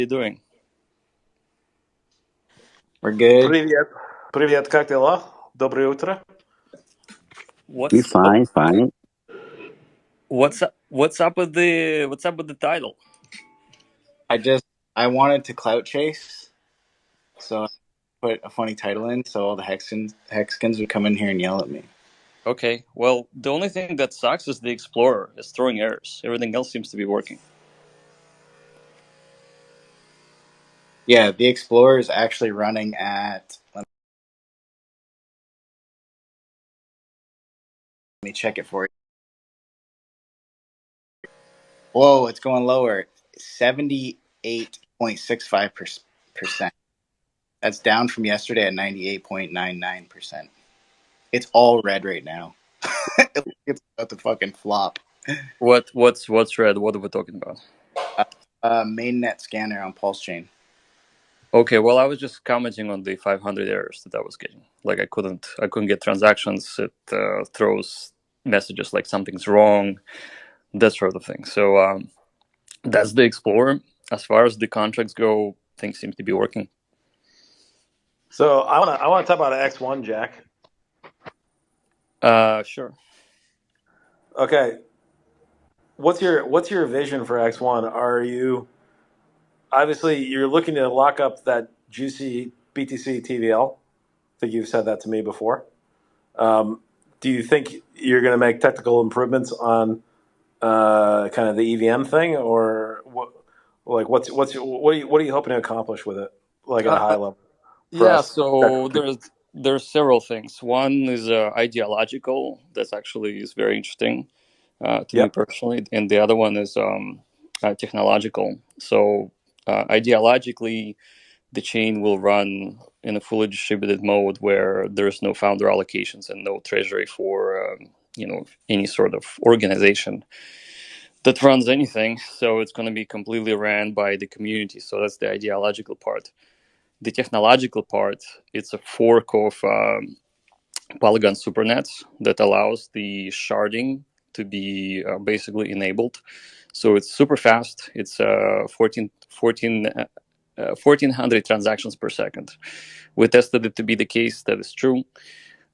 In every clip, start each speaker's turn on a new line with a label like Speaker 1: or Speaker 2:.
Speaker 1: you doing?
Speaker 2: We're good.
Speaker 3: Привет. Привет, как дела? Доброе утро.
Speaker 2: We
Speaker 1: What's up?
Speaker 2: fine, fine.
Speaker 1: What's up with the title?
Speaker 2: I wanted to clout chase, so I put a funny title in, so all the hexkins would come in here and yell at me.
Speaker 1: Okay, well, the only thing that sucks is the Explorer is throwing errors. Everything else seems to be working.
Speaker 2: Yeah, the Explorer is actually running at. Let me check it for you. Whoa, it's going lower. 78.65%. That's down from yesterday at 98.99%. It's all red right now. It's about to fucking flop.
Speaker 1: What's red? What are we talking about?
Speaker 2: Mainnet scanner on Pulsechain.
Speaker 1: Okay, well, I was just commenting on the 500 errors that I was getting. Like I couldn't get transactions. It throws messages like something's wrong, that sort of thing. So that's the Explorer. As far as the contracts go, things seem to be working.
Speaker 3: So I wanna talk about X1, Jack.
Speaker 1: Sure.
Speaker 3: Okay. What's your vision for X1? Are you obviously you're looking to lock up that juicy BTC TVL? I think you've said that to me before. Do you think you're going to make technical improvements on kind of the EVM thing, or what? Like, what are you hoping to accomplish with it, like at a high
Speaker 1: Uh,
Speaker 3: level for
Speaker 1: Yeah,
Speaker 3: us?
Speaker 1: so there's several things. One is ideological. That's actually is very interesting to me
Speaker 3: Yep.
Speaker 1: personally, and the other one is technological. So ideologically, the chain will run in a fully distributed mode where there's no founder allocations and no treasury for any sort of organization that runs anything. So it's going to be completely ran by the community. So that's the ideological part. The technological part, it's a fork of Polygon Supernets that allows the sharding to be basically enabled. So it's super fast. It's 1,400 transactions per second. We tested it to be the case. That is true.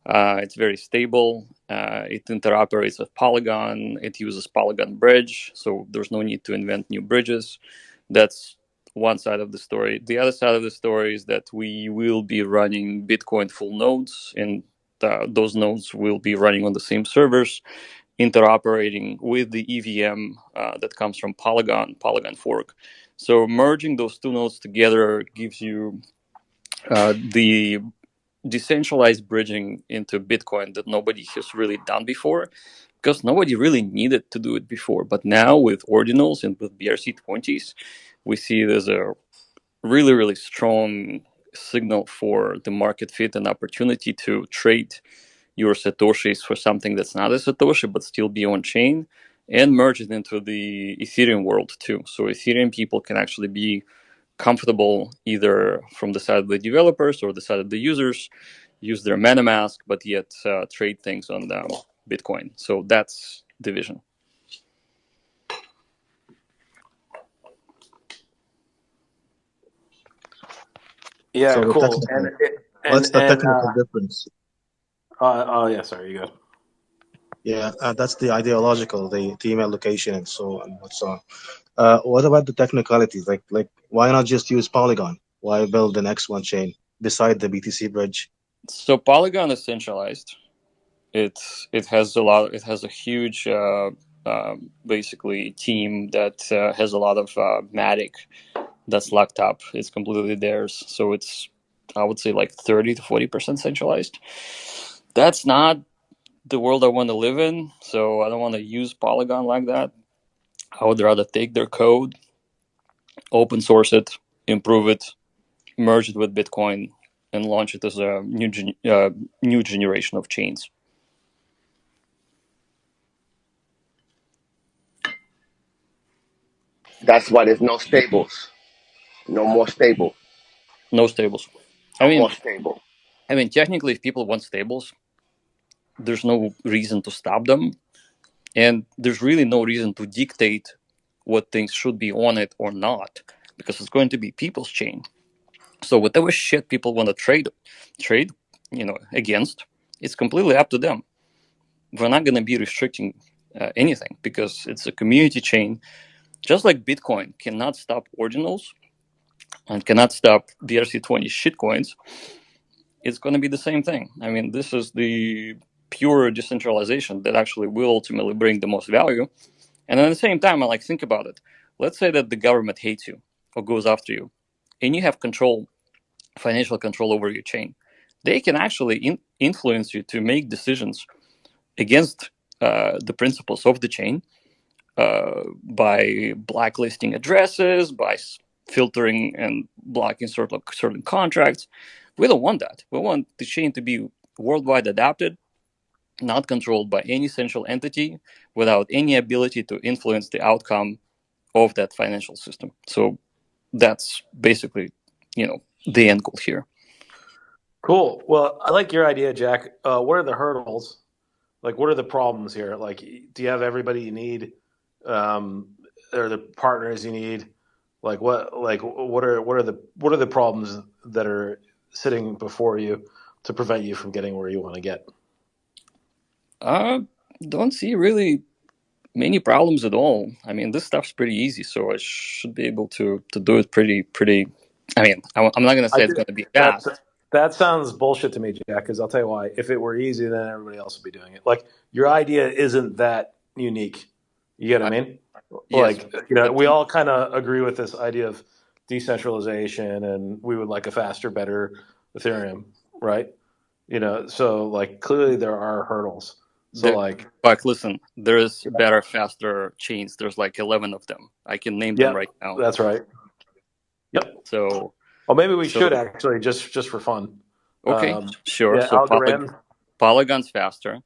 Speaker 1: It's very stable. It interoperates with Polygon. It uses Polygon Bridge, so there's no need to invent new bridges. That's one side of the story. The other side of the story is that we will be running Bitcoin full nodes, and those nodes will be running on the same servers, interoperating with the EVM that comes from Polygon fork. So merging those two nodes together gives you the decentralized bridging into Bitcoin that nobody has really done before, because nobody really needed to do it before. But now with ordinals and with BRC20s, we see there's a really, really strong signal for the market fit and opportunity to trade your Satoshis for something that's not a Satoshi, but still be on chain and merge it into the Ethereum world too. So Ethereum people can actually be comfortable either from the side of the developers or the side of the users, use their MetaMask, but yet trade things on Bitcoin. So that's the vision.
Speaker 3: Yeah,
Speaker 4: So the
Speaker 3: cool.
Speaker 4: technical, what's the technical difference?
Speaker 3: Oh yeah, sorry, you go.
Speaker 4: Yeah, that's the ideological, the team allocation, and so on and so on. What about the technicalities? Like, why not just use Polygon? Why build an X1 chain beside the BTC bridge?
Speaker 1: So Polygon is centralized. It has a lot. It has a huge, basically, team that has a lot of Matic that's locked up. It's completely theirs. So it's, I would say, like 30 to 40% centralized. That's not the world I want to live in. So I don't want to use Polygon like that. I would rather take their code, open source it, improve it, merge it with Bitcoin, and launch it as a new generation of chains.
Speaker 5: That's why there's no stables. No more stable.
Speaker 1: No stables. I
Speaker 5: No
Speaker 1: mean,
Speaker 5: more stable.
Speaker 1: technically, if people want stables, there's no reason to stop them, and there's really no reason to dictate what things should be on it or not. because it's going to be people's chain. So whatever shit people want to trade, against, it's completely up to them. We're not going to be restricting anything because it's a community chain. Just like Bitcoin cannot stop ordinals and cannot stop BRC20 shitcoins, it's going to be the same thing. I mean, this is the pure decentralization that actually will ultimately bring the most value. And at the same time, I think about it. Let's say that the government hates you or goes after you, and you have financial control over your chain. They can actually influence you to make decisions against the principles of the chain by blacklisting addresses, by filtering and blocking certain contracts. We don't want that. We want the chain to be worldwide adapted, not controlled by any central entity, without any ability to influence the outcome of that financial system. So that's basically, the end goal here.
Speaker 3: Cool. Well, I like your idea, Jack. What are the hurdles? Like, what are the problems here? Like, do you have everybody you need? Or the partners you need? Like, what are the problems that are sitting before you to prevent you from getting where you want to get?
Speaker 1: Don't see really many problems at all. I mean, this stuff's pretty easy, so I should be able to do it pretty. I mean, I'm not gonna say it's gonna be fast.
Speaker 3: That sounds bullshit to me, Jack. Because I'll tell you why. If it were easy, then everybody else would be doing it. Like, your idea isn't that unique. You get what I mean?
Speaker 1: Yes,
Speaker 3: Like, we all kind of agree with this idea of decentralization, and we would like a faster, better Ethereum, right? So like clearly there are hurdles. So
Speaker 1: but listen, there's better, faster chains. There's like 11 of them. I can name them right now.
Speaker 3: That's right. Yep.
Speaker 1: So,
Speaker 3: well, maybe we should actually just for fun.
Speaker 1: Okay, sure.
Speaker 3: Yeah,
Speaker 1: so Polygon's faster.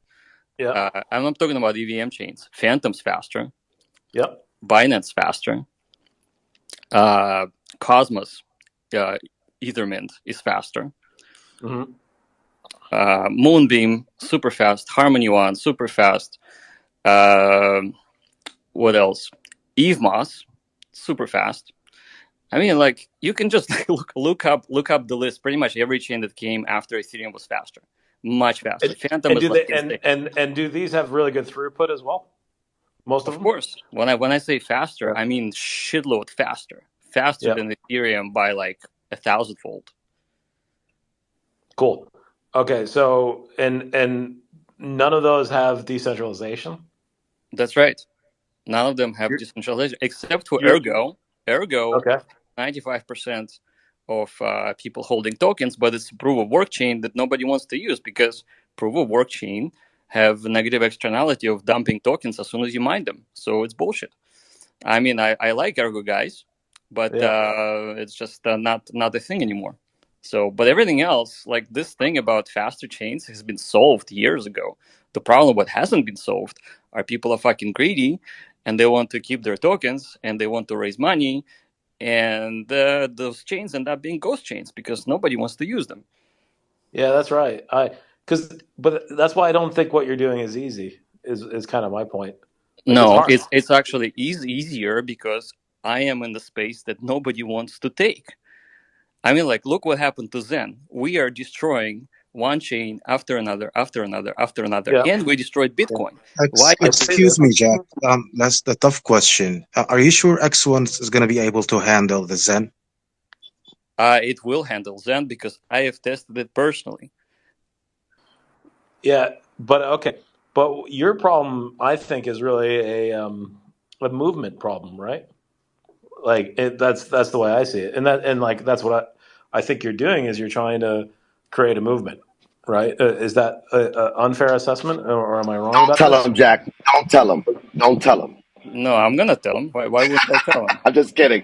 Speaker 3: Yeah.
Speaker 1: I'm not talking about EVM chains. Phantom's faster.
Speaker 3: Yep.
Speaker 1: Binance faster. Cosmos, Ethermint is faster.
Speaker 3: Mm-hmm.
Speaker 1: Moonbeam, super fast. Harmony One, super fast. What else? EVMOS, super fast. I mean, like, you can just look up the list. Pretty much every chain that came after Ethereum was faster, much faster. Phantom
Speaker 3: and do these have really good throughput as well? Most of them?
Speaker 1: Of course. When I say faster, I mean shitload faster than Ethereum by like 1,000-fold.
Speaker 3: Cool. Okay, so and none of those have decentralization?
Speaker 1: That's right. None of them have decentralization except for Ergo.
Speaker 3: Okay.
Speaker 1: 95% of people holding tokens, but it's a proof of work chain that nobody wants to use because proof of work chain have a negative externality of dumping tokens as soon as you mine them. So it's bullshit. I mean, I like Ergo guys, but it's just not a thing anymore. So, but everything else, like this thing about faster chains, has been solved years ago. The problem, what hasn't been solved, are people are fucking greedy, and they want to keep their tokens, and they want to raise money, and those chains end up being ghost chains because nobody wants to use them.
Speaker 3: Yeah, that's right. But that's why I don't think what you're doing is easy. Is kind of my point. Like,
Speaker 1: no, it's actually easier because I am in the space that nobody wants to take. I mean, like, look what happened to Zen. We are destroying one chain after another, and we destroyed Bitcoin. Why?
Speaker 4: Excuse me, Jack. That's the tough question. Are you sure X1 is going to be able to handle the Zen?
Speaker 1: It will handle Zen because I have tested it personally.
Speaker 3: Yeah, but okay. But your problem, I think, is really a movement problem, right? Like that's the way I see it, and like that's what I think you're doing is you're trying to create a movement, right? Is that an unfair assessment, or am I wrong about
Speaker 5: Don't tell
Speaker 3: this?
Speaker 5: him, Jack. Don't tell him. Don't tell him.
Speaker 1: No, I'm gonna tell him. Why wouldn't I tell him?
Speaker 5: I'm just kidding.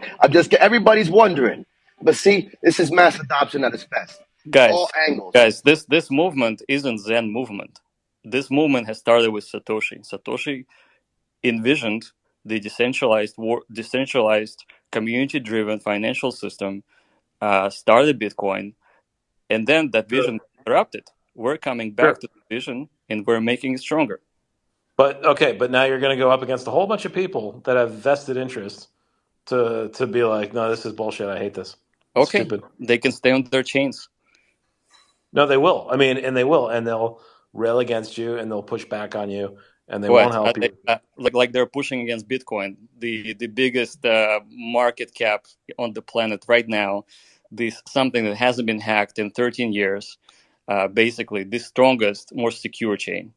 Speaker 5: Everybody's wondering, but see, this is mass adoption at its best. All angles.
Speaker 1: Guys, this movement isn't Zen movement. This movement has started with Satoshi. Satoshi envisioned the decentralized, community-driven financial system, started Bitcoin, and then that vision was interrupted. We're coming back to the vision, and we're making it stronger.
Speaker 3: But now you're going to go up against a whole bunch of people that have vested interests to be like, no, this is bullshit. I hate this. It's
Speaker 1: Okay,
Speaker 3: stupid.
Speaker 1: they can stay on their chains.
Speaker 3: No, they will. I mean, and they will, and they'll rail against you, and they'll push back on you, and they won't
Speaker 1: What?
Speaker 3: help you.
Speaker 1: Like they're pushing against Bitcoin, the biggest market cap on the planet right now. This something that hasn't been hacked in 13 years. Basically, the strongest, more secure chain.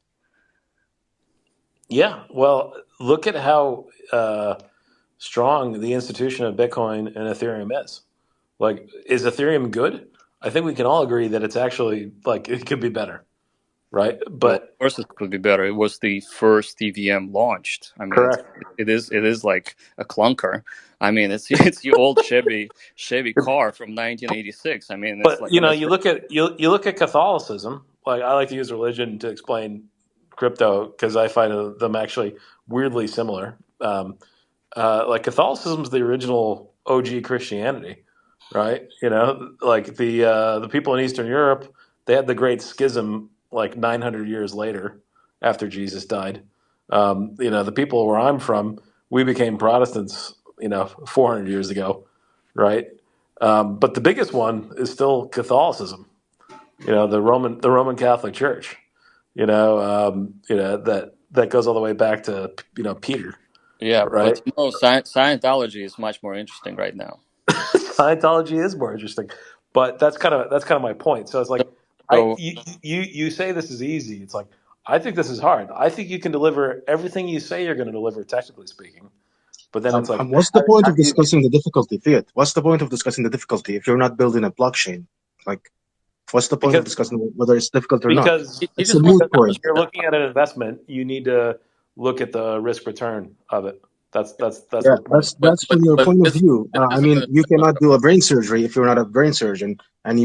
Speaker 3: Yeah. Well, look at how strong the institution of Bitcoin and Ethereum is. Like, is Ethereum good? I think we can all agree that it's actually like it could be better, right?
Speaker 1: Well, of
Speaker 3: But
Speaker 1: course, it could be better. It was the first EVM launched. I mean,
Speaker 3: correct.
Speaker 1: it is like a clunker. I mean, it's it's the old Chevy car from 1986. I mean, it's
Speaker 3: But
Speaker 1: like,
Speaker 3: you
Speaker 1: and
Speaker 3: know,
Speaker 1: that's
Speaker 3: you look at Catholicism. Like I like to use religion to explain crypto because I find them actually weirdly similar. Like Catholicism is the original OG Christianity, right? You know, like the people in Eastern Europe, they had the Great Schism like 900 years later after Jesus died. You know, the people where I'm from, we became Protestants, you know, 400 years ago, right? But the biggest one is still Catholicism. You know, the Roman Catholic Church. You know that goes all the way back to Peter,
Speaker 1: yeah.
Speaker 3: right?
Speaker 1: But you know, Scientology is much more interesting right now.
Speaker 3: Scientology is more interesting, but that's kind of my point. So it's
Speaker 1: So,
Speaker 3: like
Speaker 1: so
Speaker 3: you say this is easy. It's like I think this is hard. I think you can deliver everything you say you're going to deliver, technically speaking. But then it's like,
Speaker 4: What's the point
Speaker 3: how
Speaker 4: of
Speaker 3: do you?
Speaker 4: discussing the difficulty, Fiat? What's the point of discussing the difficulty if you're not building a blockchain? Like, what's the point of
Speaker 3: Because
Speaker 4: discussing whether it's difficult or not?
Speaker 1: he
Speaker 4: It's a
Speaker 1: just wants
Speaker 4: moot
Speaker 1: to
Speaker 3: if
Speaker 4: point.
Speaker 3: you're
Speaker 1: understand.
Speaker 3: looking at an investment, you need to look at the risk return of it. That's
Speaker 4: Yeah,
Speaker 3: the point.
Speaker 4: that's from your
Speaker 1: But
Speaker 4: point of view. I
Speaker 1: this is
Speaker 4: mean,
Speaker 1: an
Speaker 4: you
Speaker 1: investment.
Speaker 4: cannot do a brain surgery if you're not a brain surgeon, and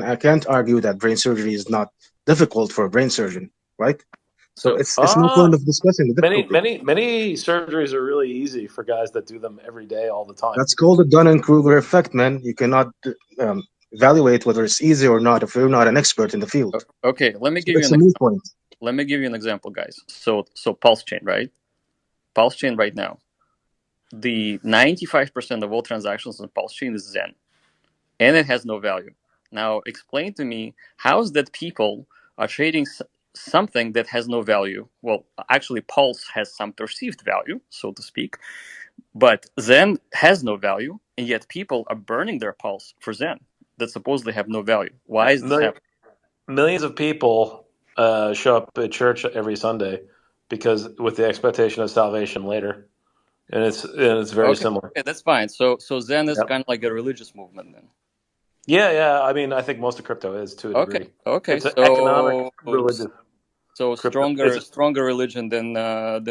Speaker 4: I can't argue that brain surgery is not difficult for a brain surgeon, right? So
Speaker 1: So
Speaker 4: it's no
Speaker 3: Uh
Speaker 4: point of discussing the
Speaker 3: many
Speaker 4: difficulty.
Speaker 3: many many surgeries are really easy for guys that do them every day, all the time.
Speaker 4: That's called the Dunning-Kruger effect, man. You cannot um, evaluate whether it's easy or not if you're not an expert in the field.
Speaker 1: okay,
Speaker 4: So it's a moot point.
Speaker 1: let me give you an example, guys. So Pulsechain, right? Pulsechain right now, the 95% of all transactions on Pulsechain is Zen, and it has no value. Now, explain to me how is that people are trading something that has no value? Well, actually, Pulse has some perceived value, so to speak, but Zen has no value, and yet people are burning their Pulse for Zen that supposedly have no value. Why is this
Speaker 3: Million,
Speaker 1: happening?
Speaker 3: millions of people show up at church every Sunday because with the expectation of salvation later, and it's very
Speaker 1: Okay,
Speaker 3: similar.
Speaker 1: okay, that's fine. So Zen is
Speaker 3: Yep.
Speaker 1: kind of like a religious movement then.
Speaker 3: Yeah. I mean, I think most of crypto is to a
Speaker 1: Okay,
Speaker 3: degree.
Speaker 1: okay.
Speaker 3: It's an economic religious
Speaker 1: So
Speaker 3: crypto. It's
Speaker 1: stronger religion than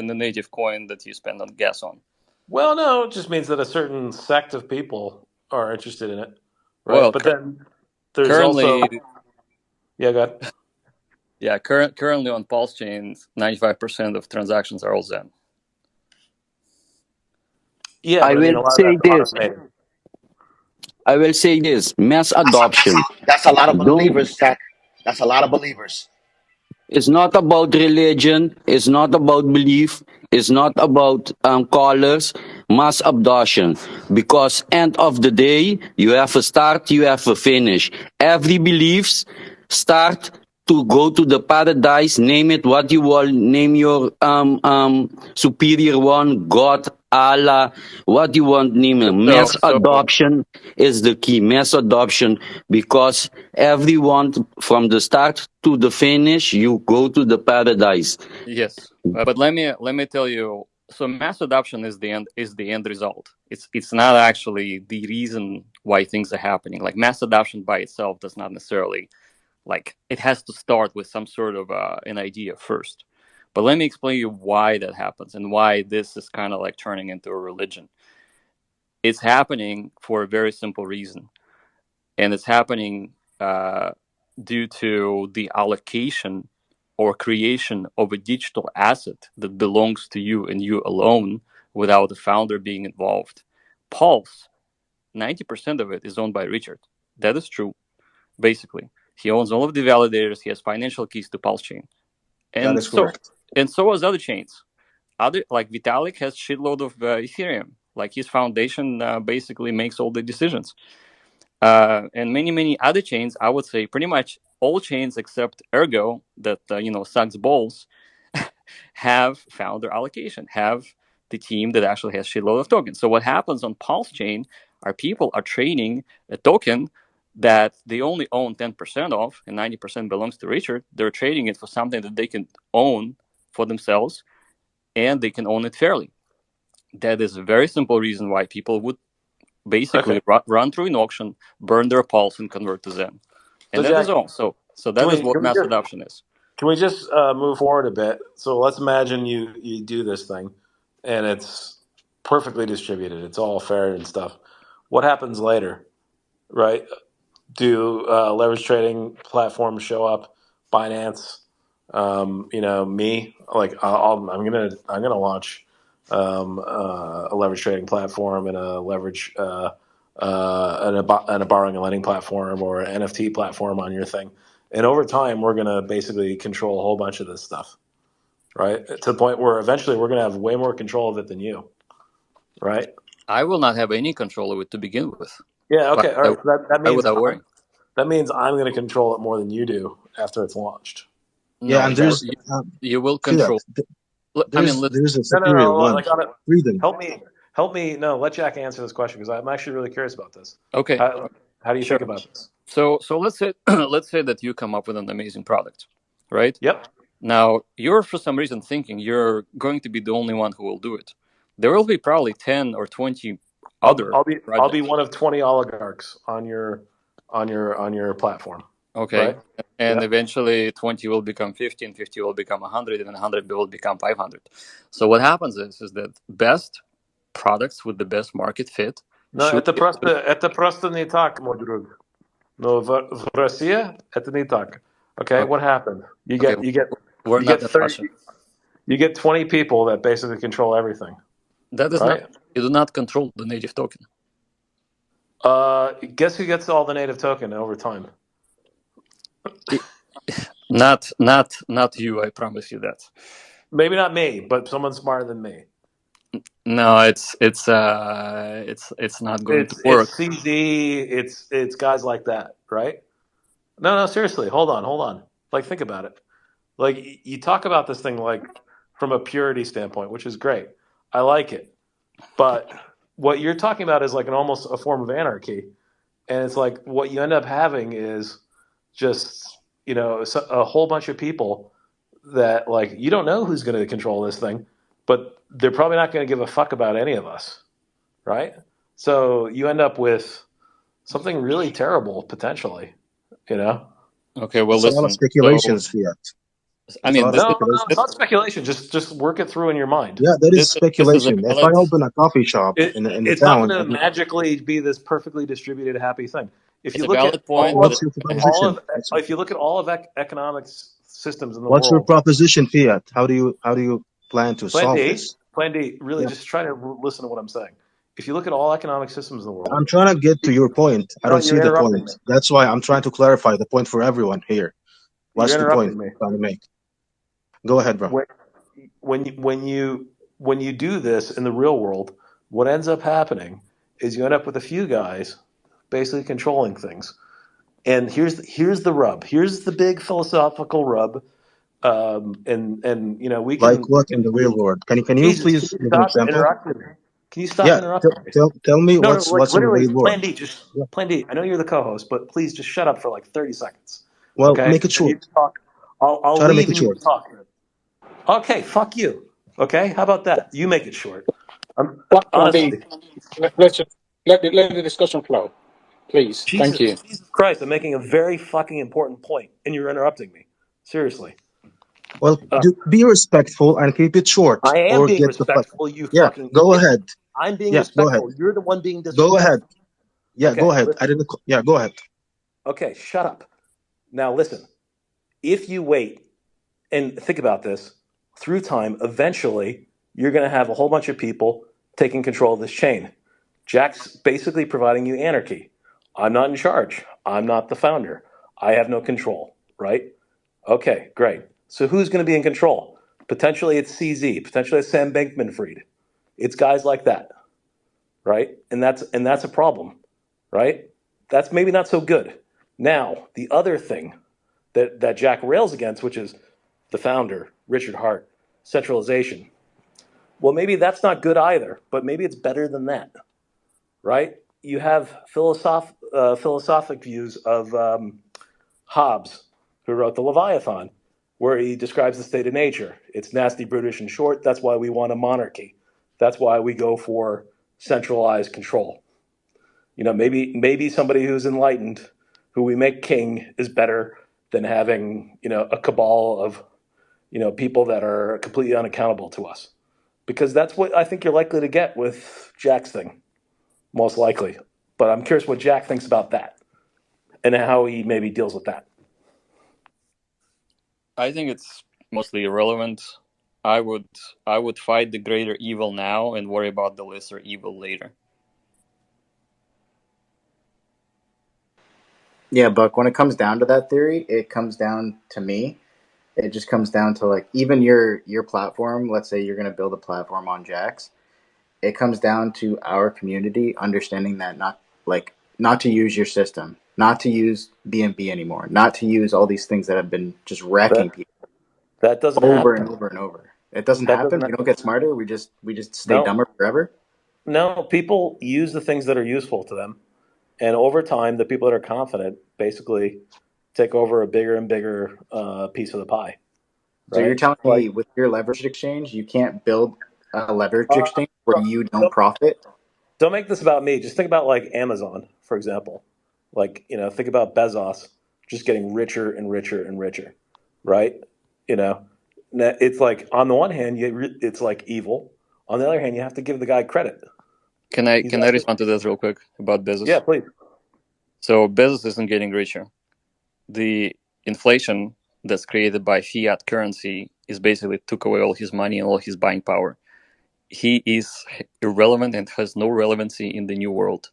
Speaker 1: the native coin that you spend on gas on.
Speaker 3: well, no, it just means that a certain sect of people are interested in it, right?
Speaker 1: Well,
Speaker 3: But then there's also
Speaker 1: currently,
Speaker 3: yeah, go ahead.
Speaker 1: yeah, currently on Pulse chains, 95% of transactions are all Zen.
Speaker 3: Yeah,
Speaker 6: I
Speaker 3: but I mean,
Speaker 6: will
Speaker 3: a lot of
Speaker 6: say
Speaker 3: that's
Speaker 6: this.
Speaker 3: automated.
Speaker 6: I will say this. Mass adoption.
Speaker 5: That's a lot of
Speaker 6: Don't.
Speaker 5: believers, Tech. That's a lot of believers.
Speaker 6: It's not about religion. It's not about belief. It's not about colors. Mass adoption. Because end of the day, you have a start, you have a finish. Every beliefs start to go to the paradise. Name it what you want. Name your superior one, God, Allah, what you want. Name it.
Speaker 1: So
Speaker 6: Mass
Speaker 1: so
Speaker 6: adoption is the key. Mass adoption because everyone from the start to the finish, you go to the paradise.
Speaker 1: yes, but let me tell you. So mass adoption is the end result. It's not actually the reason why things are happening. Like mass adoption by itself does not necessarily like it has to start with some sort of an idea first. But let me explain you why that happens and why this is kind of like turning into a religion. It's happening for a very simple reason, and it's happening uh, due to the allocation or creation of a digital asset that belongs to you and you alone without the founder being involved. Pulse, 90% of it is owned by Richard. That is true, basically. He owns all of the validators. He has financial keys to Pulse chain,
Speaker 4: That
Speaker 1: and
Speaker 4: is correct.
Speaker 1: so as other chains. Other like Vitalik has shitload of Ethereum. Like his foundation basically makes all the decisions. And many other chains, I would say pretty much all chains except Ergo that sucks balls have founder allocation, have the team that actually has shitload of tokens. So what happens on Pulsechain are people are trading a token that they only own 10% of, and 90% belongs to Richard. They're trading it for something that they can own for themselves, and they can own it fairly. That is a very simple reason why people would basically run through an auction, burn their Pulse, and convert to Zen. And
Speaker 3: So
Speaker 1: that
Speaker 3: Jack,
Speaker 1: is all. So that is what mass adoption is.
Speaker 3: can we just move forward a bit? So let's imagine you do this thing, and it's perfectly distributed. It's all fair and stuff. What happens later, right? Do leverage trading platforms show up? Binance, me, like I'm gonna launch a leverage trading platform and a leverage and a borrowing and lending platform or an NFT platform on your thing. And over time, we're going to basically control a whole bunch of this stuff, right? To the point where eventually we're going to have way more control of it than you, right?
Speaker 1: I will not have any control of it to begin with.
Speaker 3: Yeah, okay. All right. That means I'm going to control it more than you do after it's launched.
Speaker 1: No,
Speaker 4: and there's
Speaker 1: you will control.
Speaker 4: There's a superior one. Freedom.
Speaker 3: Help me. No, let Jack answer this question because I'm actually really curious about this.
Speaker 1: Okay.
Speaker 3: How do you think about this?
Speaker 1: So let's say that you come up with an amazing product, right?
Speaker 3: Yep.
Speaker 1: Now you're for some reason thinking you're going to be the only one who will do it. There will be probably 10 or 20 other.
Speaker 3: I'll be one of 20 oligarchs on your platform.
Speaker 1: Okay.
Speaker 3: Right?
Speaker 1: And eventually 20 will become 50, and 50 will become 100, and 100 will become 500. So what happens is that best products with the best market fit.
Speaker 3: No, это просто не так, мой друг. No, в России это не так. Okay, what happened? You get 30. You get 20 people that basically control everything.
Speaker 1: That is right? You do not control the native token.
Speaker 3: Guess who gets all the native token over time?
Speaker 1: Not you. I promise you that.
Speaker 3: Maybe not me, but someone smarter than me.
Speaker 1: No, it's not going to work.
Speaker 3: It's CZ. It's guys like that, right? No, seriously. Hold on. Like, think about it. Like, you talk about this thing like from a purity standpoint, which is great. I like it, but what you're talking about is like almost a form of anarchy, and it's like what you end up having is just a whole bunch of people that like you don't know who's going to control this thing, but they're probably not going to give a fuck about any of us, right? So you end up with something really terrible potentially,
Speaker 1: Okay, well,
Speaker 4: it's a lot of speculations, Fiat.
Speaker 1: I mean,
Speaker 3: it's not speculation. Just work it through in your mind.
Speaker 4: Yeah, that is speculation. If I open a coffee shop in the
Speaker 3: it's
Speaker 4: town,
Speaker 3: not going to magically be this perfectly distributed happy thing. If you look at if you look at all of economics systems in the world,
Speaker 4: what's your proposition, Fiat? How do you plan to solve this?
Speaker 3: Plan D. Really, just try to listen to what I'm saying. If you look at all economic systems in the world,
Speaker 4: I'm trying to get to your point. I don't see the point. That's why I'm trying to clarify the point for everyone here. What's the point I'm trying to make? Go ahead, bro.
Speaker 3: When you do this in the real world, what ends up happening is you end up with a few guys basically controlling things. And here's the rub. Here's the big philosophical rub. And we can
Speaker 4: like what in the real world? Can you please give an example?
Speaker 3: Can you stop interrupting me?
Speaker 4: Tell me what's in the real world.
Speaker 3: Plan D. I know you're the co-host, but please just shut up for like 30 seconds.
Speaker 4: Well,
Speaker 3: okay?
Speaker 4: Make it short.
Speaker 3: I'll
Speaker 4: try to
Speaker 3: leave
Speaker 4: make it short.
Speaker 3: Talk. Okay, fuck you. Okay, how about that? You make it short. Honestly,
Speaker 7: let's just let the discussion flow, please. Thank you.
Speaker 3: Jesus Christ, I'm making a very fucking important point, and you're interrupting me. Seriously.
Speaker 4: Well, be respectful and keep it short.
Speaker 3: I am being respectful.
Speaker 4: Go ahead.
Speaker 3: I'm being respectful. You're the one being disrespectful.
Speaker 4: Go ahead. Yeah, okay, go ahead. Go ahead.
Speaker 3: Okay, shut up. Now listen. If you wait and think about this through time, eventually you're going to have a whole bunch of people taking control of this chain. Jack's basically providing you anarchy. I'm not in charge. I'm not the founder. I have no control, right? Okay, great. So who's going to be in control? Potentially it's CZ. Potentially it's Sam Bankman-Fried. It's guys like that. right? And that's a problem, right? That's maybe not so good. Now, the other thing that Jack rails against, which is the founder, Richard Hart, centralization. Well, maybe that's not good either, but maybe it's better than that, right? You have philosophic views of Hobbes, who wrote the Leviathan, where he describes the state of nature. It's nasty, brutish, and short. That's why we want a monarchy. That's why we go for centralized control. Maybe somebody who's enlightened, who we make king, is better than having a cabal of people that are completely unaccountable to us, because that's what I think you're likely to get with Jack's thing, most likely. But I'm curious what Jack thinks about that and how he maybe deals with that.
Speaker 1: I think it's mostly irrelevant. I would fight the greater evil now and worry about the lesser evil later.
Speaker 2: Yeah, Buck, when it comes down to that theory, it comes down to me. It just comes down to like even your platform, let's say you're going to build a platform on Jax. It comes down to our community understanding that not to use your system, not to use BNB anymore, not to use all these things that have been just wrecking people
Speaker 3: That doesn't
Speaker 2: over
Speaker 3: happen.
Speaker 2: and over and over. It doesn't
Speaker 3: That
Speaker 2: happen.
Speaker 3: doesn't
Speaker 2: We don't get smarter. We just stay
Speaker 3: No,
Speaker 2: dumber forever.
Speaker 3: no. People use the things that are useful to them, and over time, the people that are confident basically take over a bigger and bigger piece of the pie.
Speaker 2: So you're
Speaker 3: Right?
Speaker 2: telling
Speaker 3: Like,
Speaker 2: me with your leverage exchange, you can't build a leverage exchange where you don't profit?
Speaker 3: don't make this about me. Just think about like Amazon, for example. Like, think about Bezos just getting richer and richer and richer, right? You know, it's like on the one hand, it's like evil. On the other hand, you have to give the guy credit.
Speaker 1: Can I
Speaker 3: He's
Speaker 1: respond to this real quick about
Speaker 3: Yeah,
Speaker 1: Bezos?
Speaker 3: please.
Speaker 1: So Bezos isn't getting richer. The inflation that's created by fiat currency is basically took away all his money and all his buying power. He is irrelevant and has no relevancy in the new world.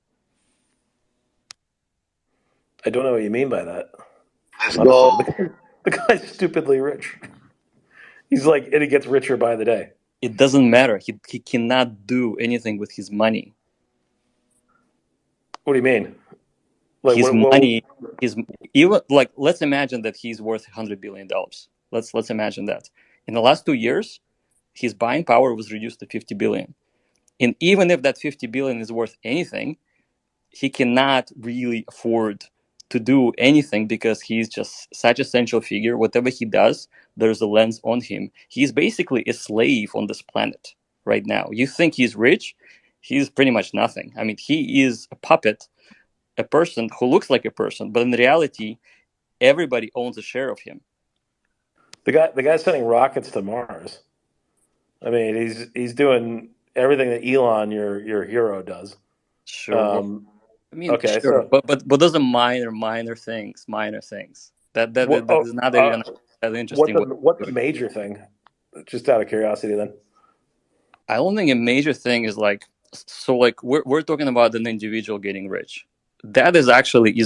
Speaker 3: I don't know what you mean by that.
Speaker 5: Let's
Speaker 3: Honestly,
Speaker 5: go.
Speaker 3: the guy's stupidly rich. He's like, and he gets richer by the day.
Speaker 1: It doesn't matter. He cannot do anything with his money.
Speaker 3: What do you mean? Like,
Speaker 1: His
Speaker 3: what
Speaker 1: money is even like, let's imagine that he's worth $100 billion. Let's imagine that. In the last 2 years, his buying power was reduced to 50 billion. And even if that 50 billion is worth anything, he cannot really afford to do anything because he's just such a central figure. Whatever he does, there's a lens on him. He's basically a slave on this planet right now. You think he's rich? He's pretty much nothing. I mean, he is a puppet, a person who looks like a person, but in reality, everybody owns a share of him.
Speaker 3: the guy's sending rockets to Mars. I mean, he's doing everything that Elon, your hero, does.
Speaker 1: Sure. I mean,
Speaker 3: Okay,
Speaker 1: sure,
Speaker 3: so
Speaker 1: but those are minor things. That is not even that interesting.
Speaker 3: what's the major thing? Just out of curiosity, then.
Speaker 1: I don't think a major thing is like, so like we're talking about an individual getting rich. That is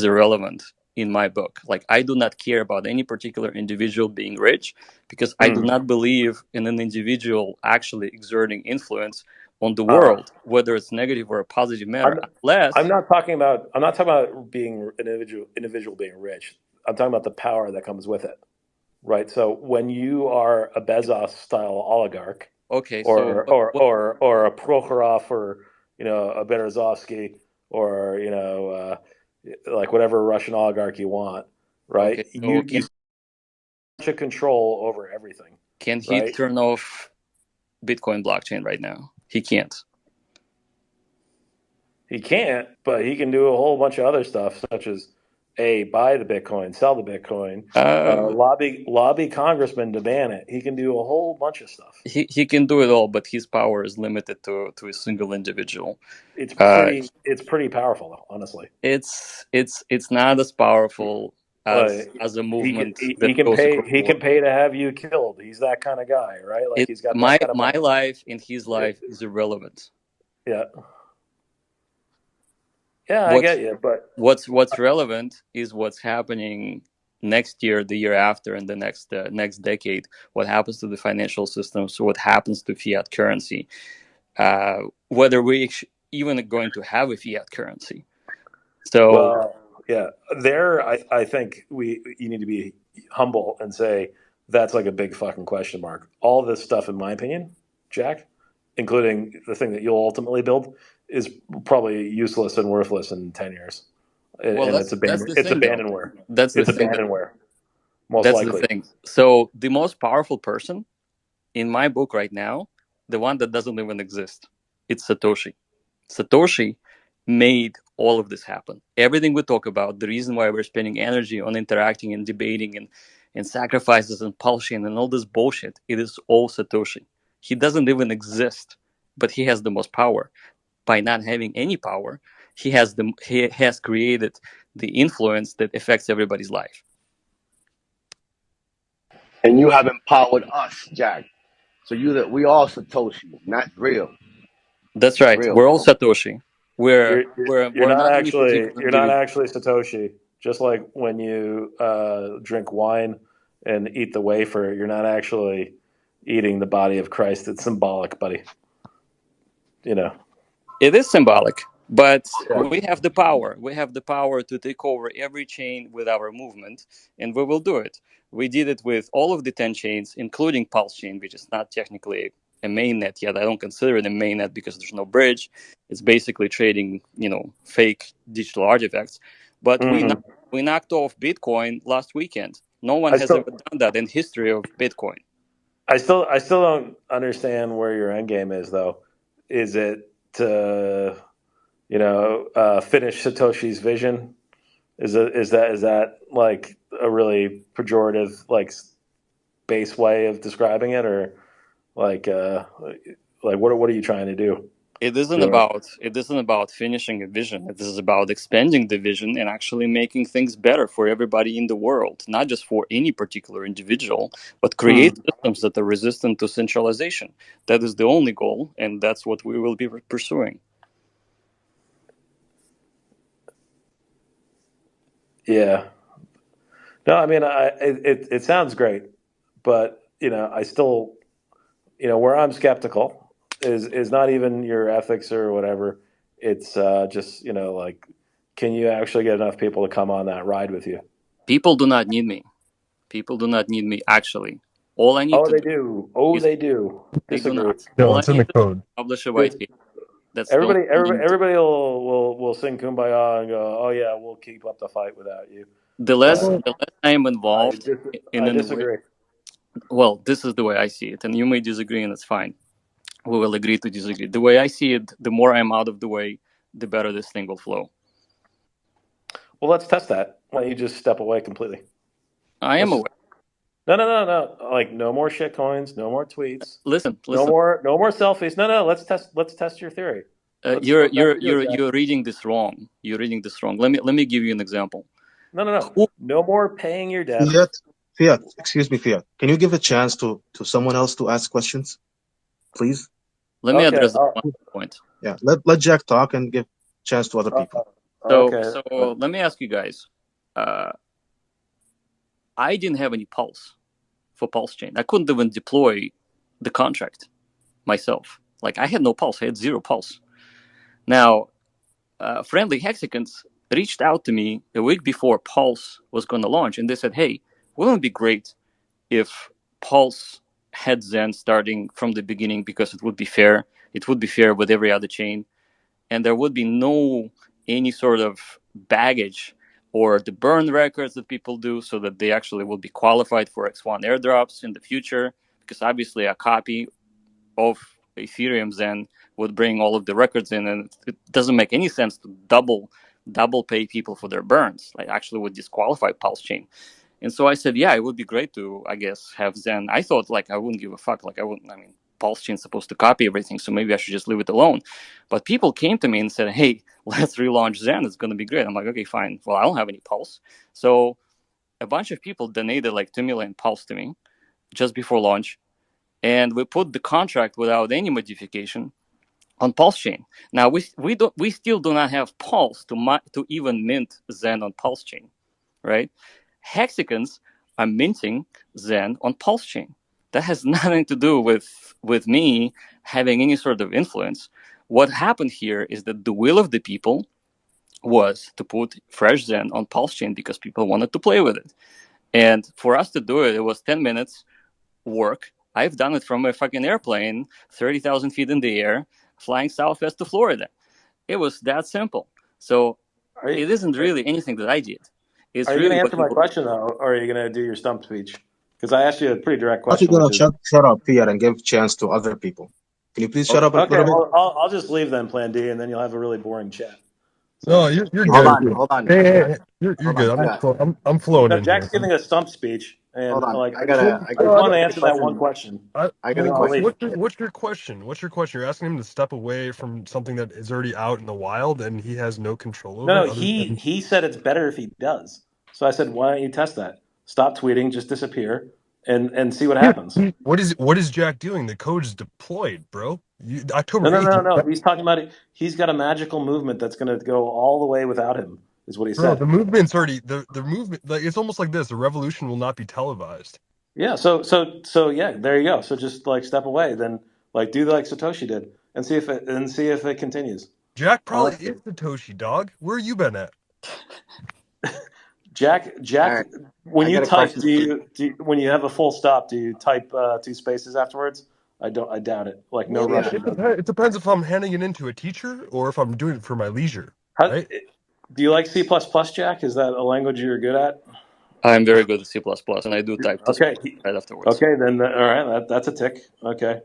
Speaker 1: irrelevant in my book. Like, I do not care about any particular individual being rich because I do not believe in an individual actually exerting influence on the world, whether it's negative or a positive matter.
Speaker 3: I'm not talking about being an individual being rich. I'm talking about the power that comes with it, right? So when you are a Bezos style oligarch,
Speaker 1: okay, so
Speaker 3: or a Prokhorov, or a Berezovsky, or like whatever Russian oligarch you want, right?
Speaker 1: okay, so
Speaker 3: You have control over everything.
Speaker 1: can he
Speaker 3: Right?
Speaker 1: turn off Bitcoin blockchain right now? He can't.
Speaker 3: He can't, but he can do a whole bunch of other stuff, such as buy the Bitcoin, sell the Bitcoin, lobby congressmen to ban it. He can do a whole bunch of stuff.
Speaker 1: He can do it all, but his power is limited to a single individual.
Speaker 3: It's pretty powerful, though, honestly.
Speaker 1: It's not as powerful as a movement that goes across the
Speaker 3: He
Speaker 1: world.
Speaker 3: can pay to have you killed. He's that kind of guy, right? Like, he's got
Speaker 1: my
Speaker 3: that kind of money.
Speaker 1: life and his life is irrelevant.
Speaker 3: Yeah. Yeah, I get you, but
Speaker 1: what's relevant is what's happening next year, the year after, and the next decade. What happens to the financial system? So what happens to fiat currency? Whether we even going to have a fiat currency. So,
Speaker 3: well, yeah, there I think you need to be humble and say that's like a big fucking question mark. All this stuff, in my opinion, Jack, including the thing that you'll ultimately build, is probably useless and worthless in 10 years.
Speaker 1: well,
Speaker 3: And it's
Speaker 1: that's the
Speaker 3: it's
Speaker 1: thing, though.
Speaker 3: abandonware.
Speaker 1: That's the
Speaker 3: It's
Speaker 1: thing.
Speaker 3: abandonware, most
Speaker 1: That's the
Speaker 3: likely.
Speaker 1: thing. So the most powerful person in my book right now, the one that doesn't even exist, it's Satoshi. Satoshi made all of this happen. Everything we talk about, the reason why we're spending energy on interacting and debating and sacrifices and Pulsechain and all this bullshit, it is all Satoshi. He doesn't even exist, but he has the most power. By not having any power, he has created the influence that affects everybody's life.
Speaker 5: And you have empowered us, Jack. So we all Satoshi, not real.
Speaker 1: That's right.
Speaker 5: Real.
Speaker 1: We're all Satoshi.
Speaker 3: You're
Speaker 1: We're not any particular individual.
Speaker 3: actually Satoshi. Just like when you drink wine and eat the wafer, you're not actually eating the body of Christ. It's symbolic, buddy. You know.
Speaker 1: It is symbolic, but
Speaker 3: Yeah.
Speaker 1: we have the power. We have the power to take over every chain with our movement, and we will do it. We did it with all of the 10 chains, including Pulsechain, which is not technically a mainnet yet. I don't consider it a mainnet because there's no bridge. It's basically trading, fake digital artifacts. But
Speaker 3: Mhm.
Speaker 1: we knocked off Bitcoin last weekend. No one
Speaker 3: I
Speaker 1: has ever
Speaker 3: still
Speaker 1: done that in history of Bitcoin.
Speaker 3: I still don't understand where your end game is, though. Is it to finish Satoshi's vision? Is that like a really pejorative like base way of describing it, or like what are you trying to do?
Speaker 1: It isn't about finishing a vision. It is about expanding the vision and actually making things better for everybody in the world, not just for any particular individual, but create
Speaker 3: Hmm.
Speaker 1: systems that are resistant to centralization. That is the only goal, and that's what we will be pursuing.
Speaker 3: Yeah. No, I mean, it sounds great, but I still, where I'm skeptical is not even your ethics or whatever. It's just like, can you actually get enough people to come on that ride with you?
Speaker 1: People do not need me. People do not need me, actually. All I need
Speaker 3: Oh,
Speaker 1: to
Speaker 3: they
Speaker 1: do
Speaker 3: do. Oh,
Speaker 1: is
Speaker 3: they do.
Speaker 1: they do
Speaker 3: Disagree.
Speaker 1: not.
Speaker 8: No,
Speaker 1: All I
Speaker 8: it's in
Speaker 1: need
Speaker 8: the
Speaker 1: to do is
Speaker 8: code.
Speaker 1: publish a white
Speaker 3: Dis-
Speaker 1: paper. That's the only thing I need to do.
Speaker 3: Everybody will sing kumbaya and go, oh yeah, we'll keep up the fight without you. Uh,
Speaker 1: The less I am involved
Speaker 3: I
Speaker 1: in the way,
Speaker 3: disagree.
Speaker 1: well, this is the way I see it, and you may disagree, and it's fine. We will agree to disagree. The way I see it, the more I'm out of the way, the better this thing will flow.
Speaker 3: Well, let's test that. Why don't you just step away completely?
Speaker 1: I am
Speaker 3: Let's just
Speaker 1: aware.
Speaker 3: no. Like no more shit coins, no more tweets,
Speaker 1: Listen.
Speaker 3: no more selfies. No. Let's test your theory.
Speaker 1: You're
Speaker 3: Let's actually do it, Jack.
Speaker 1: you're reading this wrong. You're reading this wrong. Let me give you an example.
Speaker 3: No.
Speaker 1: Who,
Speaker 3: No more paying your debt.
Speaker 4: Fiat, Fiat, excuse me, Fiat. Can you give a chance to someone else to ask questions, please?
Speaker 1: Let me
Speaker 3: Okay.
Speaker 1: address that one point.
Speaker 4: Yeah, let Jack talk and give chance to other people.
Speaker 3: Okay.
Speaker 1: So let me ask you guys. Uh, I didn't have any pulse for Pulsechain. I couldn't even deploy the contract myself. Like I had no pulse. I had zero pulse. Now, friendly Hexicans reached out to me a week before Pulse was going to launch, and they said, "Hey, wouldn't it be great if Pulse had Zen starting from the beginning because it would be fair. It would be fair with every other chain, and there would be no any sort of baggage or the burn records that people do, so that they actually will be qualified for X1 airdrops in the future. Because obviously, a copy of Ethereum Zen would bring all of the records in, and it doesn't make any sense to double pay people for their burns. Like actually would disqualify Pulse Chain. And so I said, yeah, it would be great to, I guess, have Zen. I thought like I wouldn't give a fuck. Like I wouldn't. I mean, Pulse Chain's supposed to copy everything, so maybe I should just leave it alone. But people came to me and said, hey, let's relaunch Zen. It's going to be great. I'm like, okay, fine. Well, I don't have any Pulse. So a bunch of people donated like 2 million Pulse to me just before launch. And we put the contract without any modification on Pulsechain. Now we still do not have Pulse to even mint Zen on Pulsechain, right? Hexicans are minting Zen on Pulsechain. That has nothing to do with me having any sort of influence. What happened here is that the will of the people was to put fresh Zen on Pulsechain because people wanted to play with it. And for us to do it, it was 10 minutes work. I've done it from a fucking airplane, 30,000 feet in the air, flying southwest to Florida. It was that simple. So it isn't really anything that I did. It's
Speaker 3: Are you going
Speaker 1: really
Speaker 3: to
Speaker 1: what
Speaker 3: answer my
Speaker 1: people.
Speaker 3: question though, or are you going to do your stump speech? Because I asked you a pretty direct
Speaker 4: How are you
Speaker 3: question, which
Speaker 4: gonna
Speaker 3: is
Speaker 4: shut up here and give chance to other people? Can you please shut up a
Speaker 3: okay.
Speaker 4: little bit?
Speaker 3: Well, I'll just leave then, Plan D, and then you'll have a really boring chat.
Speaker 8: No,
Speaker 3: So
Speaker 8: you're
Speaker 2: Hold
Speaker 8: good.
Speaker 2: on, hold on.
Speaker 8: Hey,
Speaker 2: I
Speaker 8: hey,
Speaker 2: got
Speaker 8: hey, you're
Speaker 2: hold
Speaker 8: good.
Speaker 2: on, Fiat.
Speaker 8: I'm flowing
Speaker 3: no,
Speaker 8: in here.
Speaker 3: Jack's giving a stump speech,
Speaker 2: Hold
Speaker 3: and
Speaker 2: on.
Speaker 3: like
Speaker 2: I got a
Speaker 3: I just
Speaker 8: No, I
Speaker 3: wanted to
Speaker 8: don't.
Speaker 2: I got a
Speaker 3: answer that one
Speaker 2: question.
Speaker 3: question.
Speaker 2: I got a
Speaker 3: Then I'll leave.
Speaker 2: question.
Speaker 8: What's your question? What's your question? You're asking him to step away from something that is already out in the wild and he has no control over,
Speaker 3: No,
Speaker 8: other than
Speaker 3: he said it's better if he does. So I said, why don't you test that? Stop tweeting, just disappear, and see what happens.
Speaker 8: what is Jack doing? The code is deployed, bro.
Speaker 3: No,
Speaker 8: October
Speaker 3: no,
Speaker 8: 8th,
Speaker 3: no, no. He's talking about it. He's got a magical movement that's going to go all the way without him, is what he
Speaker 8: bro.
Speaker 3: said.
Speaker 8: The movement's already the movement. Like it's almost like this. The revolution will not be televised.
Speaker 3: Yeah. So yeah. There you go. So just like step away, then like do like Satoshi did, and see if it continues.
Speaker 8: Jack
Speaker 2: All
Speaker 8: probably
Speaker 2: right.
Speaker 8: is Satoshi, dog. Where you been at?
Speaker 2: All
Speaker 3: Jack,
Speaker 2: right.
Speaker 3: when
Speaker 2: I
Speaker 3: you
Speaker 2: got a
Speaker 3: type,
Speaker 2: question.
Speaker 3: when you have a full stop, do you type two spaces afterwards? I don't. I doubt it. Like no
Speaker 8: Well,
Speaker 2: Fiat.
Speaker 3: Russian does it.
Speaker 8: it depends if I'm handing it into a teacher or if I'm doing it for my leisure,
Speaker 3: How,
Speaker 8: right?
Speaker 3: do you like C++, Jack? Is that a language you're good at?
Speaker 1: I'm very good at C++, and I do type to
Speaker 3: Okay.
Speaker 1: right afterwards.
Speaker 3: Okay, then all right, that's a tick. Okay.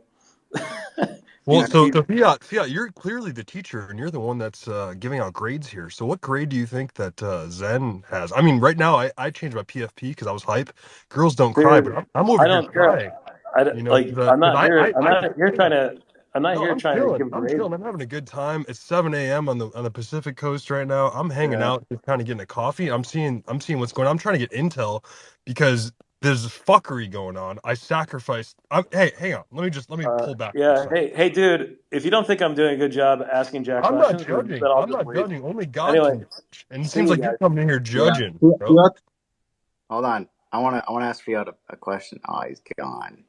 Speaker 8: Well,
Speaker 2: All right.
Speaker 8: so Fiat, you're clearly the teacher, and you're the one that's giving out grades here. So, what grade do you think that Zen has? I mean, right now, I changed my PFP because I was hype. Girls don't cry, but
Speaker 3: Dude,
Speaker 8: I'm over
Speaker 3: I
Speaker 8: here
Speaker 3: don't care.
Speaker 8: crying. You know,
Speaker 3: Like I'm
Speaker 8: because
Speaker 3: not here.
Speaker 8: I
Speaker 3: I'm not
Speaker 8: no,
Speaker 3: here trying to give
Speaker 8: I'm
Speaker 3: grades.
Speaker 8: chilling. I'm having a good time. It's 7 a.m. on the Pacific Coast right now. I'm hanging
Speaker 2: Yeah.
Speaker 8: out, just kind of getting a coffee. I'm seeing what's going on. I'm trying to get intel because there's fuckery going on. I sacrificed. Hey, hang on. Let me pull back for a
Speaker 3: Yeah.
Speaker 8: second.
Speaker 3: Hey, dude. If you don't think I'm doing a good job asking Jack
Speaker 8: I'm not
Speaker 3: questions, then
Speaker 8: judging.
Speaker 3: I'll
Speaker 8: I'm
Speaker 3: just
Speaker 8: not
Speaker 3: leave.
Speaker 8: judging. Only God
Speaker 3: Anyway,
Speaker 8: can judge. And it
Speaker 3: see
Speaker 8: seems
Speaker 3: you
Speaker 8: like you're
Speaker 3: guys.
Speaker 8: coming in here
Speaker 2: Yeah.
Speaker 8: judging, bro.
Speaker 4: Fiat,
Speaker 2: Hold on. I wanna ask Fiat a question. Oh, he's gone.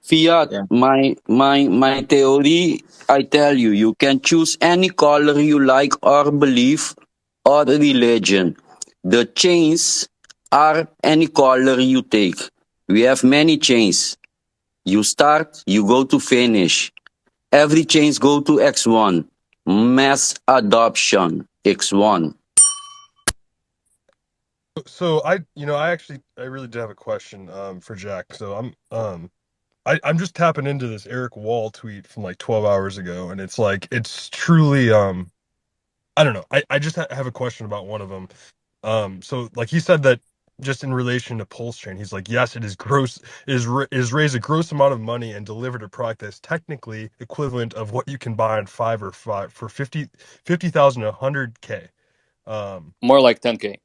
Speaker 6: Fiat,
Speaker 4: yeah.
Speaker 6: my theory, I tell you, you can choose any color you like or belief or religion. The chains are any color you take. We have many chains. You start, you go to finish. Every chains go to X1. Mass adoption, X1.
Speaker 8: So I really did have a question for Jack. So I'm just tapping into this Eric Wall tweet from like 12 hours ago, and it's like it's truly I don't know. I just have a question about one of them. So like he said that just in relation to Pulsechain, he's like, yes, it is gross, is raise a gross amount of money and delivered a product that's technically equivalent of what you can buy on Fiverr for 50,000 to 100K.
Speaker 1: More like 10K.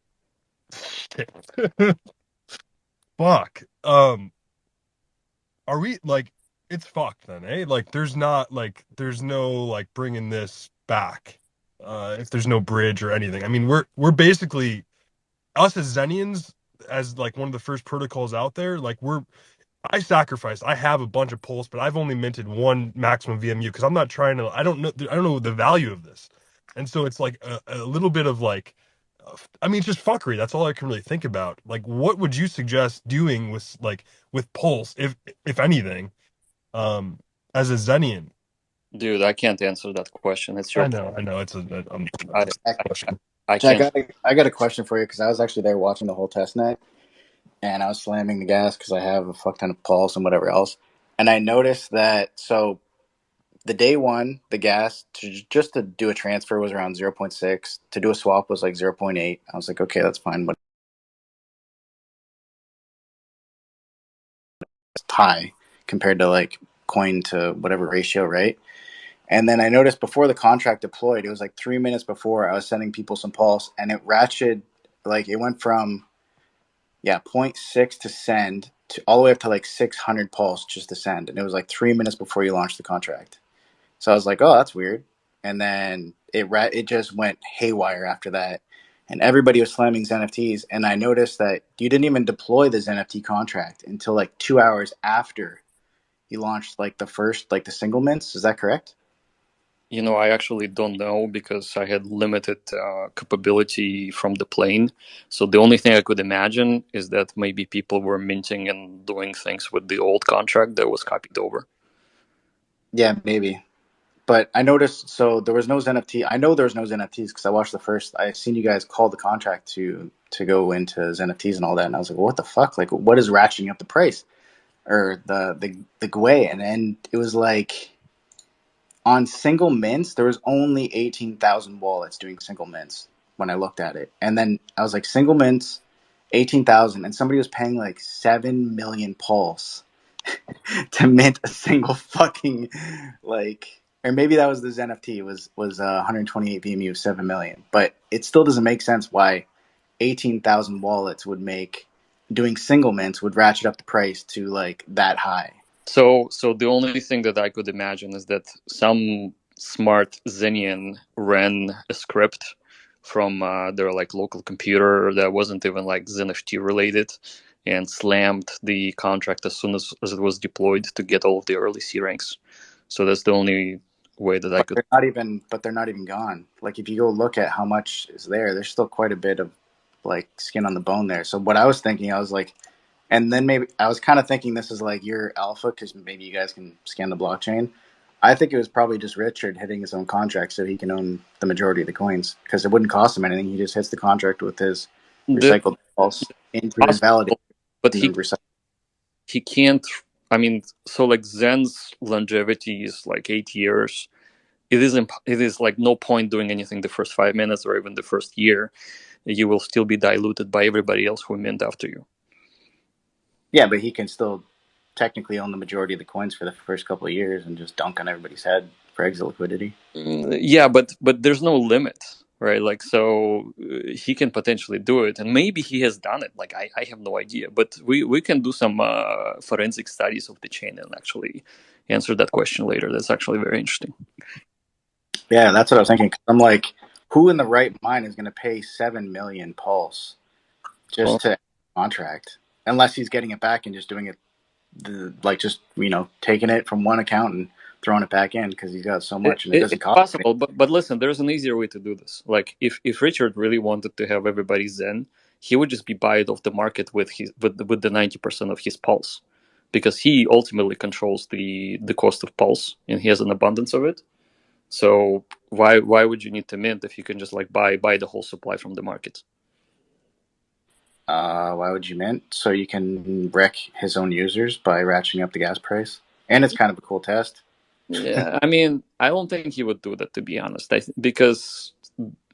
Speaker 8: Fuck. Are we like it's fucked then, eh? Like there's no like bringing this back. If there's no bridge or anything. I mean, we're basically us as Zenians as like one of the first protocols out there, like I sacrificed. I have a bunch of Pulse, but I've only minted one maximum VMU because I'm not trying to. I don't know the value of this, and so it's like a little bit of like. I mean, it's just fuckery. That's all I can really think about. Like, what would you suggest doing with Pulse, if anything, um, as a Zenian?
Speaker 1: Dude, I can't answer that question. It's your
Speaker 8: I know, it's
Speaker 1: I,
Speaker 2: Jack,
Speaker 8: question.
Speaker 1: I
Speaker 2: Jack,
Speaker 1: can't.
Speaker 2: I got a question for you because I was actually there watching the whole test net, and I was slamming the gas because I have a fuck ton of pulse and whatever else. And I noticed that the day one, the gas just to do a transfer was around 0.6. To do a swap was like 0.8. I was like, okay, that's fine, but it's high compared to like coin to whatever ratio, right? And then I noticed before the contract deployed, it was like 3 minutes before I was sending people some pulse, and it ratcheted, like it went from zero point 0.6 to send to all the way up to like 600 pulse just to send, and it was like 3 minutes before you launched the contract. So I was like, oh, that's weird. And then it just went haywire after that, and everybody was slamming ZenFTs. And I noticed that you didn't even deploy the ZenFT contract until like 2 hours after you launched like the first, like the single mints. Is that correct?
Speaker 1: I actually don't know because I had limited capability from the plane. So the only thing I could imagine is that maybe people were minting and doing things with the old contract that was copied over.
Speaker 2: Yeah, maybe. But I noticed, so there was no Zen FT. I know there was no Zen FTs because I watched the first. I seen you guys call the contract to go into Zen FTs and all that, and I was like, well, what the fuck? Like, what is ratcheting up the price or the GUI? And then it was like on single mints, there was only 18,000 wallets doing single mints when I looked at it, and then I was like, single mints, 18,000, and somebody was paying like 7 million pulse to mint a single fucking like, or maybe that was the Zen FT. It was 128 VMU, 7 million, but it still doesn't make sense why 18,000 wallets would make doing single mints would ratchet up the price to like that high.
Speaker 1: So the only thing that I could imagine is that some smart Zenian ran a script from their like local computer that wasn't even like ZenFT related, and slammed the contract as soon as it was deployed to get all of the early C ranks. So that's the only way that I could.
Speaker 2: They're not even gone. Like if you go look at how much is there, there's still quite a bit of like skin on the bone there. So what I was thinking, I was like, and then maybe I was kind of thinking this is like your alpha because maybe you guys can scan the blockchain. I think it was probably just Richard hitting his own contract so he can own the majority of the coins because it wouldn't cost him anything. He just hits the contract with his recycled pulse into invalidate.
Speaker 1: But he can't. I mean, so like Zen's longevity is like 8 years. It is like no point doing anything the first 5 minutes or even the first year. You will still be diluted by everybody else who mint after you.
Speaker 2: Yeah, but he can still technically own the majority of the coins for the first couple of years and just dunk on everybody's head for exit liquidity.
Speaker 1: Yeah, but there's no limit, right? Like, so he can potentially do it, and maybe he has done it. Like, I have no idea, but we can do some forensic studies of the chain and actually answer that question later. That's actually very interesting.
Speaker 2: Yeah, that's what I was thinking. I'm like, who in the right mind is going to pay 7 million pulse just to contract, unless he's getting it back and just doing it, just taking it from one account and throwing it back in because he's got so much and it doesn't cost.
Speaker 1: It's possible, but listen, there's an easier way to do this. Like if Richard really wanted to have everybody Zen, he would just be buying off the market with the 90% of his pulse, because he ultimately controls the cost of pulse and he has an abundance of it. So why would you need to mint if you can just like buy the whole supply from the market?
Speaker 2: Why would you mint? So you can wreck his own users by ratcheting up the gas price, and it's kind of a cool test.
Speaker 1: Yeah, I mean, I don't think he would do that, to be honest. Because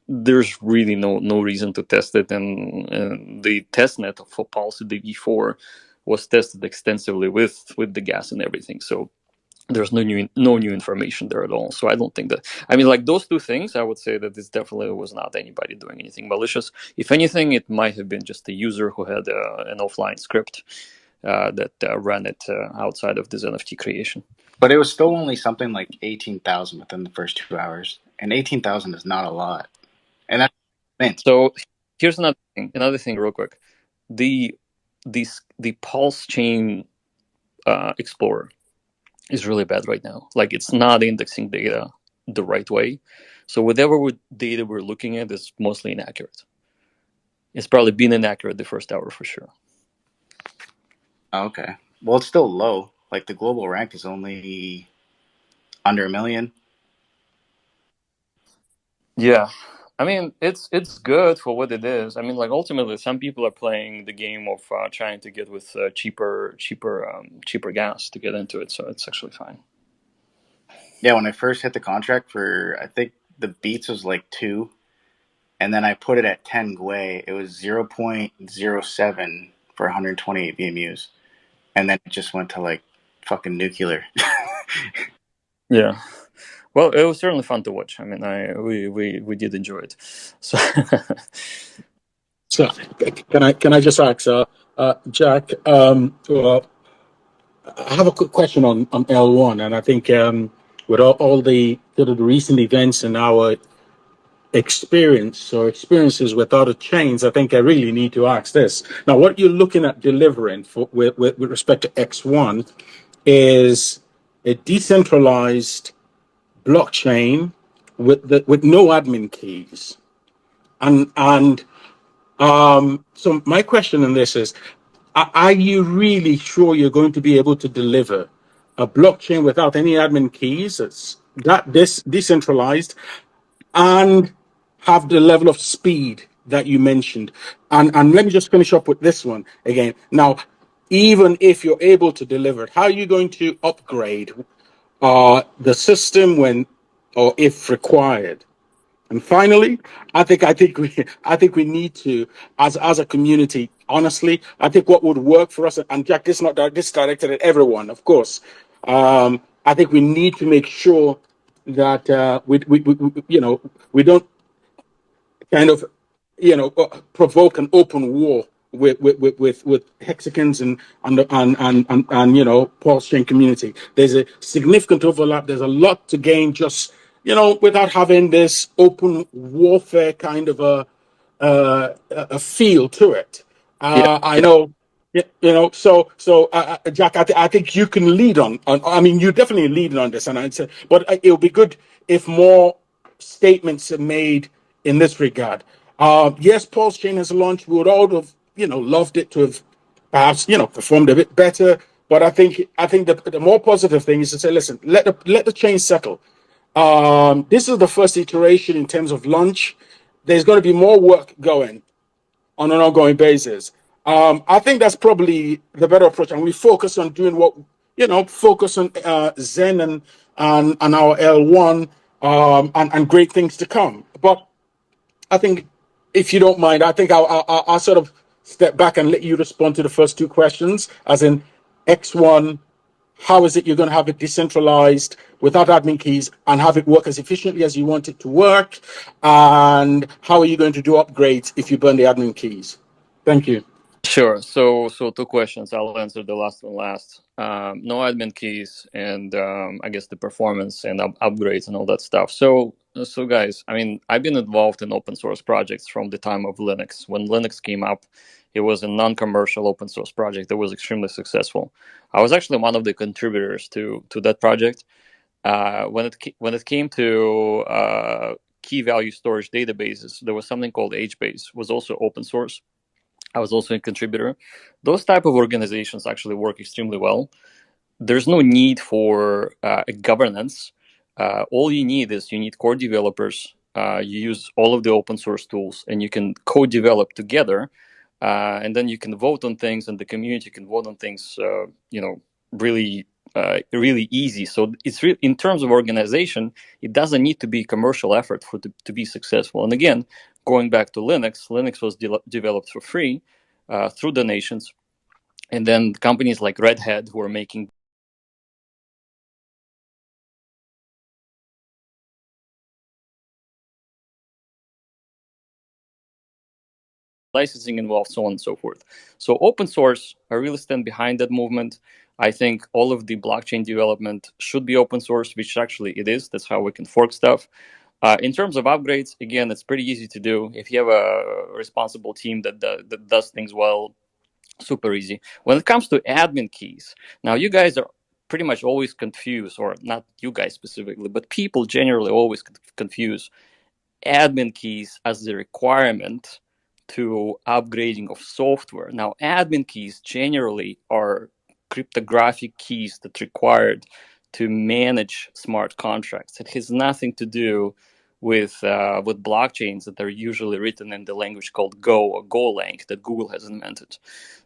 Speaker 1: there's really no reason to test it, and the testnet for Pulse the V4 was tested extensively with the gas and everything. So there's no new information there at all. So I don't think that. I mean, like those two things, I would say that this definitely was not anybody doing anything malicious. If anything, it might have been just a user who had an offline script that ran it outside of this NFT creation.
Speaker 2: But it was still only something like 18,000 within the first 2 hours, and 18,000 is not a lot. And that's mint.
Speaker 1: So here's another thing, real quick. The Pulsechain Explorer is really bad right now. Like, it's not indexing data the right way. So whatever data we're looking at is mostly inaccurate. It's probably been inaccurate the first hour for sure.
Speaker 2: Okay. Well, it's still low. Like the global rank is only under 1 million.
Speaker 1: Yeah. I mean, it's good for what it is. I mean, like ultimately, some people are playing the game of trying to get with cheaper gas to get into it. So it's actually fine.
Speaker 2: Yeah, when I first hit the contract for, I think the beats was like 2, and then I put it at 10 GUI. It was 0.07 for 128 VMUs, and then it just went to like fucking nuclear.
Speaker 1: Yeah. Well, it was certainly fun to watch. I mean, we did enjoy it. So,
Speaker 7: So can I just ask, Jack? Well, I have a quick question on L1, and I think with all the sort of the recent events and our experiences with other chains, I think I really need to ask this. Now, what you're looking at delivering with respect to X1 is a decentralized blockchain with no admin keys. And so my question on this is, are you really sure you're going to be able to deliver a blockchain without any admin keys? It's that this decentralized and have the level of speed that you mentioned. And let me just finish up with this one again. Now, even if you're able to deliver it, how are you going to upgrade the system when or if required? And finally, I think we need to, as a community, honestly, I think what would work for us, and Jack, this is directed at everyone, of course. I think we need to make sure that we don't kind of provoke an open war with Hexicans and Pulsechain community. There's a significant overlap. There's a lot to gain just without having this open warfare kind of a feel to it.
Speaker 1: Yeah,
Speaker 7: I
Speaker 1: yeah,
Speaker 7: know. Jack, I think you can lead on. I mean, you definitely lead on this, and I'd say, but it would be good if more statements are made in this regard. Yes, Pulse Chain has launched. We would all have, loved it to have perhaps, performed a bit better. But I think the more positive thing is to say, listen, let the chain settle. This is the first iteration in terms of launch. There's going to be more work going on an ongoing basis. I think that's probably the better approach, and we focus on doing focus on Zen and our L1 and great things to come. But I think, if you don't mind, I think I'll sort of step back and let you respond to the first two questions, as in X1, how is it you're going to have it decentralized without admin keys and have it work as efficiently as you want it to work? And how are you going to do upgrades if you burn the admin keys? Thank you.
Speaker 1: sure. So two questions. I'll answer the last one last. No admin keys, and I guess the performance and upgrades and all that stuff. So guys, I mean, I've been involved in open source projects from the time of Linux. When Linux came up, it was a non-commercial open source project that was extremely successful. I was actually one of the contributors to that project. When it came to key value storage databases, there was something called HBase, was also open source. I was also a contributor. Those type of organizations actually work extremely well. There's no need for a governance. All you need is you need core developers. You use all of the open source tools, and you can co-develop together. And then you can vote on things, and the community can vote on things. Really, really easy. So it's in terms of organization, it doesn't need to be commercial effort to be successful. And again, going back to Linux was developed for free through donations, and then companies like Red Hat, who are making licensing involved, so on and so forth. So open source, I really stand behind that movement. I think all of the blockchain development should be open source, which actually it is. That's how we can fork stuff. In terms of upgrades, again, it's pretty easy to do. If you have a responsible team that does things well, super easy. When it comes to admin keys, now you guys are pretty much always confused, or not you guys specifically, but people generally always confuse admin keys as the requirement to upgrading of software. Now, admin keys generally are cryptographic keys that required to manage smart contracts. It has nothing to do with blockchains that are usually written in the language called Go or Golang that Google has invented.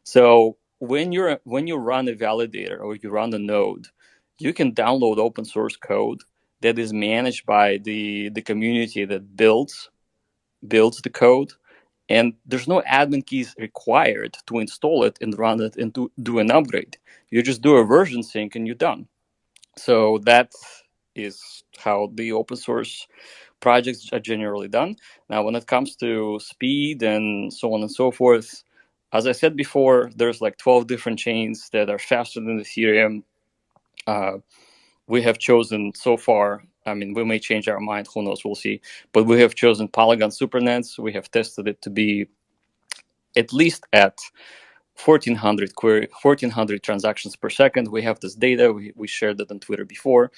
Speaker 1: So when you run a validator or you run a node, you can download open source code that is managed by the community that builds the code, and there's no admin keys required to install it and run it and to do an upgrade. You just do a version sync and you're done. So that is how the open source projects are generally done. Now, when it comes to speed and so on and so forth, as I said before, there's like 12 different chains that are faster than Ethereum. We have chosen so far, I mean, we may change our mind, who knows, we'll see. But we have chosen Polygon SuperNets. We have tested it to be at least at 1400 transactions per second. We have this data. We shared it on Twitter before.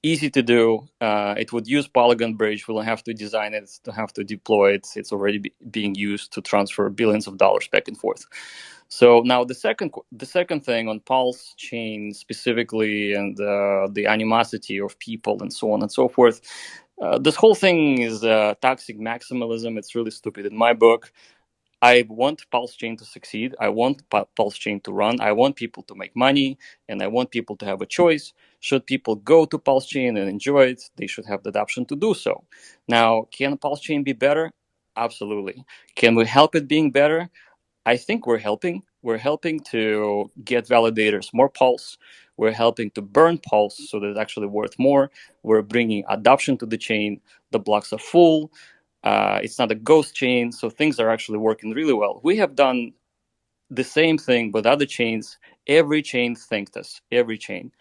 Speaker 1: easy to do. It would use Polygon Bridge. We'll have to design it, to have to deploy it. It's already being used to transfer billions of dollars back and forth. So now the second thing on Pulse chain specifically, and the animosity of people and so on and so forth. This whole thing is toxic maximalism. It's really stupid in my book. I want Pulse Chain to succeed. I want Pulse Chain to run. I want people to make money, and I want people to have a choice. Should people go to Pulse Chain and enjoy it, they should have the option to do so. Now, can Pulse Chain be better? Absolutely. Can we help it being better? I think we're helping. We're helping to get validators more Pulse. We're helping to burn Pulse so that it's actually worth more. We're bringing adoption to the chain. The blocks are full. It's not a ghost chain, so things are actually working really well. We have done the same thing with other chains. Every chain thanked us, every chain,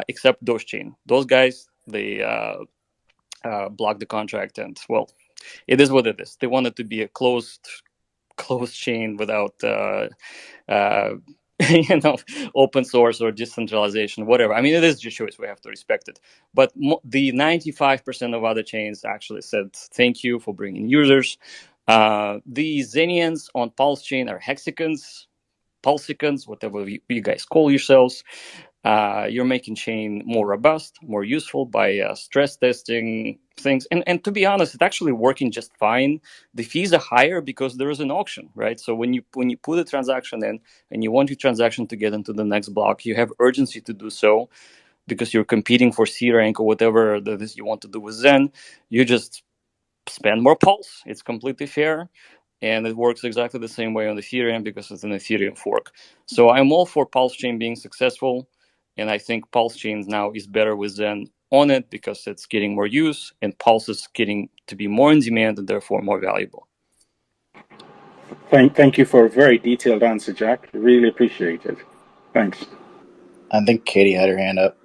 Speaker 1: except those chain. Those guys, they blocked the contract, and well, it is what it is. They wanted to be a closed chain without open source or decentralization, whatever. I mean, it is just choice. We have to respect it. But the 95% of other chains actually said thank you for bringing users. The Zenians on Pulse chain are hexicans, pulsicans, whatever you guys call yourselves. You're making chain more robust, more useful by stress testing things. And to be honest, it's actually working just fine. The fees are higher because there is an auction, right? So when you put a transaction in and you want your transaction to get into the next block, you have urgency to do so because you're competing for C rank or whatever that is you want to do with Zen. You just spend more Pulse. It's completely fair. And it works exactly the same way on Ethereum because it's an Ethereum fork. So I'm all for Pulse Chain being successful. And I think Pulse Chain now is better with Zen on it because it's getting more use and Pulse is getting to be more in demand and therefore more valuable.
Speaker 7: Thank you for a very detailed answer, Jack. Really appreciate it. Thanks.
Speaker 2: I think Katie had her hand up.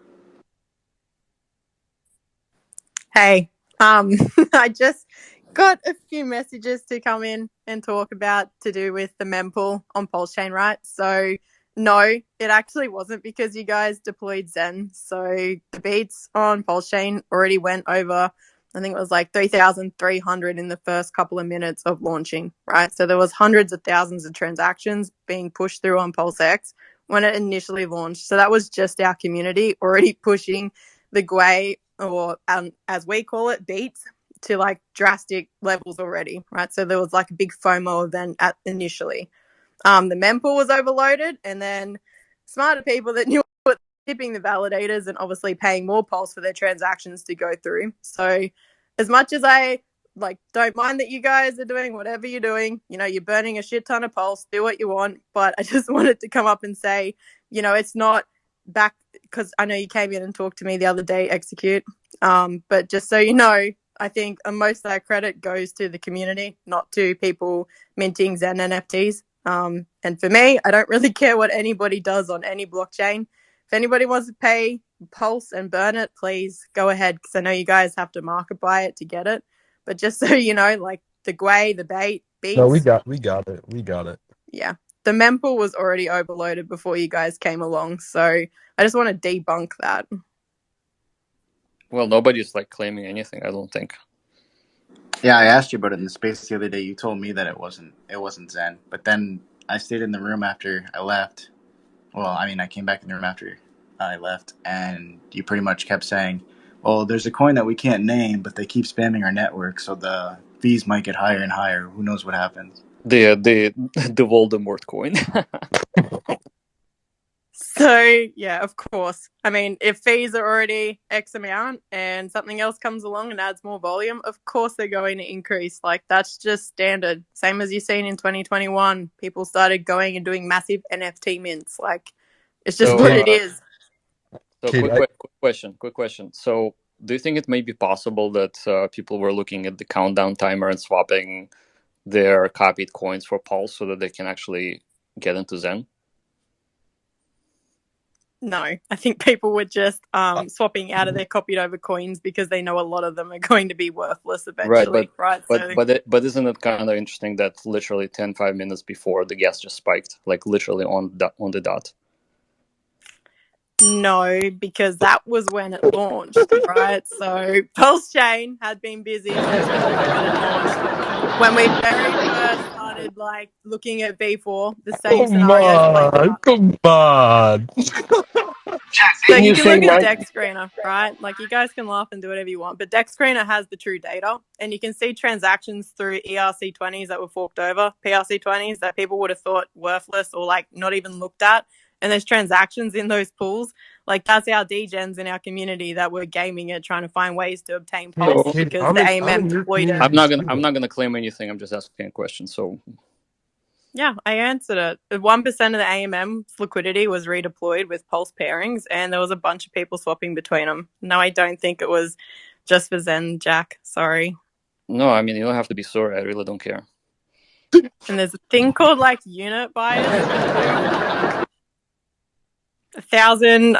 Speaker 9: Hey, I just got a few messages to come in and talk about to do with the mempool on Pulsechain, right? So no, it actually wasn't because you guys deployed Zen. So the beats on Pulsechain already went over, I think it was like 3,300 in the first couple of minutes of launching, right? So there was hundreds of thousands of transactions being pushed through on PulseX when it initially launched. So that was just our community already pushing the GUI, or as we call it, beats, to like drastic levels already, right? So there was like a big FOMO event initially. The mempool was overloaded, and then smarter people that knew what tipping the validators and obviously paying more Pulse for their transactions to go through. So as much as I don't mind that you guys are doing whatever you're doing, you're burning a shit ton of Pulse, do what you want, but I just wanted to come up and say, it's not back, because I know you came in and talked to me the other day, Execute, but just so you know, I think most of that credit goes to the community, not to people minting Zen NFTs. And for me, I don't really care what anybody does on any blockchain. If anybody wants to pay Pulse and burn it, please go ahead, because I know you guys have to market buy it to get it. But just so you know, like the GUI, the beats.
Speaker 8: No, we got it. We got it.
Speaker 9: Yeah. The mempool was already overloaded before you guys came along. So I just want to debunk that.
Speaker 1: Well, nobody's claiming anything, I don't think.
Speaker 2: Yeah, I asked you about it in the space the other day. You told me that it wasn't Zen. But then I stayed in the room after I left. Well, I mean, I came back in the room after I left, and you pretty much kept saying, well, there's a coin that we can't name, but they keep spamming our network, so the fees might get higher and higher. Who knows what happens?
Speaker 1: The Voldemort coin.
Speaker 9: So, yeah, of course. I mean, if fees are already X amount and something else comes along and adds more volume, of course they're going to increase. That's just standard. Same as you've seen in 2021. People started going and doing massive NFT mints. It's just what it is.
Speaker 1: So quick question. So do you think it may be possible that people were looking at the countdown timer and swapping their copied coins for Pulse so that they can actually get into Zen?
Speaker 9: No, I think people were just swapping out of their copied over coins because they know a lot of them are going to be worthless eventually, right?
Speaker 1: But isn't it kind of interesting that literally 5 minutes before the gas just spiked, literally on the dot?
Speaker 9: No, because that was when it launched, right? So Pulsechain had been busy since when it launched. When we very first started like looking at V4, the same
Speaker 8: Come
Speaker 9: scenarios played
Speaker 8: on,
Speaker 9: out.
Speaker 8: come on.
Speaker 9: So
Speaker 5: Didn't
Speaker 9: you
Speaker 5: you
Speaker 9: can
Speaker 5: say
Speaker 9: look at
Speaker 5: nine?
Speaker 9: Deck Screener, right? Like you guys can laugh and do whatever you want, but Deck Screener has the true data, and you can see transactions through ERC20s that were forked over, PRC20s that people would have thought worthless or like not even looked at. And there's transactions in those pools. Like that's our degens in our community that were gaming it, trying to find ways to obtain
Speaker 8: Katie,
Speaker 9: pulse
Speaker 1: So
Speaker 8: Katie,
Speaker 9: because
Speaker 8: I'm
Speaker 9: the
Speaker 8: I'm
Speaker 9: AMM
Speaker 8: in your
Speaker 9: deployed it.
Speaker 8: community
Speaker 1: I'm
Speaker 8: too.
Speaker 1: not gonna claim anything. I'm just asking a question. So
Speaker 9: Yeah, I answered it. 1% of the AMM's liquidity was redeployed with pulse pairings, and there was a bunch of people swapping between them. No, I don't think it was just for Zen, Jack. Sorry.
Speaker 1: no, I mean you don't have to be sorry. I really don't care.
Speaker 9: And there's a thing called like unit bias. 1,000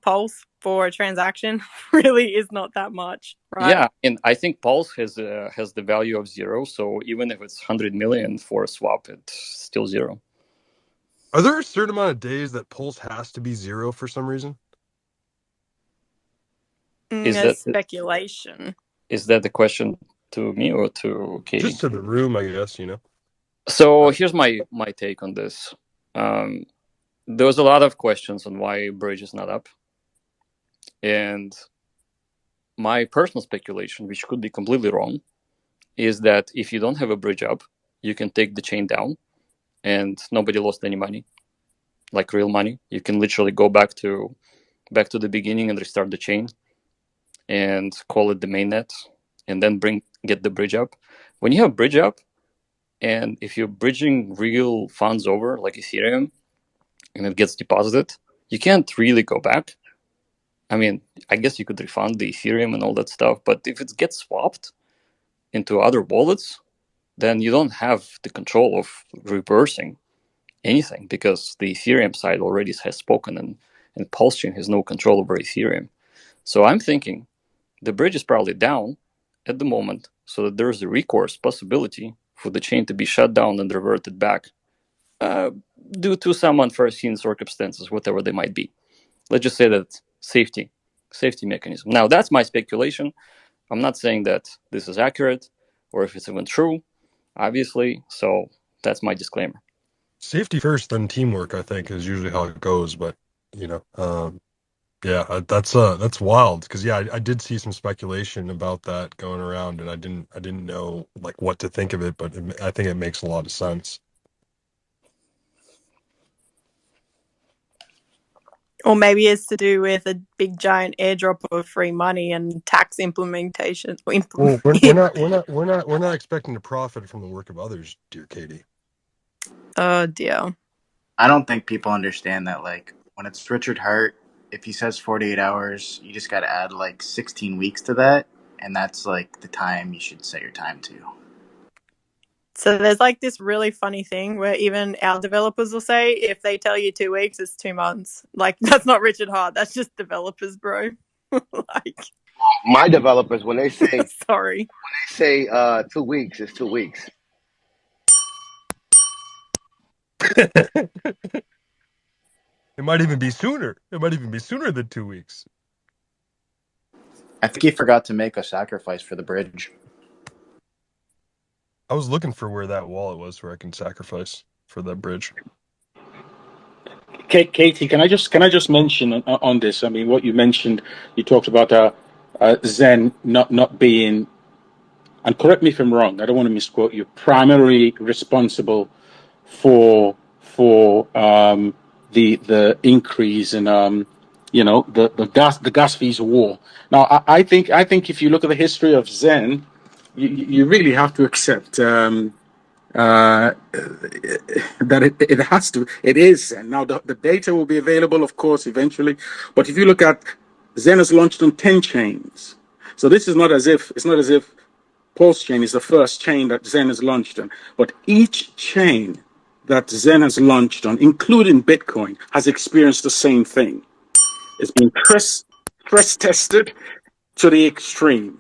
Speaker 9: pulse for a transaction really is not that much, right?
Speaker 1: Yeah, and I think Pulse has the value of zero. So even if it's 100 million for a swap, it's still zero.
Speaker 8: Are there a certain amount of days that Pulse has to be zero for some reason?
Speaker 1: Is
Speaker 9: There's
Speaker 1: that
Speaker 9: speculation.
Speaker 1: is that the question to me or to Katie?
Speaker 8: Just to the room, I guess, you know.
Speaker 1: So here's my take on this. Um, there was a lot of questions on why Bridge is not up, and my personal speculation, which could be completely wrong, is that if you don't have a bridge up, you can take the chain down, and nobody lost any money, like real money. You can literally go back to the beginning and restart the chain, and call it the mainnet, and then get the bridge up. When you have bridge up, and if you're bridging real funds over like Ethereum, and it gets deposited, you can't really go back. I mean, I guess you could refund the Ethereum and all that stuff, but if it gets swapped into other wallets, then you don't have the control of reversing anything because the Ethereum side already has spoken, and Pulsechain has no control over Ethereum. So I'm thinking the bridge is probably down at the moment, so that there's a recourse possibility for the chain to be shut down and reverted back uh, due to some unforeseen circumstances, whatever they might be. Let's just say that safety mechanism. Now that's my speculation. I'm not saying that this is accurate or if it's even true, obviously. So that's my disclaimer.
Speaker 8: Safety first, then teamwork, I think, is usually how it goes. But you know, yeah, that's wild because yeah, I did see some speculation about that going around, and I didn't know like what to think of it, but I think it makes a lot of sense.
Speaker 9: Or maybe it's to do with a big giant airdrop of free money and tax implementation.
Speaker 8: Well, we're not expecting to profit from the work of others, dear Katie.
Speaker 9: Oh dear.
Speaker 2: I don't think people understand that. Like when it's Richard Hart, if he says 48 hours, you just got to add like 16 weeks to that, and that's like the time you should set your time to.
Speaker 9: So there's like this really funny thing where even our developers will say if they tell you 2 weeks, it's 2 months. Like that's not Richard Hart. That's just developers, bro. Like,
Speaker 5: My developers, when
Speaker 9: sorry.
Speaker 5: they say 2 weeks, it's 2 weeks.
Speaker 8: It might even be sooner. It might even be sooner than 2 weeks.
Speaker 2: I think he forgot to make a sacrifice for the bridge.
Speaker 8: I was looking for where that wallet was where I can sacrifice for that bridge.
Speaker 7: Katie, can I just mention on this? I mean, what you mentioned, you talked about Zen not being, and correct me if I'm wrong. I don't want to misquote you. Primarily responsible for the increase in the gas fees war. Now, I think if you look at the history of Zen, you really have to accept. That it has to, it is. And now the data will be available, of course, eventually. But if you look at Zen has launched on 10 chains. So this is not as if, it's not as if Pulsechain is the first chain that Zen has launched on. But each chain that Zen has launched on, including Bitcoin, has experienced the same thing. It's been press tested to the extreme.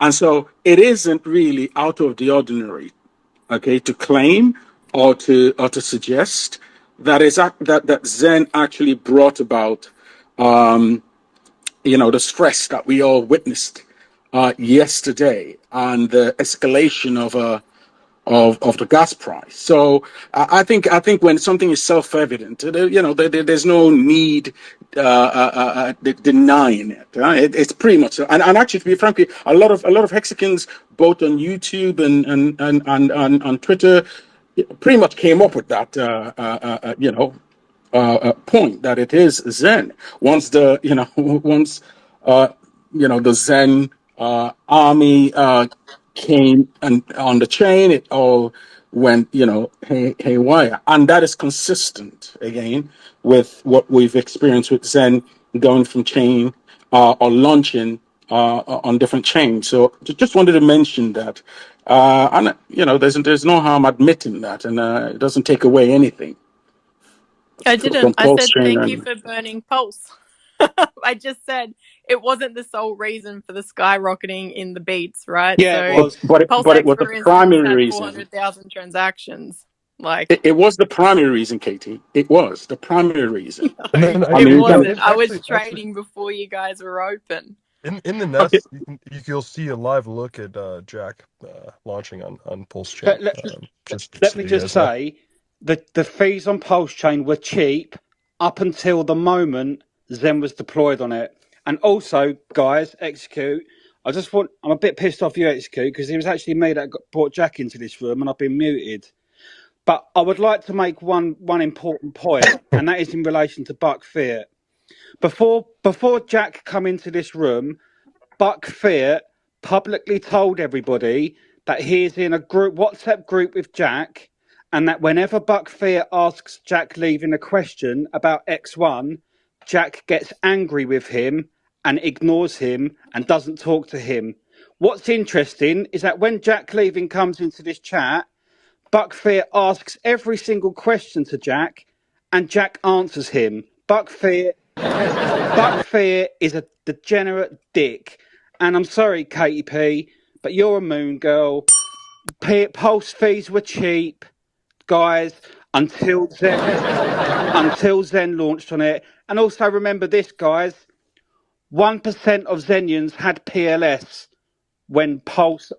Speaker 7: And so it isn't really out of the ordinary, okay, to claim or to suggest that Zen actually brought about the stress that we all witnessed yesterday and the escalation of the gas price. So I think when something is self-evident, there's no need denying it. It's pretty much so. And actually, to be frank, a lot of Hexicans, both on YouTube and on Twitter, pretty much came up with that. Point that it is Zen. Once the once the Zen army came and on the chain, it all went haywire, and that is consistent again with what we've experienced with Zen going from chain or launching on different chains. So just wanted to mention that, and there's no harm admitting that, and it doesn't take away anything
Speaker 9: I
Speaker 7: from
Speaker 9: didn't. I said
Speaker 7: Pulsechain
Speaker 9: thank you
Speaker 7: and
Speaker 9: for burning Pulse. I just said it wasn't the sole reason for the skyrocketing in the beats, right?
Speaker 10: Yeah, it
Speaker 9: So
Speaker 10: was.
Speaker 7: but it
Speaker 9: PulseX,
Speaker 7: was the
Speaker 9: for instance,
Speaker 7: primary
Speaker 9: had
Speaker 7: reason.
Speaker 9: 400,000 transactions. Like,
Speaker 7: It was the primary reason, Katie. It was the primary reason.
Speaker 8: And
Speaker 9: no,
Speaker 8: then
Speaker 7: I
Speaker 9: it
Speaker 7: mean,
Speaker 9: wasn't. I was
Speaker 8: actually
Speaker 9: trading before you guys were open.
Speaker 8: in the
Speaker 7: okay,
Speaker 8: nest you'll see a live look at Jack launching on Pulse Chain.
Speaker 10: Let, let,
Speaker 8: Just
Speaker 10: let
Speaker 8: so
Speaker 10: me
Speaker 8: you
Speaker 10: just
Speaker 8: guys know.
Speaker 10: say the fees on Pulsechain were cheap up until the moment Zen was deployed on it. And also, guys, Execute, I'm a bit pissed off you, Execute, because it was actually me that brought Jack into this room and I've been muted. But I would like to make one important point, and that is in relation to Buck Fiat. Before Jack come into this room, Buck Fiat publicly told everybody that he's in a WhatsApp group with Jack, and that whenever Buck Fiat asks Jack Leaving a question about X1, Jack gets angry with him and ignores him and doesn't talk to him. What's interesting is that when Jack Leaving comes into this chat, Buck Fiat asks every single question to Jack, and Jack answers him. Buck Fiat is a degenerate dick. And I'm sorry, Katie P, but you're a moon girl. Pulse fees were cheap, guys, until Zen launched on it. And also remember this, guys, 1% of Zenians had PLS when Pulse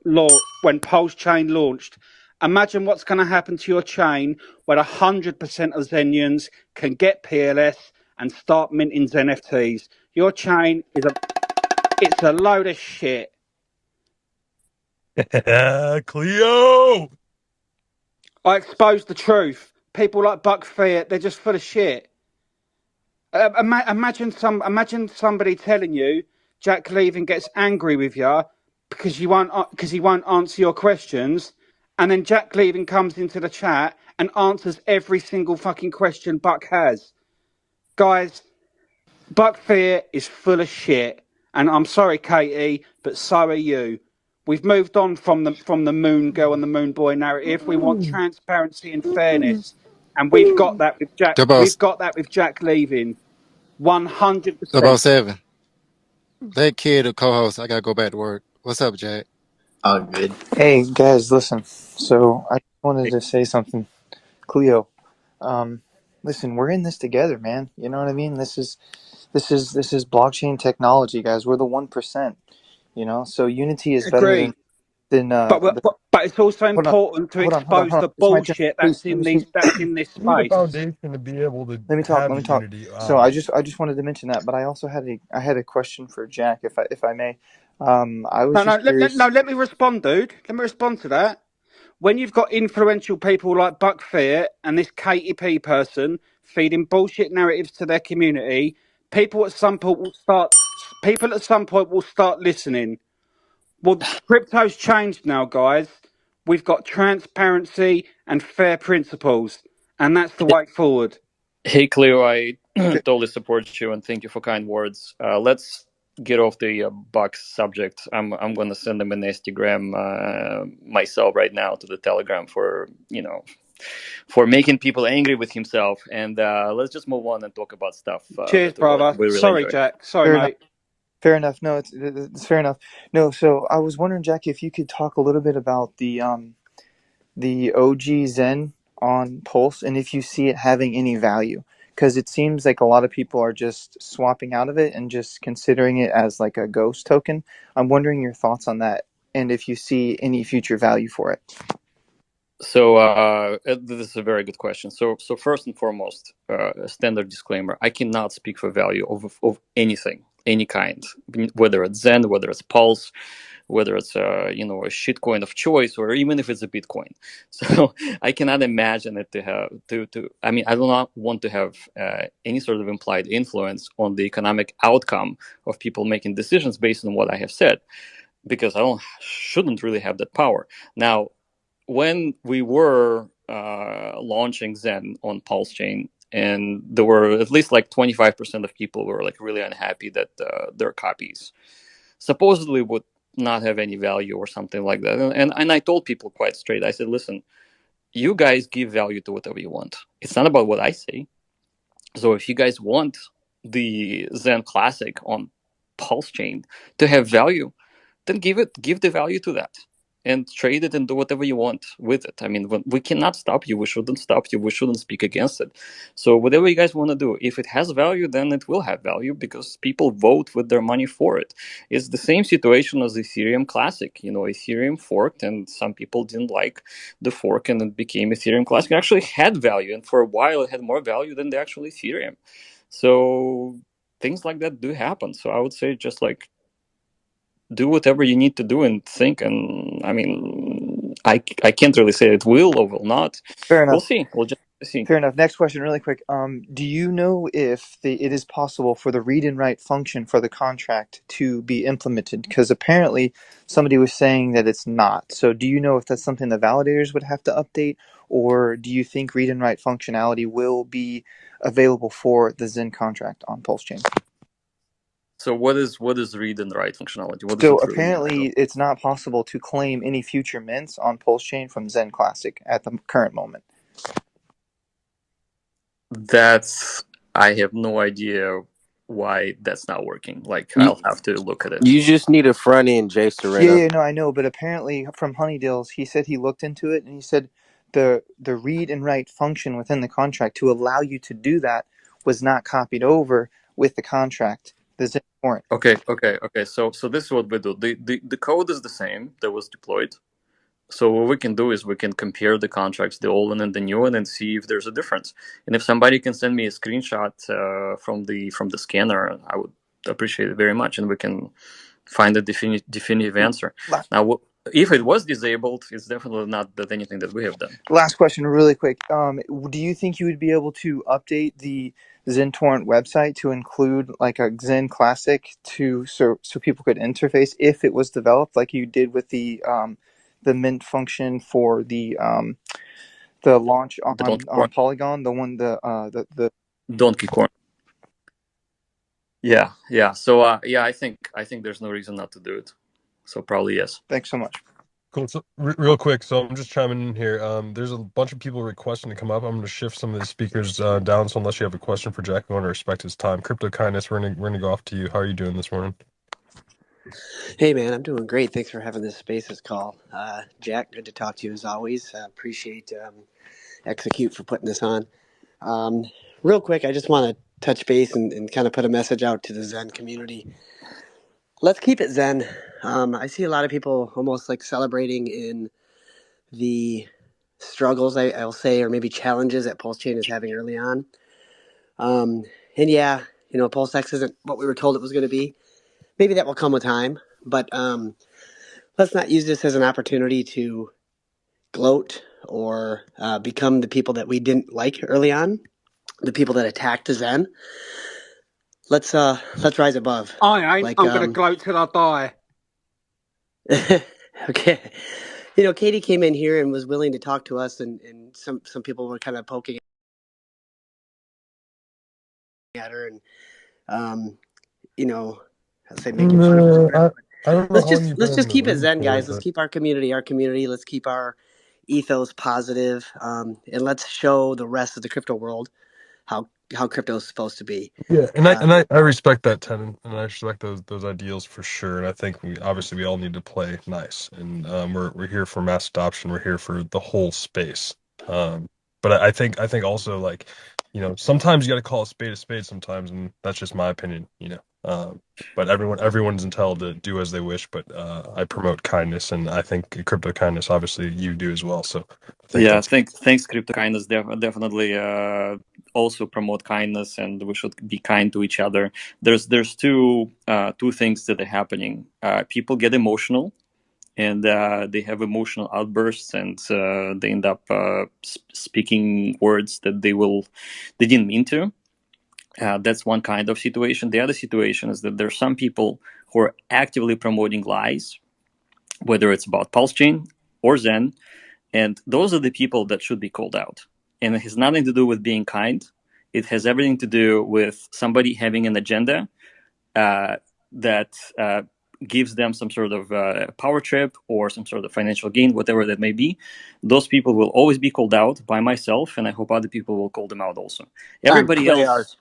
Speaker 10: Chain launched. Imagine what's going to happen to your chain when 100% of Zenians can get PLS and start minting Zen NFTs. Your chain it's a load of shit.
Speaker 8: Cleo.
Speaker 10: I exposed the truth. People like Buck Fiat, they're just full of shit. Imagine somebody telling you Jack Leaving gets angry with you because he won't answer your questions, and then Jack Leaving comes into the chat and answers every single fucking question Buck has. Guys, Buck Fiat is full of shit, and I'm sorry, Katie, but so are you. We've moved on from the Moon Girl and the Moon Boy narrative. We want transparency and fairness, and we've got that with Jack.
Speaker 11: Double,
Speaker 10: We've got that with Jack Leaving, 100%.
Speaker 11: 7. That kid a co-host. I gotta go back to work. What's up, Jack?
Speaker 2: All good.
Speaker 12: Hey guys, listen. So I wanted to say something, Cleo. Listen, we're in this together, man. You know what I mean? This is blockchain technology, guys. We're the 1%. You know, so unity is better
Speaker 10: Agree.
Speaker 12: than
Speaker 10: But it's also
Speaker 12: hold on,
Speaker 10: important to
Speaker 12: hold
Speaker 10: expose
Speaker 12: on.
Speaker 10: the
Speaker 12: It's my turn.
Speaker 10: bullshit
Speaker 12: Please let me speak.
Speaker 10: that's in this
Speaker 8: You need a
Speaker 10: space.
Speaker 8: foundation to be able to
Speaker 12: Let me talk.
Speaker 8: have
Speaker 12: Let
Speaker 8: the
Speaker 12: me talk.
Speaker 8: unity.
Speaker 12: So I just wanted to mention that, but I also had a question for Jack, if I may. I was just curious.
Speaker 10: Let me respond, dude. Let me respond to that. When you've got influential people like Buck Fiat and this KTP person feeding bullshit narratives to their community, people at some point will start listening. Well, crypto's changed now, guys. We've got transparency and fair principles, and that's the way forward.
Speaker 1: Hey, Cleo, I totally support you and thank you for kind words. Let's get off the Bucks subject. I'm gonna send him an Instagram myself right now to the Telegram for making people angry with himself. And let's just move on and talk about stuff
Speaker 10: Cheers,
Speaker 1: that
Speaker 10: brother.
Speaker 1: we really
Speaker 10: Sorry,
Speaker 1: enjoy.
Speaker 10: Jack. Sorry,
Speaker 12: Fair enough.
Speaker 10: mate.
Speaker 12: Fair enough. No, it's fair enough. No, so I was wondering, Jackie, if you could talk a little bit about the OG Zen on Pulse and if you see it having any value. because it seems like a lot of people are just swapping out of it and just considering it as like a ghost token. I'm wondering your thoughts on that and if you see any future value for it.
Speaker 1: So this is a very good question. So first and foremost, a standard disclaimer: I cannot speak for value of anything, any kind, whether it's Zen, whether it's Pulse, whether it's a shitcoin of choice, or even if it's a Bitcoin. So I cannot imagine it to have to. I mean, I do not want to have any sort of implied influence on the economic outcome of people making decisions based on what I have said, because I shouldn't really have that power. Now, when we were launching Zen on Pulsechain, and there were at least like 25% of people who were like really unhappy that their copies supposedly would not have any value or something like that. And I told people quite straight, I said, listen, you guys give value to whatever you want. It's not about what I say. So if you guys want the Zen Classic on Pulsechain to have value, then give the value to that and trade it and do whatever you want with it. I mean, we cannot stop you. We shouldn't stop you. We shouldn't speak against it. So whatever you guys want to do, if it has value, then it will have value because people vote with their money for it. It's the same situation as Ethereum Classic. Ethereum forked and some people didn't like the fork and it became Ethereum Classic. It actually had value, and for a while it had more value than the actual Ethereum. So things like that do happen. So I would say just like do whatever you need to do and think. And I mean, I can't really say it will or will not.
Speaker 12: Fair enough.
Speaker 1: We'll see. We'll just see.
Speaker 12: Fair enough. Next question, really quick. Do you know if it is possible for the read and write function for the contract to be implemented? Because apparently somebody was saying that it's not. So do you know if that's something the validators would have to update, or do you think read and write functionality will be available for the Zen contract on Pulsechain?
Speaker 1: So what is read and write functionality? What does
Speaker 12: So
Speaker 1: it really mean?
Speaker 12: apparently it's not possible to claim any future mints on Pulsechain from Zen Classic at the current moment.
Speaker 1: I have no idea why that's not working. Like, I'll have to look at it.
Speaker 13: You just need a front end, Jason.
Speaker 12: Yeah, no, I know, but apparently from Honeydale's, he said he looked into it and he said the read and write function within the contract to allow you to do that was not copied over with the contract. The Zen warrant.
Speaker 1: Okay. So this is what we do. The code is the same that was deployed. So what we can do is we can compare the contracts, the old one and the new one, and see if there's a difference. And if somebody can send me a screenshot from the scanner, I would appreciate it very much, and we can find a definitive answer. Now, if it was disabled, it's definitely not anything that we have done.
Speaker 12: Last question, really quick. Do you think you would be able to update the XenTorrent website to include like a Zen Classic so people could interface if it was developed like you did with the mint function for the launch on Polygon, the one the
Speaker 1: Donkey Corn. Yeah. So I think there's no reason not to do it. So probably yes.
Speaker 12: Thanks so much.
Speaker 8: Cool. So real quick, so I'm just chiming in here. There's a bunch of people requesting to come up. I'm going to shift some of the speakers down. So unless you have a question for Jack, I want to respect his time. Crypto Kindness, we're gonna go off to you. How are you doing this morning?
Speaker 14: Hey man, I'm doing great. Thanks for having this Spaces call. Jack, good to talk to you as always. Appreciate Execute for putting this on. Real quick, I just want to touch base and kind of put a message out to the Zen community. Let's keep it Zen. I see a lot of people almost like celebrating in the struggles, I'll say, or maybe challenges that Pulsechain is having early on. And yeah, PulseX isn't what we were told it was going to be. Maybe that will come with time, but let's not use this as an opportunity to gloat or become the people that we didn't like early on, the people that attacked the Zen. Let's rise above.
Speaker 10: I ain't. I'm going to gloat till I die.
Speaker 14: Okay. Katie came in here and was willing to talk to us, and some people were kind of poking at her, and I'd say making fun of her.
Speaker 8: I don't know.
Speaker 14: Let's just keep it Zen, guys. Let's keep our community. Let's keep our ethos positive, and let's show the rest of the crypto world how crypto is supposed to be.
Speaker 8: Yeah, and I respect that tenet, and I respect those ideals for sure. And I think we all need to play nice, and we're here for mass adoption. We're here for the whole space. But I think also like sometimes you got to call a spade sometimes, and that's just my opinion. But everyone's entitled to do as they wish. But I promote kindness, and I think crypto kindness. Obviously, you do as well. So I think
Speaker 1: Yeah,
Speaker 8: that's
Speaker 1: thanks, crypto kindness. Definitely also promote kindness, and we should be kind to each other. There's two things that are happening. People get emotional, and they have emotional outbursts, and they end up speaking words that they didn't mean to. That's one kind of situation. The other situation is that there's some people who are actively promoting lies, whether it's about Pulsechain or Zen, and those are the people that should be called out. And it has nothing to do with being kind. It has everything to do with somebody having an agenda that gives them some sort of power trip or some sort of financial gain, whatever that may be. Those people will always be called out by myself, and I hope other people will call them out also. Everybody
Speaker 14: Clear.
Speaker 1: else,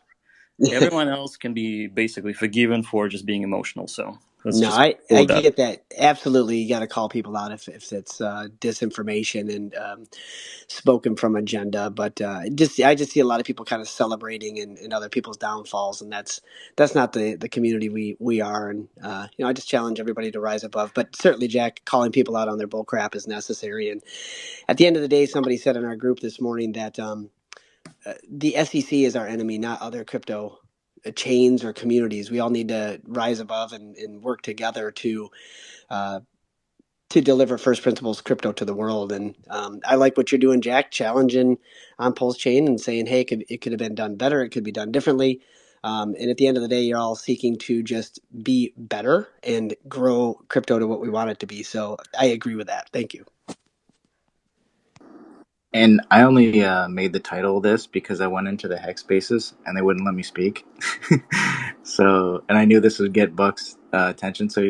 Speaker 1: everyone else can be basically forgiven for just being emotional. So let's
Speaker 14: No,
Speaker 1: just go
Speaker 14: I
Speaker 1: with that.
Speaker 14: get that. Absolutely, you got to call people out if it's disinformation and spoken from agenda. But I just see a lot of people kind of celebrating and other people's downfalls, and that's not the community we are. And I just challenge everybody to rise above. But certainly, Jack, calling people out on their bull crap is necessary. And at the end of the day, somebody said in our group this morning that the SEC is our enemy, not other crypto chains or communities. We all need to rise above and work together uh, to deliver first principles crypto to the world. And I like what you're doing, Jack, challenging on Pulsechain and saying, hey, it could have been done better. It could be done differently. And at the end of the day, you're all seeking to just be better and grow crypto to what we want it to be. So I agree with that. Thank you.
Speaker 2: And I only made the title of this because I went into the hex spaces and they wouldn't let me speak. So, and I knew this would get Buck's attention. So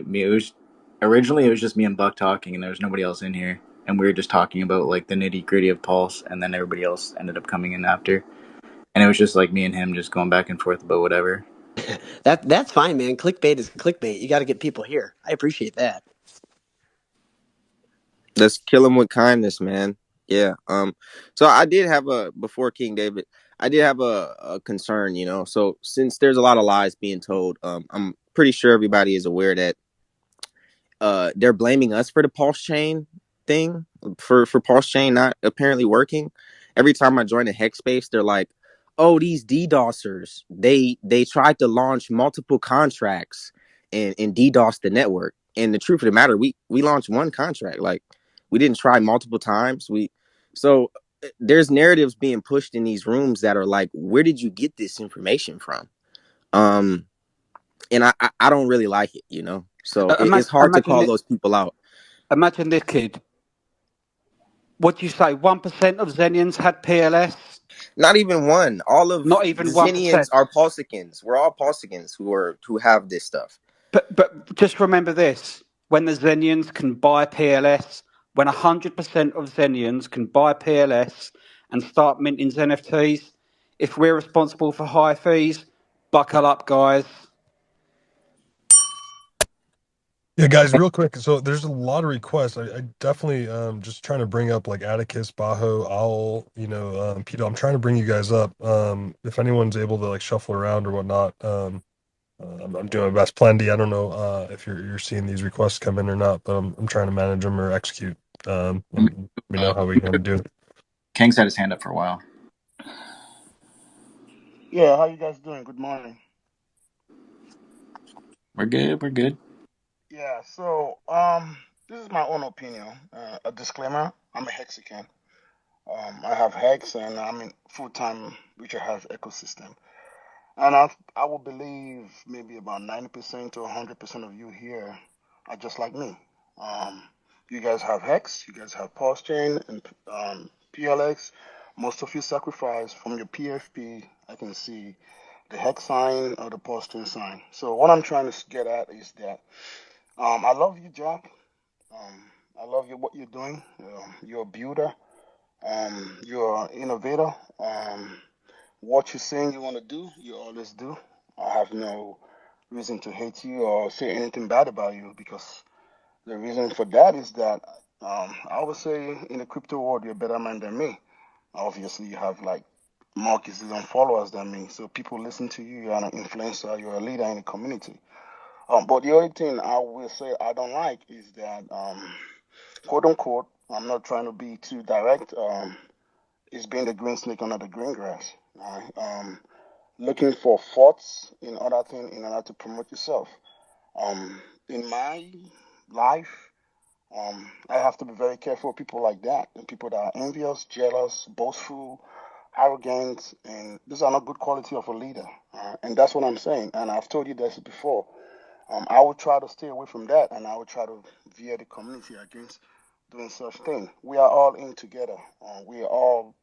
Speaker 2: originally it was just me and Buck talking, and there was nobody else in here, and we were just talking about like the nitty gritty of Pulse, and then everybody else ended up coming in after, and it was just like me and him just going back and forth about whatever.
Speaker 14: That's fine, man. Clickbait is clickbait. You got to get people here. I appreciate that.
Speaker 13: Let's kill him with kindness, man. Yeah. So I did have before King David, I did have a concern, So since there's a lot of lies being told, I'm pretty sure everybody is aware that they're blaming us for the Pulsechain thing, for Pulsechain not apparently working. Every time I join a hex space, they're like, "Oh, these DDoSers, they tried to launch multiple contracts and DDoS the network." And the truth of the matter, we launched one contract. Like, we didn't try multiple times. So there's narratives being pushed in these rooms that are like, "Where did you get this information from?" And I don't really like it. So it's hard to call those people out.
Speaker 10: Imagine this, kid. What do you say? 1% of Zenians had PLS?
Speaker 13: Not even one. All of
Speaker 10: Not
Speaker 13: the
Speaker 10: even 1%.
Speaker 13: Zinians are Pulsicans. We're all Pulsicans who have this stuff.
Speaker 10: But just remember this: when the Zenians can buy PLS, when 100% of Zenians can buy PLS and start minting NFTs, if we're responsible for high fees, buckle up, guys.
Speaker 8: Yeah, guys, real quick. So there's a lot of requests. I definitely just trying to bring up like Atticus, Bajo, Owl, Peter. I'm trying to bring you guys up. If anyone's able to like shuffle around or whatnot, I'm doing my best. Plan D. I don't know if you're seeing these requests come in or not, but I'm trying to manage them or execute. Let me know how we can do it.
Speaker 2: Kang's had his hand up for a while.
Speaker 15: Yeah, how you guys doing? Good morning.
Speaker 2: We're good. We're good.
Speaker 15: Yeah, so this is my own opinion. A disclaimer: I'm a Hexican. I have Hex, and I'm in full-time Richard House ecosystem. And I will believe maybe about 90% to 100% of you here are just like me. Um, you guys have Hex, you guys have Pulse Chain and PLX. Most of you sacrifice from your PFP. I can see the Hex sign or the Pulse Chain sign. So what I'm trying to get at is that I love you, Jack. I love you what you're doing. You're a builder. You're an innovator. What you're saying you want to do, you always do. I have no reason to hate you or say anything bad about you because the reason for that is that I would say in the crypto world you're a better man than me. Obviously, you have like more Gazillion followers than me. So people listen to you. You're an influencer. You're a leader in the community. But the only thing I will say I don't like is that, quote unquote, I'm not trying to be too direct. Is being the green snake under the green grass. Right? Looking for faults in other things in order to promote yourself. In my life, I have to be very careful of people like that and people that are envious, jealous, boastful, arrogant, and these are not good quality of a leader. And that's what I'm saying. And I've told you this before. I would try to stay away from that, and I would try to veer the community against doing such thing. We are all in together. We are all,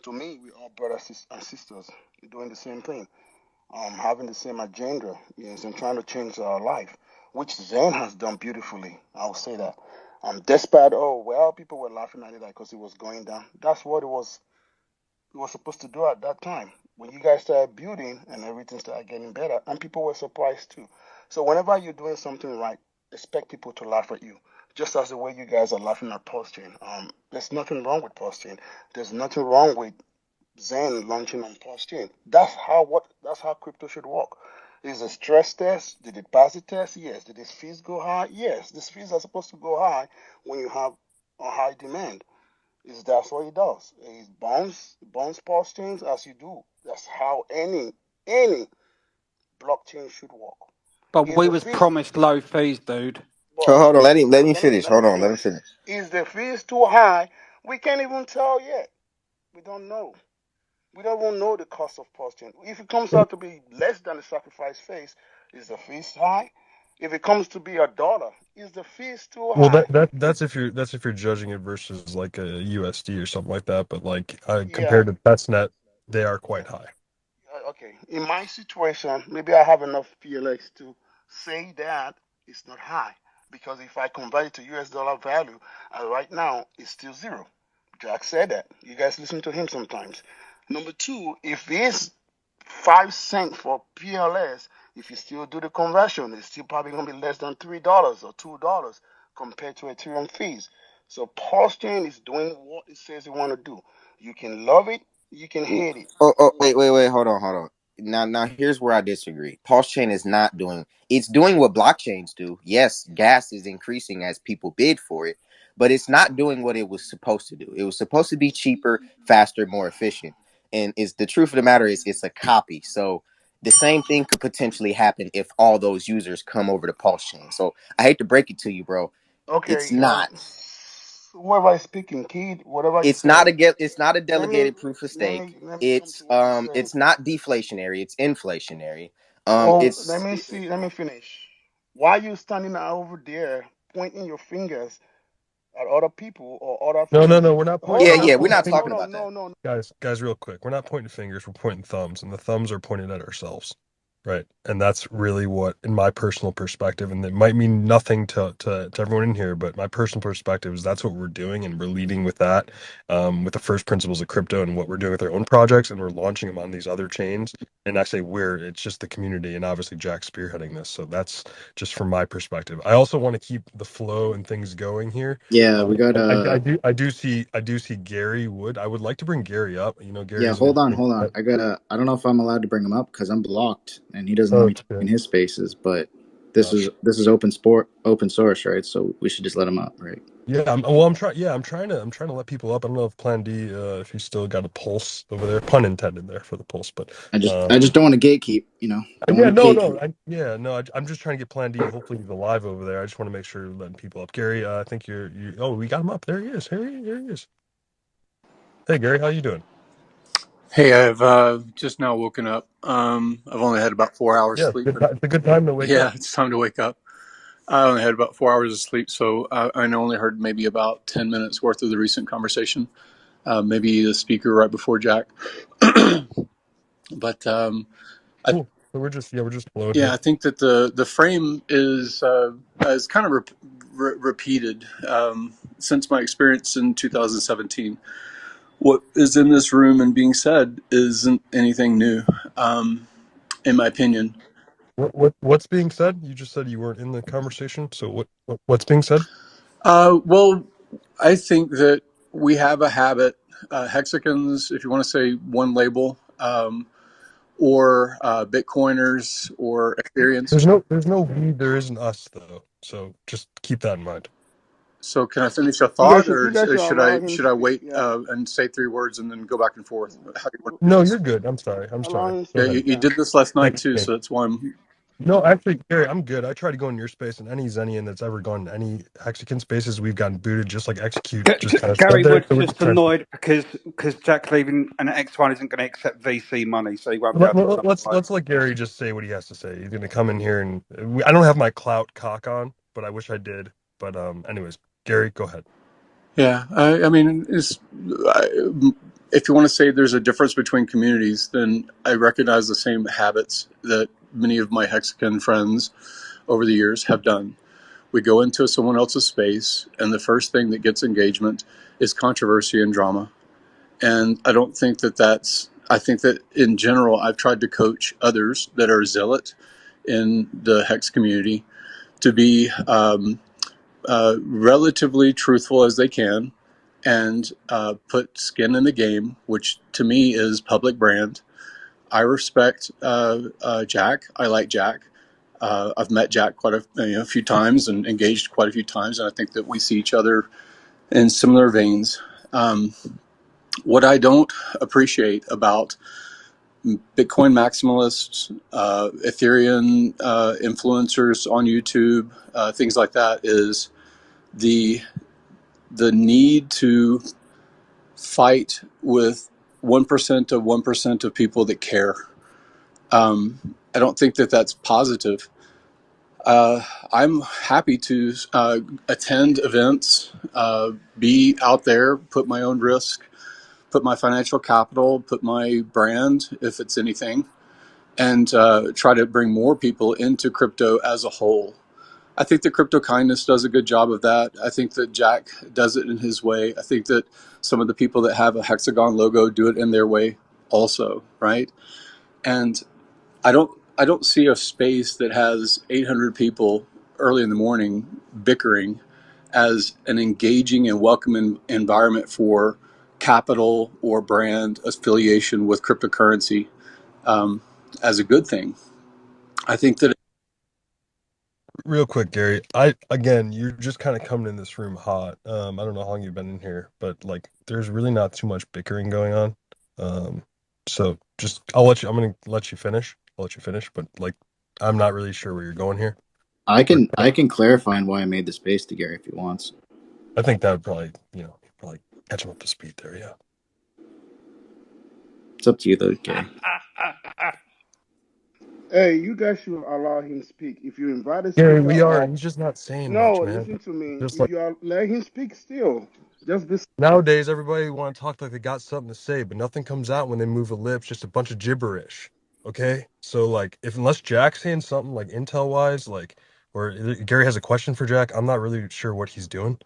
Speaker 15: to me, we are brothers and sisters doing the same thing, having the same agenda, yes, and trying to change our life, which Zen has done beautifully. I will say that. Despite, oh well, people were laughing at it because it was going down. That's what it was supposed to do at that time. When you guys started building and everything started getting better, and people were surprised too. So whenever you're doing something right, expect people to laugh at you. Just as the way you guys are laughing at Pulsechain. There's nothing wrong with Pulsechain. There's nothing wrong with Zen launching on Pulsechain. That's how crypto should work. Is a stress test? Did it pass the test? Yes. Did its fees go high? Yes. These fees are supposed to go high when you have a high demand. Is that's what it does. It bounce pulse chains as you do. That's how any blockchain should work.
Speaker 10: But
Speaker 15: Is
Speaker 10: we
Speaker 15: the
Speaker 10: was
Speaker 15: fees
Speaker 10: promised low fees, dude.
Speaker 15: but
Speaker 13: Oh, hold on. Let me finish.
Speaker 15: let me
Speaker 13: Hold on. Let me
Speaker 15: finish.
Speaker 13: finish.
Speaker 15: Is the fees too high? We can't even tell yet. We don't know. We don't even know the cost of pulse chain. If it comes out to be less than the sacrifice phase, is the fees high? If it comes to be $1, is the fees too
Speaker 8: Well,
Speaker 15: high?
Speaker 8: that's if you're judging it versus like a USD or something like that. But like
Speaker 15: Yeah.
Speaker 8: compared to testnet, they are quite high.
Speaker 15: Okay, in my situation, maybe I have enough PLX to say that it's not high because if I convert it to US dollar value, right now it's still zero. Jack said that. You guys listen to him sometimes. Number two, if it's 5 cents for PLS, if you still do the conversion, it's still probably gonna be less than $3 or $2 compared to Ethereum fees. So Pulse Chain is doing what it says it want to do. You can love it, you can hate it,
Speaker 13: Oh,
Speaker 15: but
Speaker 13: wait. Hold on. Now, here's where I disagree. Pulse chain is not doing. It's doing what blockchains do. Yes, gas is increasing as people bid for it, but it's not doing what it was supposed to do. It was supposed to be cheaper, faster, more efficient. And is the truth of the matter is it's a copy. So the same thing could potentially happen if all those users come over to Pulse chain. So I hate to break it to you, bro. It's
Speaker 15: okay,
Speaker 13: not.
Speaker 15: whoever is speaking, kid, whatever you
Speaker 13: It's not
Speaker 15: said,
Speaker 13: a get. It's not a
Speaker 15: let me
Speaker 13: delegated proof of
Speaker 15: let
Speaker 13: stake.
Speaker 15: me let me come to what you're saying.
Speaker 13: It's not deflationary. It's inflationary.
Speaker 15: Well, let
Speaker 13: It's
Speaker 15: me see, let me finish. Why are you standing over there pointing your fingers at other people or other
Speaker 8: No, no,
Speaker 15: things?
Speaker 8: no. We're not
Speaker 15: Hold
Speaker 8: pointing.
Speaker 13: yeah,
Speaker 8: We're
Speaker 15: on,
Speaker 13: yeah.
Speaker 8: not
Speaker 13: We're
Speaker 15: hold
Speaker 8: pointing
Speaker 13: not
Speaker 15: on,
Speaker 8: fingers,
Speaker 13: talking
Speaker 15: hold
Speaker 13: about
Speaker 15: on.
Speaker 13: that.
Speaker 15: No, no, no.
Speaker 8: guys. Real quick. We're not pointing fingers. We're pointing thumbs, and the thumbs are pointed at ourselves, right? And that's really what, in my personal perspective, and it might mean nothing to everyone in here, but my personal perspective is that's what we're doing, and we're leading with that, with the first principles of crypto and what we're doing with our own projects, and we're launching them on these other chains. And I say we're, it's just the community, and obviously Jack spearheading this. So that's just from my perspective. I also want to keep the flow and things going here.
Speaker 2: Yeah, we got
Speaker 8: I do see Gary Wood. I would like to bring Gary up. You know,
Speaker 2: yeah,
Speaker 8: Gary's an
Speaker 2: hold on, hold on. I don't know if I'm allowed to bring him up because I'm blocked and he doesn't let
Speaker 8: oh
Speaker 2: me talk in
Speaker 8: shit.
Speaker 2: his spaces, but this
Speaker 8: Oh,
Speaker 2: is
Speaker 8: shit.
Speaker 2: open source, right? So we should just let him up, right?
Speaker 8: Yeah, I'm trying. Yeah, I'm trying to let people up. I don't know if Plan D, if he's still got a pulse over there. Pun intended there for the pulse, but
Speaker 2: I just don't want to gatekeep, Don't
Speaker 8: yeah,
Speaker 2: want to
Speaker 8: no, no,
Speaker 2: gatekeep.
Speaker 8: I'm just trying to get Plan D. Hopefully, he's alive over there. I just want to make sure you're letting people up. Gary, I think you. Oh, we got him up. There he is. Here he is. Hey, Gary, how you doing?
Speaker 16: Hey, I've just now woken up. I've only had about 4 hours
Speaker 8: Yeah,
Speaker 16: sleep.
Speaker 8: it's a good time to wake
Speaker 16: Yeah,
Speaker 8: up.
Speaker 16: it's time to wake up. I only had about 4 hours of sleep, so I only heard maybe about 10 minutes worth of the recent conversation. Maybe the speaker right before Jack. But I,
Speaker 8: Cool. So we're just flowing
Speaker 16: yeah,
Speaker 8: here.
Speaker 16: I think that the frame is kind of repeated since my experience in 2017. What is in this room and being said isn't anything new, in my opinion.
Speaker 8: What's being said? You just said you weren't in the conversation. So what's being said?
Speaker 16: Well, I think that we have a habit. hexagons, if you want to say one label, or Bitcoiners or Ethereans.
Speaker 8: There's no we, there isn't us though. So just keep that in mind.
Speaker 16: So can I finish a
Speaker 15: You guys
Speaker 16: thought,
Speaker 15: should
Speaker 16: or
Speaker 15: you guys should allow him
Speaker 16: should I
Speaker 15: speak.
Speaker 16: wait
Speaker 15: Yeah.
Speaker 16: and say 3 words and then go back and forth? How do you want to do
Speaker 8: No, you're
Speaker 16: this?
Speaker 8: good. I'm sorry. I'm
Speaker 15: Allow
Speaker 8: sorry.
Speaker 15: him
Speaker 8: Go
Speaker 16: Yeah,
Speaker 15: speak.
Speaker 8: ahead.
Speaker 16: you
Speaker 15: Yeah.
Speaker 16: did this last night
Speaker 8: Thank
Speaker 16: too,
Speaker 8: you.
Speaker 16: so that's why I'm.
Speaker 8: No, actually, Gary, I'm good. I try to go in your space, and any Zenian that's ever gone to any Hexagon spaces, we've gotten booted, just like Execute just kind of said
Speaker 10: Gary
Speaker 8: there.
Speaker 10: Wood's
Speaker 8: So we're just
Speaker 10: just
Speaker 8: trying.
Speaker 10: annoyed because Jack leaving an X1 isn't going to accept VC money, so he won't be able to supply.
Speaker 8: Let's let Gary just say what he has to say. He's going to come in here, and I don't have my clout cock on, but I wish I did. But anyways, Gary, go ahead.
Speaker 16: Yeah, I mean, I, if you want to say there's a difference between communities, then I recognize the same habits that many of my Hexagon friends over the years have done. We go into someone else's space, and the first thing that gets engagement is controversy and drama. And I don't think that I think that in general, I've tried to coach others that are zealot in the Hex community to be relatively truthful as they can and put skin in the game, which to me is public brand. I respect Jack. I like Jack. I've met Jack quite a few times and engaged quite a few times, and I think that we see each other in similar veins. What I don't appreciate about Bitcoin maximalists, Ethereum influencers on YouTube, things like that, is the need to fight with 1% of people that care. I don't think that that's positive. I'm happy to attend events, be out there, put my own risk, put my financial capital, put my brand, if it's anything, and try to bring more people into crypto as a whole. I think that Crypto Kindness does a good job of that. I think that Jack does it in his way. I think that some of the people that have a hexagon logo do it in their way also, right? And I don't see a space that has 800 people early in the morning bickering as an engaging and welcoming environment for capital or brand affiliation with cryptocurrency as a good thing. I think that
Speaker 8: Real quick, Gary. You're just kind of coming in this room hot. I don't know how long you've been in here, but like, there's really not too much bickering going on. Um, so just I'm gonna let you finish. I'll let you finish, but like, I'm not really sure where you're going here.
Speaker 2: I can clarify on why I made the space to Gary if he wants.
Speaker 8: I think that would probably, probably catch him up to speed there. Yeah.
Speaker 2: It's up to you though, Gary.
Speaker 15: Hey, you guys should allow him speak. If you invite a
Speaker 8: Gary,
Speaker 15: speaker
Speaker 8: we are.
Speaker 15: up,
Speaker 8: He's just not saying much,
Speaker 15: no,
Speaker 8: man.
Speaker 15: listen to me.
Speaker 8: Just
Speaker 15: If
Speaker 8: like
Speaker 15: you let him speak still, just be.
Speaker 8: nowadays, everybody want to talk like they got something to say, but nothing comes out when they move the lips. Just a bunch of gibberish. Okay, so like, if unless Jack's saying something like intel wise, like, or Gary has a question for Jack, I'm not really sure what he's doing.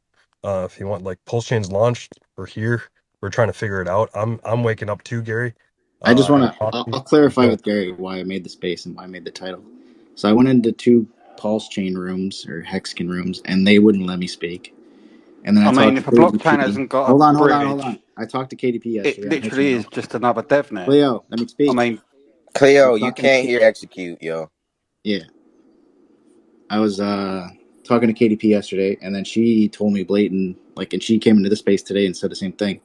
Speaker 8: If you want like Pulsechain's launched, we're here. We're trying to figure it out. I'm waking up too, Gary.
Speaker 2: I just want
Speaker 8: And
Speaker 2: to. I'll clarify with Gary why I made the space and why I made the title. So I went into two Pulsechain rooms or Hexagon rooms, and they wouldn't let me speak. And then I
Speaker 10: I mean,
Speaker 2: talked to
Speaker 10: if a blockchain
Speaker 2: KDP.
Speaker 10: hasn't got
Speaker 2: Hold
Speaker 10: a
Speaker 2: on, hold on, hold
Speaker 10: bridge,
Speaker 2: on. I talked to KDP
Speaker 10: it
Speaker 2: yesterday on his
Speaker 10: literally
Speaker 2: channel.
Speaker 10: is just another DevNet.
Speaker 2: Cleo, let me
Speaker 10: I
Speaker 2: speak.
Speaker 10: mean,
Speaker 2: I was
Speaker 13: Cleo, you
Speaker 2: talking to
Speaker 13: can't hear execute, yo.
Speaker 2: yeah. I was talking to KDP yesterday, and then she told me blatant, like, and she came into the space today and said the same thing.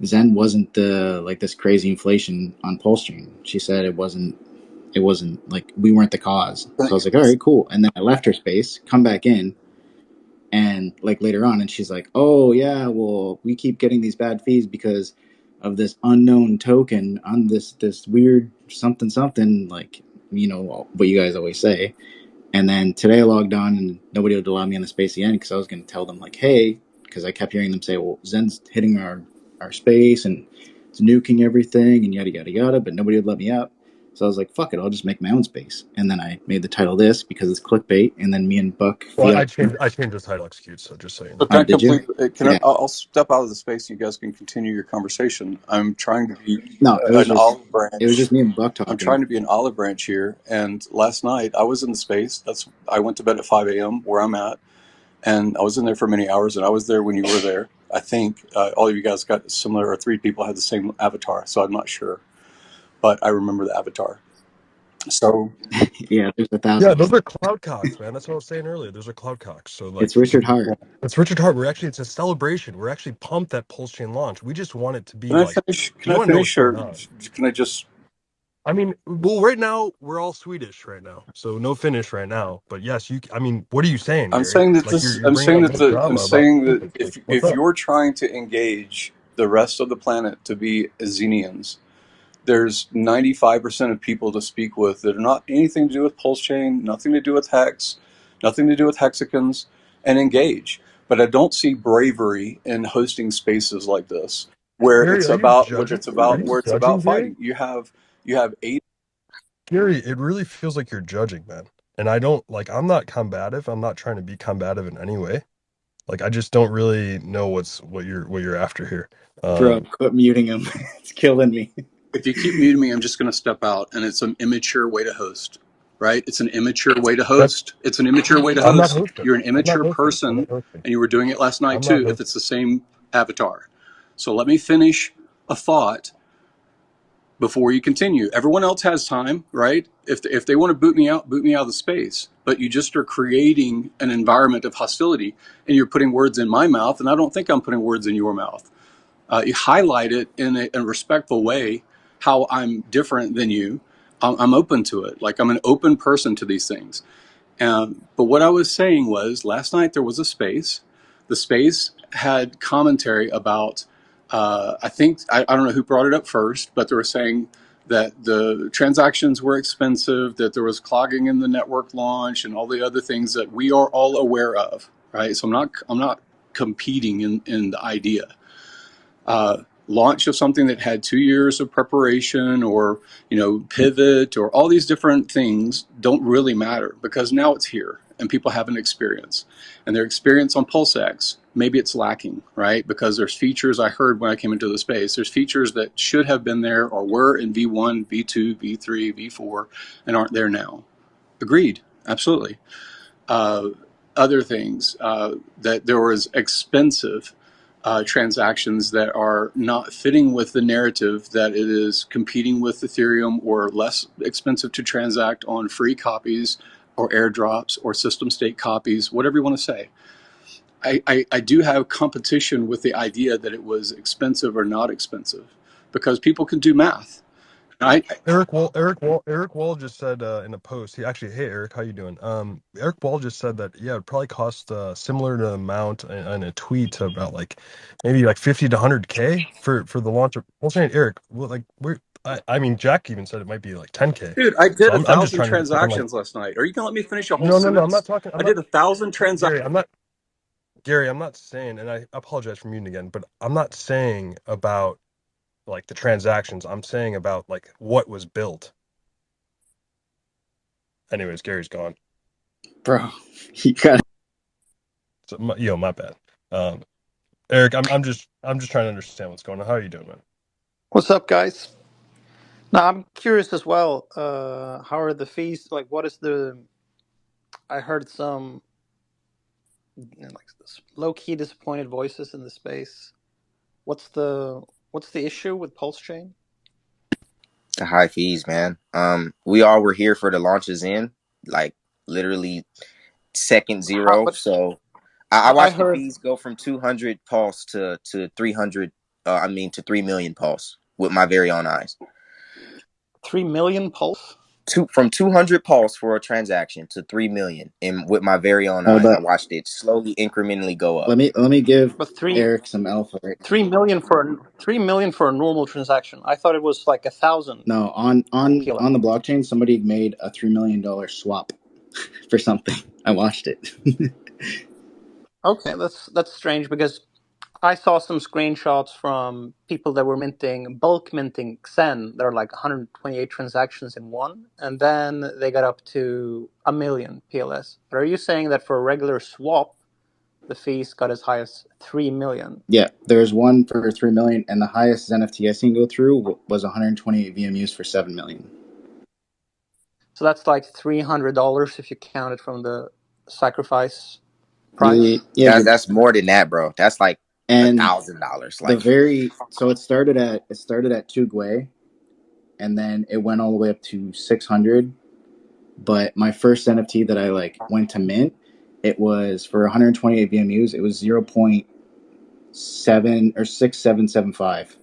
Speaker 2: Zen wasn't like this crazy inflation on Pulsechain. She said it wasn't. It wasn't like we weren't the cause. So I was like, all right, cool. And then I left her space, come back in, and like later on, and she's like, oh yeah, well we keep getting these bad fees because of this unknown token on this weird something something, like, you know what you guys always say. And then today I logged on and nobody would allow me in the space again because I was going to tell them, like, hey, because I kept hearing them say, well, Zen's hitting our space and it's nuking everything and yada, yada, yada, but nobody would let me up. So I was like, fuck it, I'll just make my own space. And then I made the title this because it's clickbait. And then me and Buck
Speaker 8: well,
Speaker 2: Fiat.
Speaker 8: I changed the title execute. So just so you
Speaker 16: So
Speaker 8: know.
Speaker 16: can I
Speaker 2: Did you?
Speaker 16: complete? Can I?
Speaker 2: Yeah.
Speaker 16: I'll step out of the space. You guys can continue your conversation. I'm trying to be
Speaker 2: No,
Speaker 16: an olive
Speaker 2: it was
Speaker 16: branch.
Speaker 2: just me and Buck
Speaker 16: I'm
Speaker 2: talking.
Speaker 16: trying to be an olive branch here. And last night I was in the space. I went to bed at 5 a.m. where I'm at, and I was in there for many hours. And I was there when you were there. I think all of you guys got similar, or 3 people had the same avatar, so I'm not sure, but I remember the avatar. So
Speaker 2: Yeah, there's a
Speaker 8: Yeah,
Speaker 2: thousand.
Speaker 8: those are cloud cocks, man. That's what I was saying earlier. Those are cloud cocks. So
Speaker 2: It's
Speaker 8: like,
Speaker 2: Richard Hart.
Speaker 8: it's Richard Hart. It's a celebration. We're actually pumped that Pulse Chain launch. We just want it to be
Speaker 16: can I
Speaker 8: like,
Speaker 16: finish? Can
Speaker 8: we
Speaker 16: I
Speaker 8: want to know what's
Speaker 16: finish,
Speaker 8: going
Speaker 16: or
Speaker 8: on.
Speaker 16: can I just?
Speaker 8: I mean, well, right now we're all Swedish right now, so no finish right now. But yes, you. I mean, what are you saying,
Speaker 16: I'm
Speaker 8: Gary?
Speaker 16: saying that
Speaker 8: Like
Speaker 16: this.
Speaker 8: you're
Speaker 16: I'm
Speaker 8: bringing
Speaker 16: saying
Speaker 8: up
Speaker 16: that
Speaker 8: big
Speaker 16: I'm
Speaker 8: drama about
Speaker 16: saying that
Speaker 8: like, what's
Speaker 16: if
Speaker 8: up?
Speaker 16: you're trying to engage the rest of the planet to be Xenians, there's 95% of people to speak with that are not anything to do with pulse chain, nothing to do with hex, nothing to do with hexagons, and engage. But I don't see bravery in hosting spaces like this where
Speaker 8: Gary,
Speaker 16: it's
Speaker 8: are you
Speaker 16: about
Speaker 8: judging? Are you judging, Gary?
Speaker 16: fighting. You have 8.
Speaker 8: Gary, it really feels like you're judging, man. And I don't like. I'm not combative. I'm not trying to be combative in any way. Like I just don't really know what you're after here.
Speaker 2: Bro, quit muting him. It's killing me.
Speaker 16: If you keep muting me, I'm just going to step out, and it's an immature way to host. Right? It's an immature way to
Speaker 8: That's
Speaker 16: host. It's an immature way to
Speaker 8: I'm not
Speaker 16: host.
Speaker 8: hosting.
Speaker 16: You're an
Speaker 8: I'm not
Speaker 16: immature
Speaker 8: hosting. I'm
Speaker 16: person,
Speaker 8: not hosting.
Speaker 16: and you were doing it last night
Speaker 8: I'm not
Speaker 16: too, if
Speaker 8: hosting.
Speaker 16: it's the same avatar. So let me finish a thought before you continue. Everyone else has time, right? If they want to boot me out of the space. But you just are creating an environment of hostility, and you're putting words in my mouth, and I don't think I'm putting words in your mouth. You highlight it in a respectful way, how I'm different than you. I'm open to it. Like I'm an open person to these things. But what I was saying was last night there was a space. The space had commentary about, I don't know who brought it up first, but they were saying that the transactions were expensive, that there was clogging in the network launch and all the other things that we are all aware of, right? So I'm not competing in the idea. Launch of something that had 2 years of preparation, or pivot, or all these different things don't really matter, because now it's here and people have an experience, and their experience on PulseX, maybe it's lacking, right? Because there's features, I heard when I came into the space, there's features that should have been there or were in V1, V2, V3, V4 and aren't there now. Agreed, absolutely. Other things, that there was expensive transactions that are not fitting with the narrative, that it is competing with Ethereum, or less expensive to transact on free copies or airdrops or system state copies, whatever you want to say. I do have competition with the idea that it was expensive or not expensive, because people can do math.
Speaker 8: Eric Wall just said in a post. He actually, hey Eric, how you doing? Eric Wall just said that it'd probably cost similar to the amount in a tweet, about like maybe like 50 to 100K for the launch of. Well, saying Eric, well, like I mean, Jack even said it might be like 10K.
Speaker 16: Dude, I
Speaker 8: So
Speaker 16: did a
Speaker 8: I'm just
Speaker 16: thousand
Speaker 8: trying to understand like
Speaker 16: transactions last night. Are you gonna let me finish a whole
Speaker 8: no, I'm not
Speaker 16: sentence?
Speaker 8: talking. I'm
Speaker 16: I
Speaker 8: not
Speaker 16: did 1,000 transactions.
Speaker 8: Gary. I'm not Gary. I'm not saying, and I apologize for muting again, but I'm not saying about like the transactions. I'm saying about like what was built. Anyways, Gary's gone.
Speaker 2: Bro, you got
Speaker 8: So, my bad. Eric, I'm just trying to understand what's going on. How are you doing, man?
Speaker 17: What's up, guys? Now I'm curious as well. How are the fees? Like, what is the? I heard some like low key disappointed voices in the space. What's the issue with Pulse Chain?
Speaker 13: The high fees, man. We all were here for the launches in, like literally second
Speaker 17: How,
Speaker 13: zero.
Speaker 17: but
Speaker 13: So I
Speaker 17: I
Speaker 13: watched the
Speaker 17: heard
Speaker 13: fees go from 200 pulse to 300. To 3 million pulse with my very own eyes.
Speaker 17: 3 million Pulse.
Speaker 13: From 200 pulse for a transaction to 3 million, and with my very own
Speaker 2: hold
Speaker 13: eyes, I
Speaker 2: up.
Speaker 13: watched it slowly, incrementally go up.
Speaker 2: Let me give
Speaker 17: But three
Speaker 2: Eric some alpha. Right?
Speaker 17: 3 million for 3 million for a normal transaction. I thought it was like 1,000
Speaker 2: No, on
Speaker 17: PLN.
Speaker 2: the blockchain, somebody made a $3 million swap for something. I watched it.
Speaker 17: Okay, that's strange because I saw some screenshots from people that were bulk minting XEN. There are like 128 transactions in one, and then they got up to 1 million PLS. But are you saying that for a regular swap, the fees got as high as 3 million?
Speaker 2: Yeah, there's one for 3 million, and the highest Zen FTS can go through was 128 VMUs for 7 million.
Speaker 17: So that's like $300 if you count it from the sacrifice price.
Speaker 2: Yeah,
Speaker 13: That's more than that, bro. That's like
Speaker 2: And
Speaker 13: $1,000.
Speaker 2: the
Speaker 13: Like,
Speaker 2: very so it started at 2 Gwei, and then it went all the way up to 600. But my first NFT that I like went to mint, it was for 128 VMUs. It was 0.7 or 6775.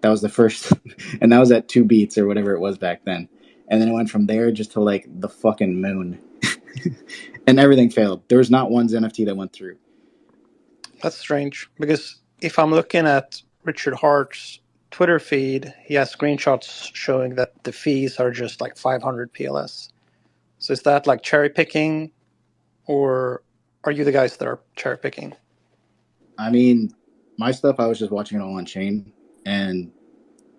Speaker 2: That was the first, and that was at 2 beats or whatever it was back then. And then it went from there just to like the fucking moon, and everything failed. There was not one NFT that went through.
Speaker 17: That's strange because if I'm looking at Richard Hart's Twitter feed, he has screenshots showing that the fees are just like 500 PLS. So is that like cherry picking, or are you the guys that are cherry picking?
Speaker 2: I mean, my stuff, I was just watching it all on chain, and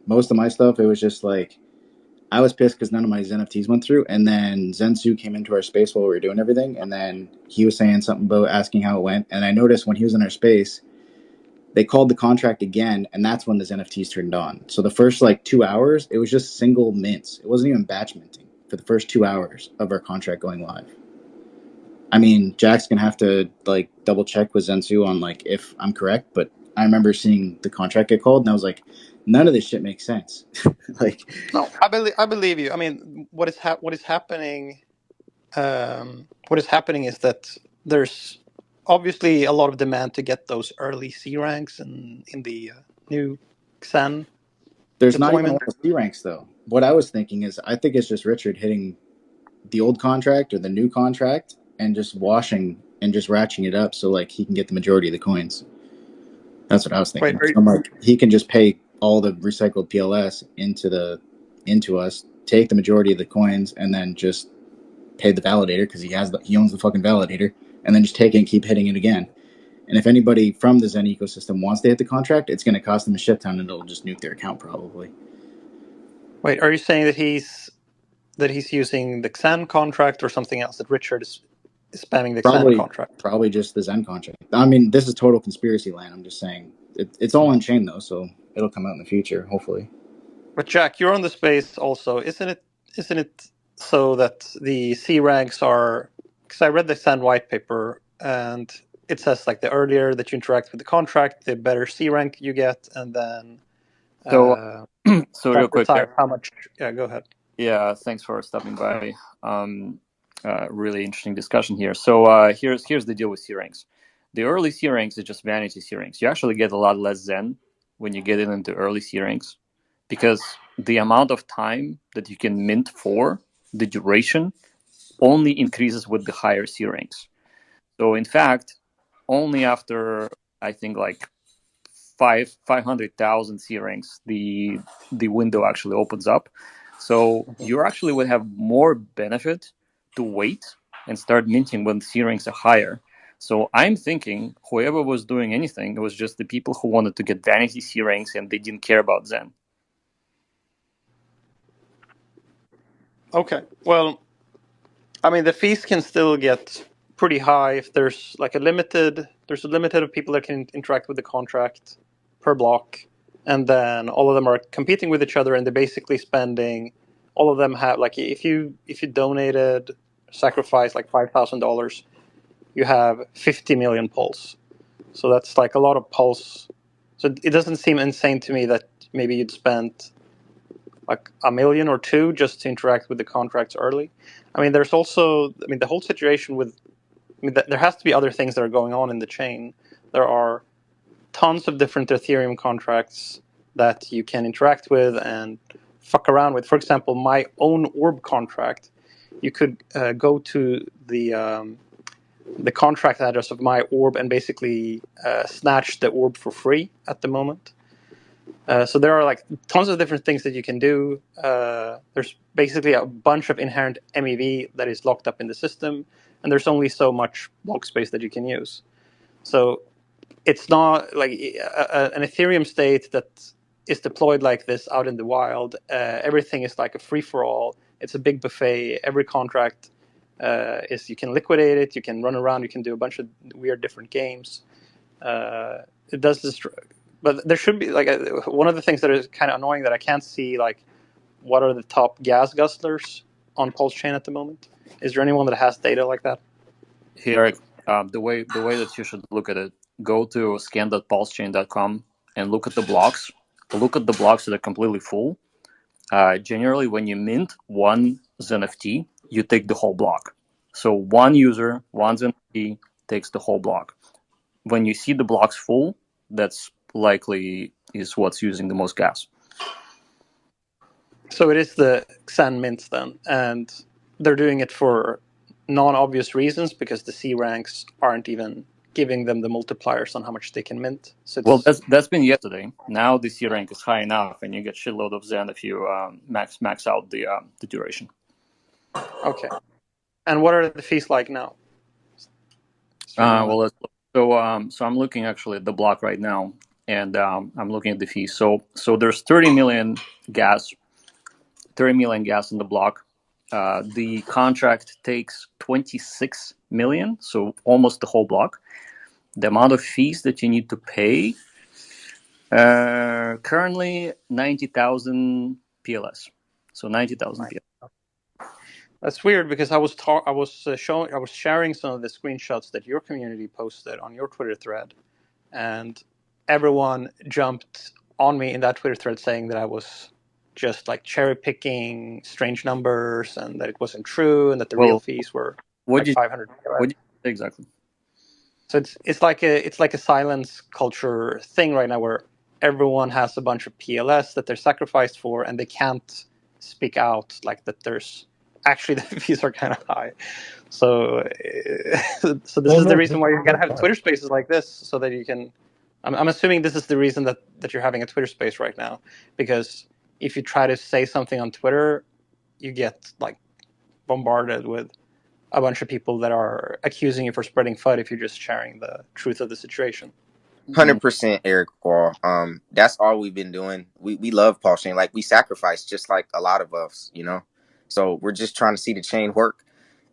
Speaker 2: most of my stuff, it was just like I was pissed because none of my Zen NFTs went through, and then Zensu came into our space while we were doing everything, and then he was saying something about asking how it went, and I noticed when he was in our space, they called the contract again, and that's when the NFTs turned on. So the first like 2 hours, it was just single mints. It wasn't even batch minting for the first 2 hours of our contract going live. I mean, Jack's gonna have to like double check with Zensu on like if I'm correct, but I remember seeing the contract get called, and I was like, none of this shit makes sense. Like,
Speaker 17: No, I believe you. I mean, what is happening? What is happening is that there's obviously a lot of demand to get those early C ranks in the new XEN
Speaker 2: there's not even a
Speaker 17: deployment.
Speaker 2: lot of C ranks though. What I was thinking is, I think it's just Richard hitting the old contract or the new contract and just washing and just ratcheting it up so like he can get the majority of the coins. That's what I was
Speaker 17: Wait,
Speaker 2: thinking. So I'm like, he can just pay all the recycled PLS into us, take the majority of the coins, and then just pay the validator because he owns the fucking validator, and then just take it and keep hitting it again. And if anybody from the Zen ecosystem wants to hit the contract, it's going to cost them a shit ton, and it'll just nuke their account probably.
Speaker 17: wait, are you saying that he's using the XEN contract or something else? That Richard is spamming the XEN contract?
Speaker 2: Probably just the Zen contract. I mean, this is total conspiracy land. I'm just saying it's all on chain though, so it'll come out in the future, hopefully.
Speaker 17: But Jack, you're on the space also, isn't it? Isn't it so that the C ranks are? Because I read the XEN white paper and it says like the earlier that you interact with the contract, the better C rank you get, and then
Speaker 1: So, so real
Speaker 17: that
Speaker 1: quick there.
Speaker 17: decides how much. Yeah, go ahead.
Speaker 1: Yeah, thanks for stopping by. Really interesting discussion here. So here's the deal with C ranks. The early C ranks is just vanity C ranks. You actually get a lot less Zen when you get into early C ranks because the amount of time that you can mint for, the duration, only increases with the higher C ranks. So in fact, only after I think like 500,000 C ranks, the window actually opens up. So you actually would have more benefit to wait and start minting when C ranks are higher. So I'm thinking whoever was doing anything, it was just the people who wanted to get vanity C ranks and they didn't care about Zen.
Speaker 17: Okay. Well, I mean, the fees can still get pretty high if there's like a limited of people that can interact with the contract per block, and then all of them are competing with each other, and they're basically spending. All of them have like if you donated, sacrifice like $5,000, you have 50 million pulse. So that's like a lot of pulse. So it doesn't seem insane to me that maybe you'd spend like $1 million or $2 million just to interact with the contracts early. I mean, there's also, I mean, the whole situation with, I mean, there has to be other things that are going on in the chain. There are tons of different Ethereum contracts that you can interact with and fuck around with. For example, my own orb contract, you could go to the contract address of my orb and basically snatch the orb for free at the moment. So there are like tons of different things that you can do. There's basically a bunch of inherent MEV that is locked up in the system, and there's only so much block space that you can use. So it's not like an Ethereum state that is deployed like this out in the wild. Everything is like a free-for-all. It's a big buffet. Every contract is, you can liquidate it, you can run around, you can do a bunch of weird different games. It does this. But there should be like one of the things that is kind of annoying that I can't see like what are the top gas guzzlers on Pulsechain at the moment. Is there anyone that has data like that?
Speaker 1: Here, the way that you should look at it go to scan.pulsechain.com and look at the blocks. Look at the blocks that are completely full. Generally, when you mint one ZenFT, you take the whole block. So one user, one ZenFT takes the whole block. When you see the blocks full, that's likely is what's using the most gas.
Speaker 17: So it is the XEN mints then, and they're doing it for non-obvious reasons because the C ranks aren't even giving them the multipliers on how much they can mint. So
Speaker 1: Well,
Speaker 17: it's
Speaker 1: that's been yesterday. Now the C rank is high enough, and you get shitload of Zen if you max out the duration.
Speaker 17: okay. And what are the fees like now?
Speaker 1: Well, let's look. So I'm looking actually at the block right now, and I'm looking at the fees. So there's 30 million gas in the block. The contract takes 26 million, so almost the whole block. The amount of fees that you need to pay currently 90,000 PLS. So 90,000 PLS.
Speaker 17: That's weird because I was sharing some of the screenshots that your community posted on your Twitter thread, and everyone jumped on me in that Twitter thread saying that I was just like cherry picking strange numbers and that it wasn't true and that the real
Speaker 1: Well,
Speaker 17: fees were
Speaker 1: what
Speaker 17: like
Speaker 1: did
Speaker 17: 500.
Speaker 1: what did you say exactly?
Speaker 17: So it's like a silence culture thing right now where everyone has a bunch of PLS that they're sacrificed for and they can't speak out like that. There's actually the fees are kind of high. So so this
Speaker 8: Well,
Speaker 17: is the
Speaker 8: no,
Speaker 17: reason why you're gonna have
Speaker 8: fine.
Speaker 17: Twitter Spaces like this, so that you can. I'm assuming this is the reason that you're having a Twitter Space right now, because if you try to say something on Twitter, you get like bombarded with a bunch of people that are accusing you for spreading FUD if you're just sharing the truth of the situation.
Speaker 13: 100% Eric Wall. That's all we've been doing. We love Paul Shane. Like we sacrifice just like a lot of us, you know. So we're just trying to see the chain work.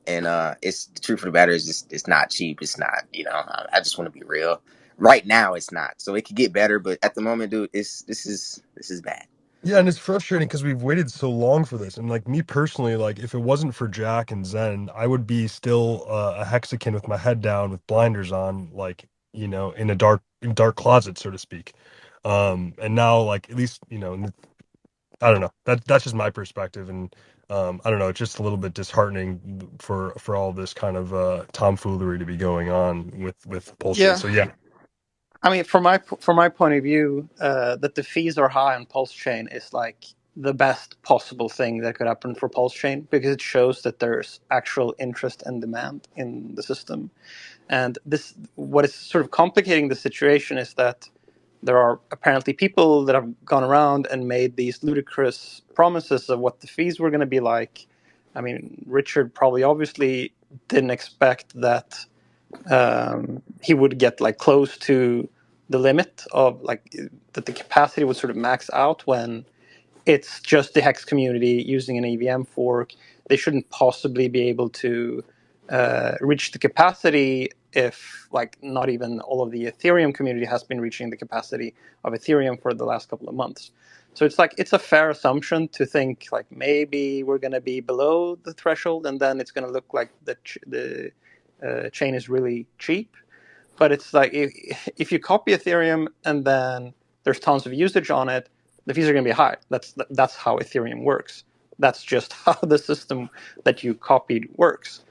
Speaker 13: And it's the truth of the matter is just it's not cheap. It's not, you know. I just want to be real. Right now it's not. So it could get better, but at the moment, dude, this is bad.
Speaker 8: Yeah, and it's frustrating because we've waited so long for this. And like me personally, like if it wasn't for Jack and Zen, I would be still a hexakin with my head down, with blinders on, like in a dark closet, so to speak. And now, like at least I don't know. That's just my perspective, and I don't know. It's just a little bit disheartening for all this kind of tomfoolery to be going on with Pulsechain.
Speaker 17: Yeah,
Speaker 8: So yeah,
Speaker 17: I mean, from my point of view, that the fees are high on Pulsechain is like the best possible thing that could happen for Pulsechain because it shows that there's actual interest and demand in the system. And what is sort of complicating the situation is that there are apparently people that have gone around and made these ludicrous promises of what the fees were going to be like. I mean, Richard probably obviously didn't expect that he would get like close to the limit of like that the capacity would sort of max out when it's just the Hex community using an EVM fork. They shouldn't possibly be able to reach the capacity if like not even all of the Ethereum community has been reaching the capacity of Ethereum for the last couple of months. So it's like it's a fair assumption to think like maybe we're going to be below the threshold and then it's going to look like the chain is really cheap. But it's like if you copy Ethereum and then there's tons of usage on it, the fees are going to be high. That's how Ethereum works. That's just how the system that you copied works.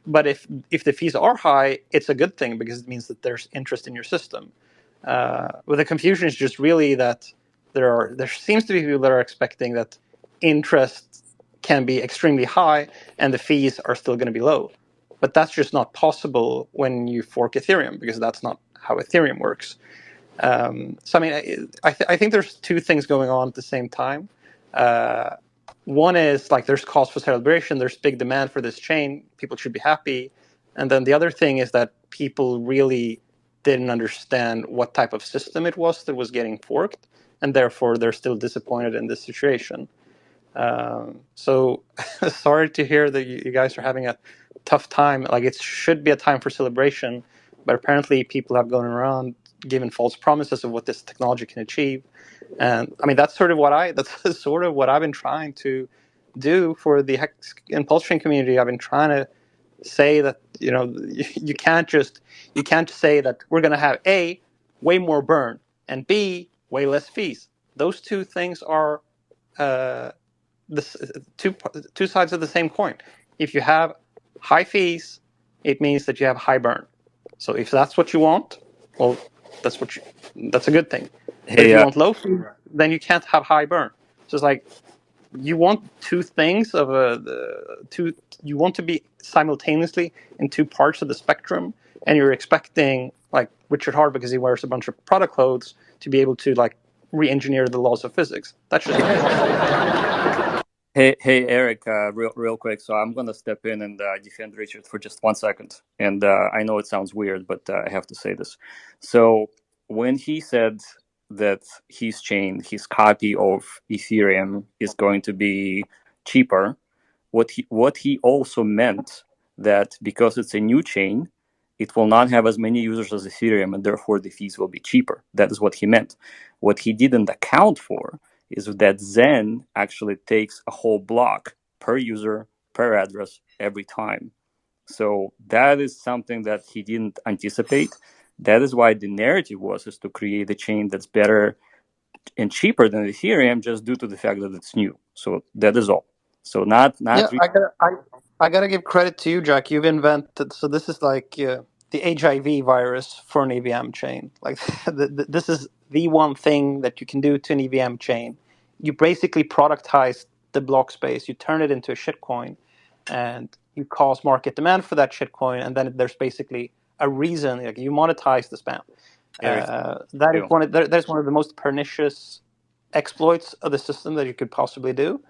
Speaker 17: But if the fees are high, it's a good thing because it means that there's interest in your system. But the confusion is just really that there seems to be people that are expecting that interest can be extremely high and the fees are still going to be low. But that's just not possible when you fork Ethereum because that's not how Ethereum works. So I mean, I think there's two things going on at the same time. One is like there's cause for celebration. There's big demand for this chain. People should be happy. And then the other thing is that people really didn't understand what type of system it was that was getting forked, and therefore they're still disappointed in this situation. So sorry to hear that you guys are having a tough time. Like it should be a time for celebration, but apparently people have gone around giving false promises of what this technology can achieve. And I mean that's sort of what I've been trying to do for the Hex and Pulsechain community. I've been trying to say that you can't say that we're going to have A, way more burn, and B, way less fees. Those two things are two sides of the same coin. If you have high fees, it means that you have high burn. So if that's what you want, well, that's a good thing. But if
Speaker 1: Hey,
Speaker 17: you want low fees, then you can't have high burn. So it's like you want two things of you want to be simultaneously in two parts of the spectrum, and you're expecting like Richard Hart, because he wears a bunch of product clothes, to be able to like re-engineer the laws of physics. That's just not possible.
Speaker 1: hey, Eric, real quick. So I'm gonna step in and defend Richard for just 1 second. And I know it sounds weird, but I have to say this. So when he said that his chain, his copy of Ethereum, is going to be cheaper, what he also meant that because it's a new chain, it will not have as many users as Ethereum, and therefore the fees will be cheaper. That is what he meant. What he didn't account for is that Zen actually takes a whole block per user, per address, every time. So that is something that he didn't anticipate. That is why the narrative is to create a chain that's better and cheaper than Ethereum, just due to the fact that it's new. So that is all. So not
Speaker 17: Yeah,
Speaker 1: really.
Speaker 17: I gotta give credit to you, Jack. You've invented. So this is like the HIV virus for an EVM chain. Like this is the one thing that you can do to an EVM chain. You basically productize the block space. You turn it into a shitcoin, and you cause market demand for that shitcoin. And then there's basically a reason. Like you monetize the spam.
Speaker 1: Eric,
Speaker 17: That is
Speaker 1: you.
Speaker 17: That's one of the most pernicious exploits of the system that you could possibly do.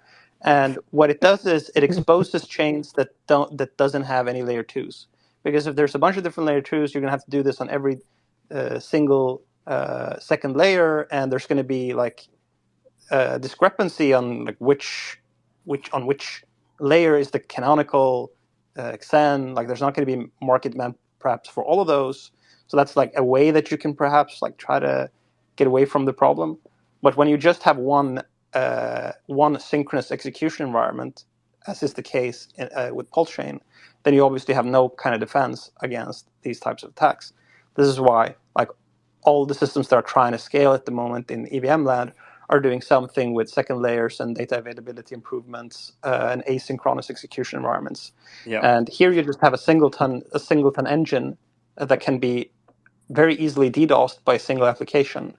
Speaker 17: And what it does is it exposes chains that doesn't have any layer twos. Because if there's a bunch of different layer twos, you're gonna have to do this on every single second layer, and there's gonna be like a discrepancy on like which layer is the canonical XEN. Like there's not gonna be market demand perhaps for all of those. So that's like a way that you can perhaps like try to get away from the problem. But when you just have one synchronous execution environment, as is the case with Pulsechain, then you obviously have no kind of defense against these types of attacks. This is why, like, all the systems that are trying to scale at the moment in EVM land are doing something with second layers and data availability improvements and asynchronous execution environments.
Speaker 1: Yeah.
Speaker 17: And here you just have a singleton engine that can be very easily DDoSed by a single application.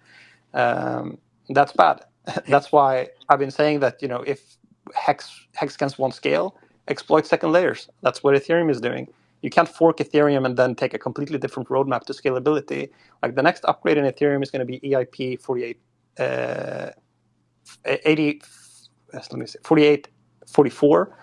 Speaker 17: That's bad. That's why I've been saying that if hexcans won't scale, exploit second layers. That's what Ethereum is doing. You can't fork Ethereum and then take a completely different roadmap to scalability. Like the next upgrade in Ethereum is going to be EIP 4844.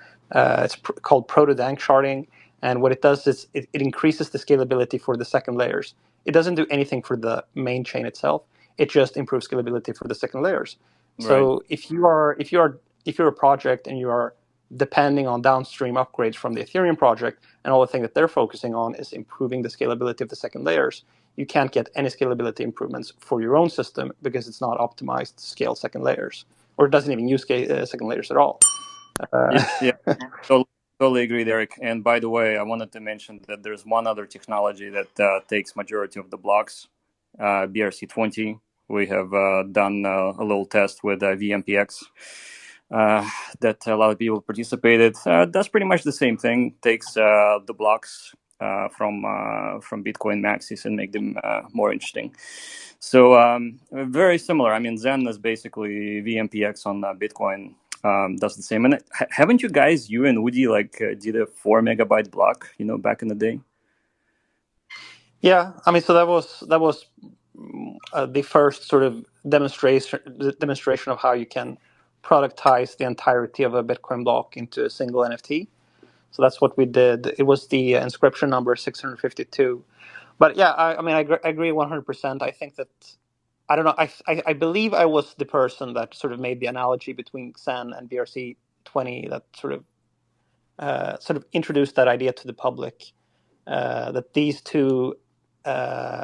Speaker 17: It's called proto-dank sharding, and what it does is it increases the scalability for the second layers. It doesn't do anything for the main chain itself. It just improves scalability for the second layers. So
Speaker 1: Right.
Speaker 17: if you're a project and you are depending on downstream upgrades from the Ethereum project, and all the thing that they're focusing on is improving the scalability of the second layers, you can't get any scalability improvements for your own system because it's not optimized to scale second layers, or it doesn't even use second layers at all.
Speaker 1: Yeah. Totally agree, Eric. And by the way, I wanted to mention that there's one other technology that takes majority of the blocks, BRC20. We have done a little test with VMPX that a lot of people participated. Does pretty much the same thing. Takes the blocks from Bitcoin maxis and make them more interesting. So very similar. I mean, Zen is basically VMPX on Bitcoin. Does the same. And haven't you guys, you and Woody, like did a 4 megabyte block, back in the day?
Speaker 17: Yeah, I mean, so that was the first sort of demonstration of how you can productize the entirety of a Bitcoin block into a single NFT. So that's what we did. It was the inscription number 652. But yeah, I mean, I agree 100%. I think that, I don't know, I believe I was the person that sort of made the analogy between XEN and BRC20 that sort of introduced that idea to the public, that these two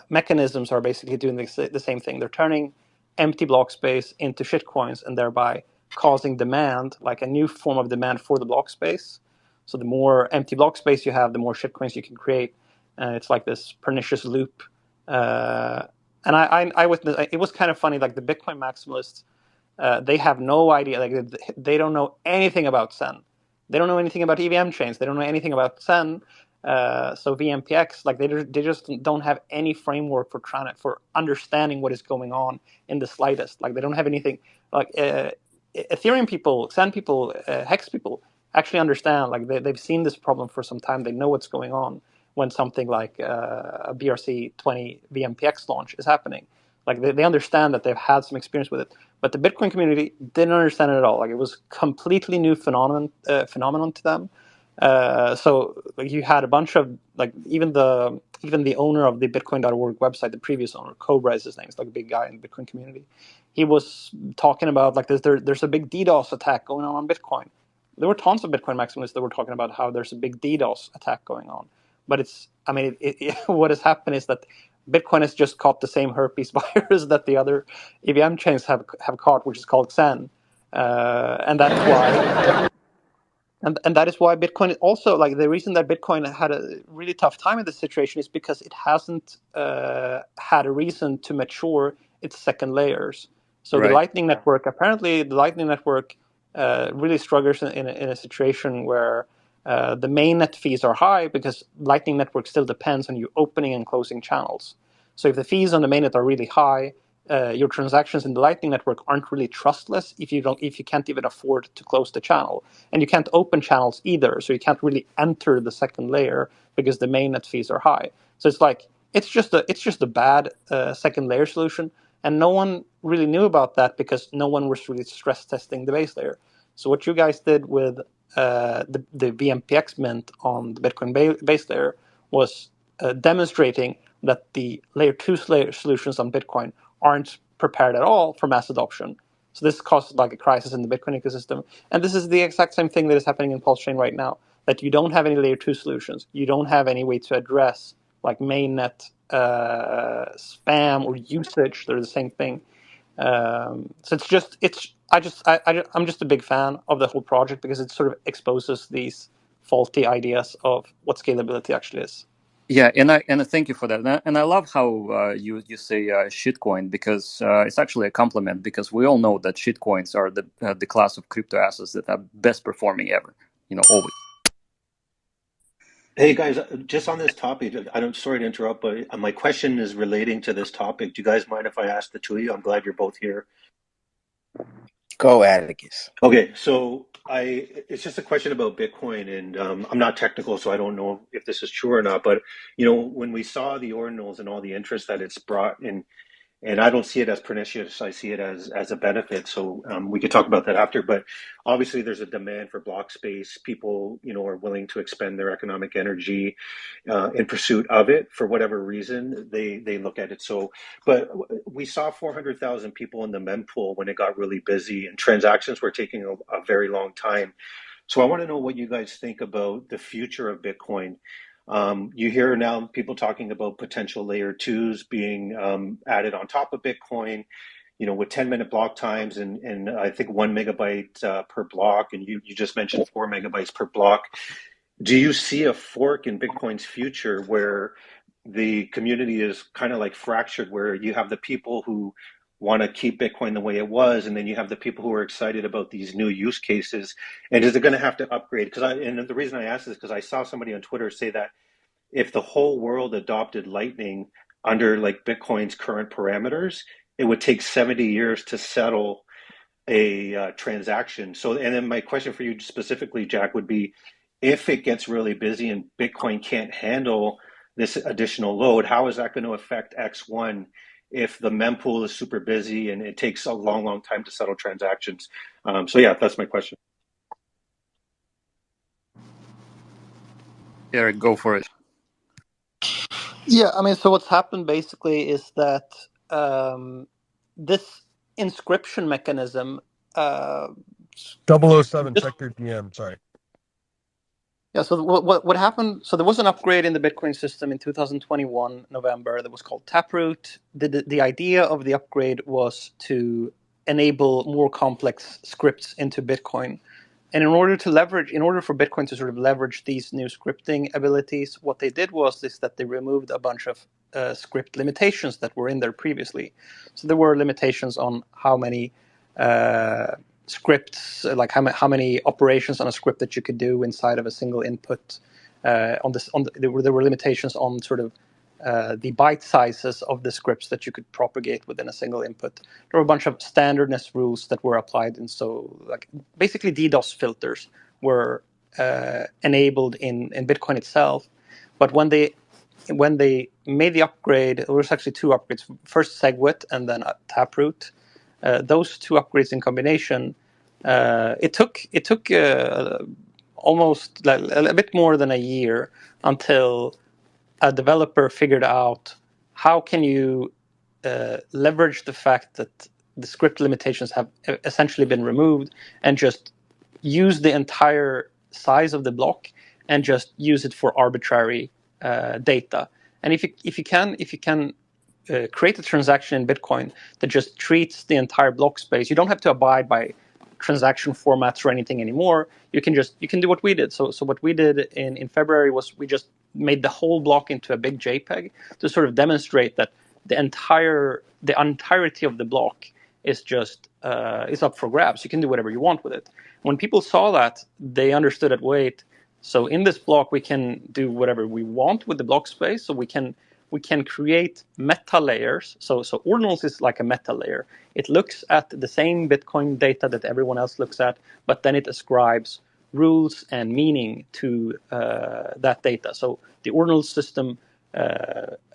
Speaker 17: mechanisms are basically doing the same thing. They're turning empty block space into shitcoins and thereby causing demand, like a new form of demand for the block space. So the more empty block space you have, the more shitcoins you can create. And it's like this pernicious loop. And I witnessed, it was kind of funny, like the Bitcoin maximalists, they have no idea, like they don't know anything about Zen. They don't know anything about EVM chains. They don't know anything about Zen. So VMPX, like they just don't have any framework for understanding what is going on in the slightest. Like they don't have anything, like Ethereum people, Zen people, Hex people actually understand. Like they've seen this problem for some time. They know what's going on when something like a BRC20 VMPX launch is happening. Like they understand that they've had some experience with it, but the Bitcoin community didn't understand it at all. Like it was completely new phenomenon to them. So like you had a bunch of, like, even the owner of the Bitcoin.org website, the previous owner, Cobra is his name, it's like a big guy in the Bitcoin community. He was talking about like there's a big DDoS attack going on Bitcoin. There were tons of Bitcoin maximalists that were talking about how there's a big DDoS attack going on. But what has happened is that Bitcoin has just caught the same herpes virus that the other EVM chains have caught, which is called XEN, and that's why. And that is why Bitcoin also, like, the reason that Bitcoin had a really tough time in this situation is because it hasn't had a reason to mature its second layers. So the
Speaker 1: Right.
Speaker 17: Lightning Network, apparently the Lightning Network really struggles in a situation where the mainnet fees are high because Lightning Network still depends on you opening and closing channels. So if the fees on the mainnet are really high, your transactions in the Lightning Network aren't really trustless if you can't even afford to close the channel, and you can't open channels either, so you can't really enter the second layer because the mainnet fees are high. So it's just a bad second layer solution, and no one really knew about that because no one was really stress testing the base layer. So what you guys did with the VMPX mint on the Bitcoin base layer was demonstrating that the layer 2 solutions on Bitcoin aren't prepared at all for mass adoption. So this causes like a crisis in the Bitcoin ecosystem. And this is the exact same thing that is happening in Pulsechain right now, that you don't have any layer 2 solutions. You don't have any way to address like mainnet spam or usage. They're the same thing. So I'm just a big fan of the whole project because it sort of exposes these faulty ideas of what scalability actually is.
Speaker 1: Yeah, and I thank you for that, and I love how you say shitcoin, because it's actually a compliment, because we all know that shitcoins are the class of crypto assets that are best performing ever, always.
Speaker 18: Hey guys, just on this topic, sorry to interrupt, but my question is relating to this topic. Do you guys mind if I ask the two of you? I'm glad you're both here.
Speaker 5: Go, Atticus.
Speaker 18: Okay, so it's just a question about Bitcoin, and I'm not technical, so I don't know if this is true or not. But when we saw the ordinals and all the interest that it's brought in, and I don't see it as pernicious, I see it as a benefit. So we could talk about that after. But obviously, there's a demand for block space. People, are willing to expend their economic energy in pursuit of it for whatever reason they look at it. So, but we saw 400,000 people in the mempool when it got really busy, and transactions were taking a very long time. So I want to know what you guys think about the future of Bitcoin. You hear now people talking about potential layer 2s being added on top of Bitcoin, with 10-minute block times and I think 1 megabyte per block. And you just mentioned 4 megabytes per block. Do you see a fork in Bitcoin's future where the community is kind of like fractured, where you have the people who want to keep Bitcoin the way it was, and then you have the people who are excited about these new use cases? And is it going to have to upgrade? And the reason I ask this is because I saw somebody on Twitter say that if the whole world adopted Lightning under like Bitcoin's current parameters, it would take 70 years to settle a transaction. So, and then my question for you specifically, Jack, would be, if it gets really busy and Bitcoin can't handle this additional load, how is that going to affect X1 if the mempool is super busy and it takes a long, long time to settle transactions? So yeah, that's my question.
Speaker 1: Eric, go for it.
Speaker 17: Yeah, so what's happened basically is that this inscription mechanism.
Speaker 8: 007, check your DM. Sorry.
Speaker 17: Yeah, so what happened? So there was an upgrade in the Bitcoin system in 2021 November that was called Taproot. The idea of the upgrade was to enable more complex scripts into Bitcoin. in order for Bitcoin to sort of leverage these new scripting abilities, what they did was that they removed a bunch of script limitations that were in there previously. So there were limitations on how many scripts, like how many operations on a script that you could do inside of a single input. There were limitations on sort of the byte sizes of the scripts that you could propagate within a single input. There were a bunch of standardness rules that were applied, and so like basically DDoS filters were enabled in Bitcoin itself. But when they made the upgrade, there was actually two upgrades: first SegWit and then Taproot. Those two upgrades in combination, it took almost like a bit more than a year until a developer figured out how can you leverage the fact that the script limitations have essentially been removed and just use the entire size of the block and just use it for arbitrary data. And if you can create a transaction in Bitcoin that just treats the entire block space, you don't have to abide by transaction formats or anything anymore. You can do what we did. So what we did in February was we just made the whole block into a big JPEG to sort of demonstrate that the entirety of the block is just is up for grabs. You can do whatever you want with it. When people saw that, they understood that, wait, so in this block we can do whatever we want with the block space. So we can create meta layers. So ordinals is like a meta layer. It looks at the same Bitcoin data that everyone else looks at, but then it ascribes rules and meaning to that data. So the ordinal system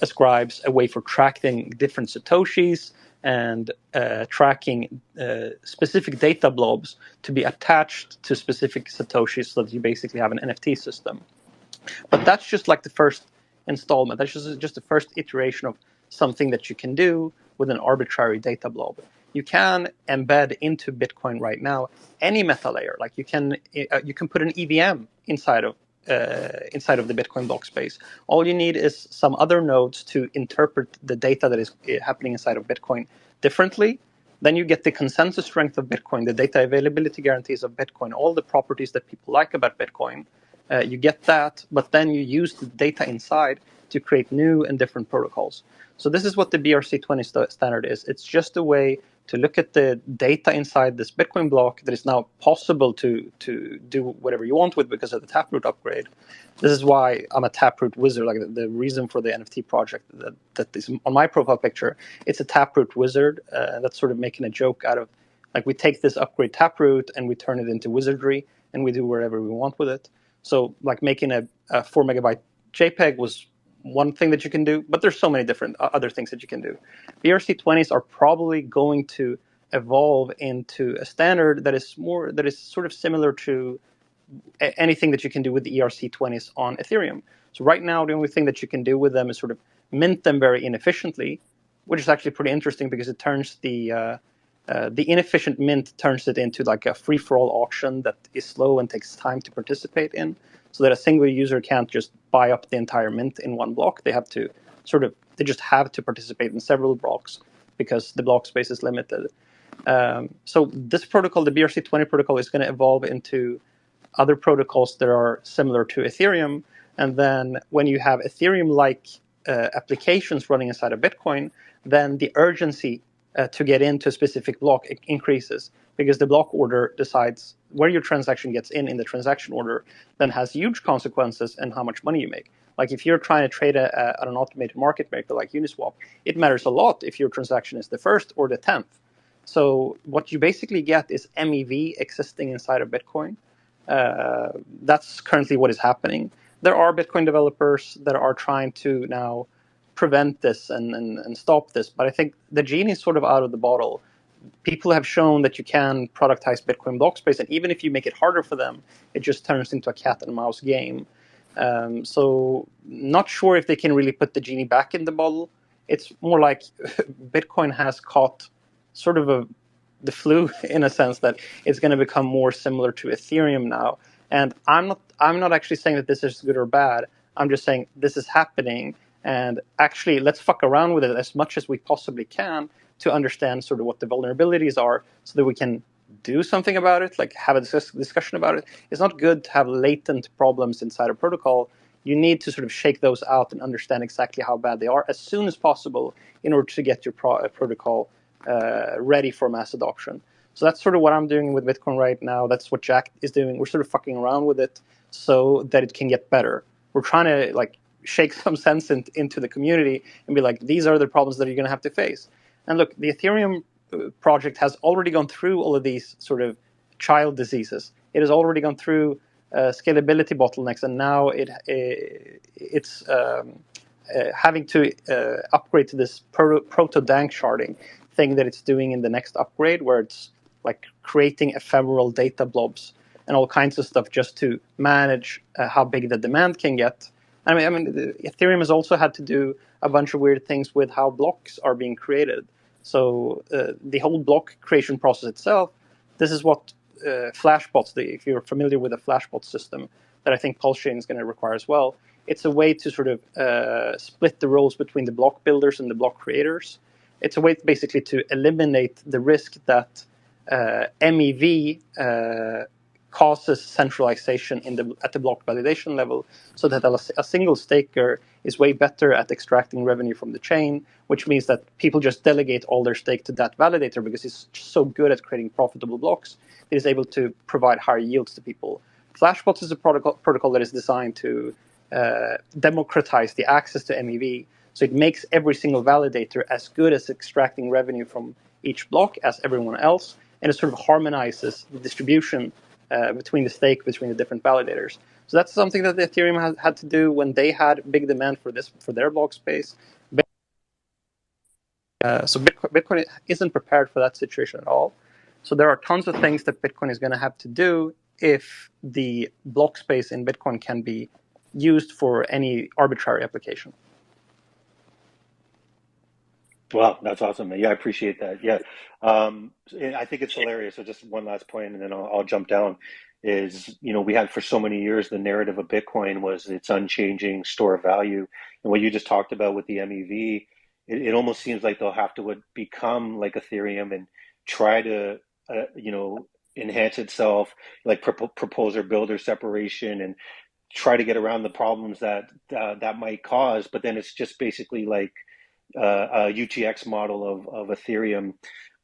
Speaker 17: ascribes a way for tracking different satoshis and tracking specific data blobs to be attached to specific satoshis, so that you basically have an NFT system. But that's just like the first installment. That's just the first iteration of something that you can do with an arbitrary data blob. You can embed into Bitcoin right now any meta layer. Like you can put an EVM inside of the Bitcoin block space. All you need is some other nodes to interpret the data that is happening inside of Bitcoin differently. Then you get the consensus strength of Bitcoin, the data availability guarantees of Bitcoin, all the properties that people like about Bitcoin. You get that, but then you use the data inside to create new and different protocols. So this is what the BRC20 standard is. It's just a way to look at the data inside this Bitcoin block that is now possible to do whatever you want with because of the Taproot upgrade. This is why I'm a Taproot wizard. Like the reason for the NFT project that is on my profile picture, it's a Taproot wizard. That's sort of making a joke out of, like, we take this upgrade Taproot and we turn it into wizardry and we do whatever we want with it. So like making a 4 megabyte JPEG was one thing that you can do, but there's so many different other things that you can do. BRC20s are probably going to evolve into a standard that is sort of similar to anything that you can do with the ERC20s on Ethereum. So right now, the only thing that you can do with them is sort of mint them very inefficiently, which is actually pretty interesting because it turns the inefficient mint turns it into like a free-for-all auction that is slow and takes time to participate in, so that a single user can't just buy up the entire mint in one block. They just have to participate in several blocks because the block space is limited. So this protocol, the BRC20 protocol, is going to evolve into other protocols that are similar to Ethereum. And then when you have Ethereum-like applications running inside of Bitcoin, then the urgency to get into a specific block increases, because the block order decides where your transaction gets in the transaction order, then has huge consequences in how much money you make. Like if you're trying to trade at an automated market maker like Uniswap, it matters a lot if your transaction is the first or the 10th. So what you basically get is MEV existing inside of Bitcoin. That's currently what is happening. There are Bitcoin developers that are trying to now prevent this and stop this, but I think the genie is sort of out of the bottle. People have shown that you can productize Bitcoin block space, and even if you make it harder for them, it just turns into a cat and mouse game. So not sure if they can really put the genie back in the bottle. It's more like Bitcoin has caught sort of the flu, in a sense that it's going to become more similar to Ethereum now. And I'm not actually saying that this is good or bad. I'm just saying this is happening, and actually let's fuck around with it as much as we possibly can to understand sort of what the vulnerabilities are, so that we can do something about it, like have a discussion about it. It's not good to have latent problems inside a protocol. You need to sort of shake those out and understand exactly how bad they are as soon as possible in order to get your protocol ready for mass adoption. So that's sort of what I'm doing with Bitcoin right now. That's what Jack is doing. We're sort of fucking around with it so that it can get better. We're trying to like shake some sense into the community and be like, these are the problems that you're going to have to face. And look, the Ethereum project has already gone through all of these sort of child diseases. It has already gone through scalability bottlenecks, and now it's having to upgrade to this proto-dank sharding thing that it's doing in the next upgrade, where it's like creating ephemeral data blobs and all kinds of stuff just to manage how big the demand can get. I mean, Ethereum has also had to do a bunch of weird things with how blocks are being created. So the whole block creation process itself, this is what flashbots, if you're familiar with a flashbot system that I think Pulsechain is going to require as well, it's a way to sort of split the roles between the block builders and the block creators. It's a way basically to eliminate the risk that MEV causes centralization at the block validation level, so that a single staker is way better at extracting revenue from the chain, which means that people just delegate all their stake to that validator because he's so good at creating profitable blocks. It is able to provide higher yields to people. Flashbots is a protocol that is designed to democratize the access to MEV, so it makes every single validator as good as extracting revenue from each block as everyone else, and it sort of harmonizes the distribution between the stake between the different validators. So that's something that the Ethereum had to do when they had big demand for their block space. So Bitcoin isn't prepared for that situation at all. So there are tons of things that Bitcoin is going to have to do if the block space in Bitcoin can be used for any arbitrary application.
Speaker 18: Wow, that's awesome, man. Yeah, I appreciate that. Yeah, I think it's hilarious. So just one last point, and then I'll jump down. Is, we had for so many years the narrative of Bitcoin was its unchanging store of value, and what you just talked about with the MEV, it almost seems like they'll have to become like Ethereum and try to, enhance itself, like proposer builder separation, and try to get around the problems that might cause. But then it's just basically like a UTX model of Ethereum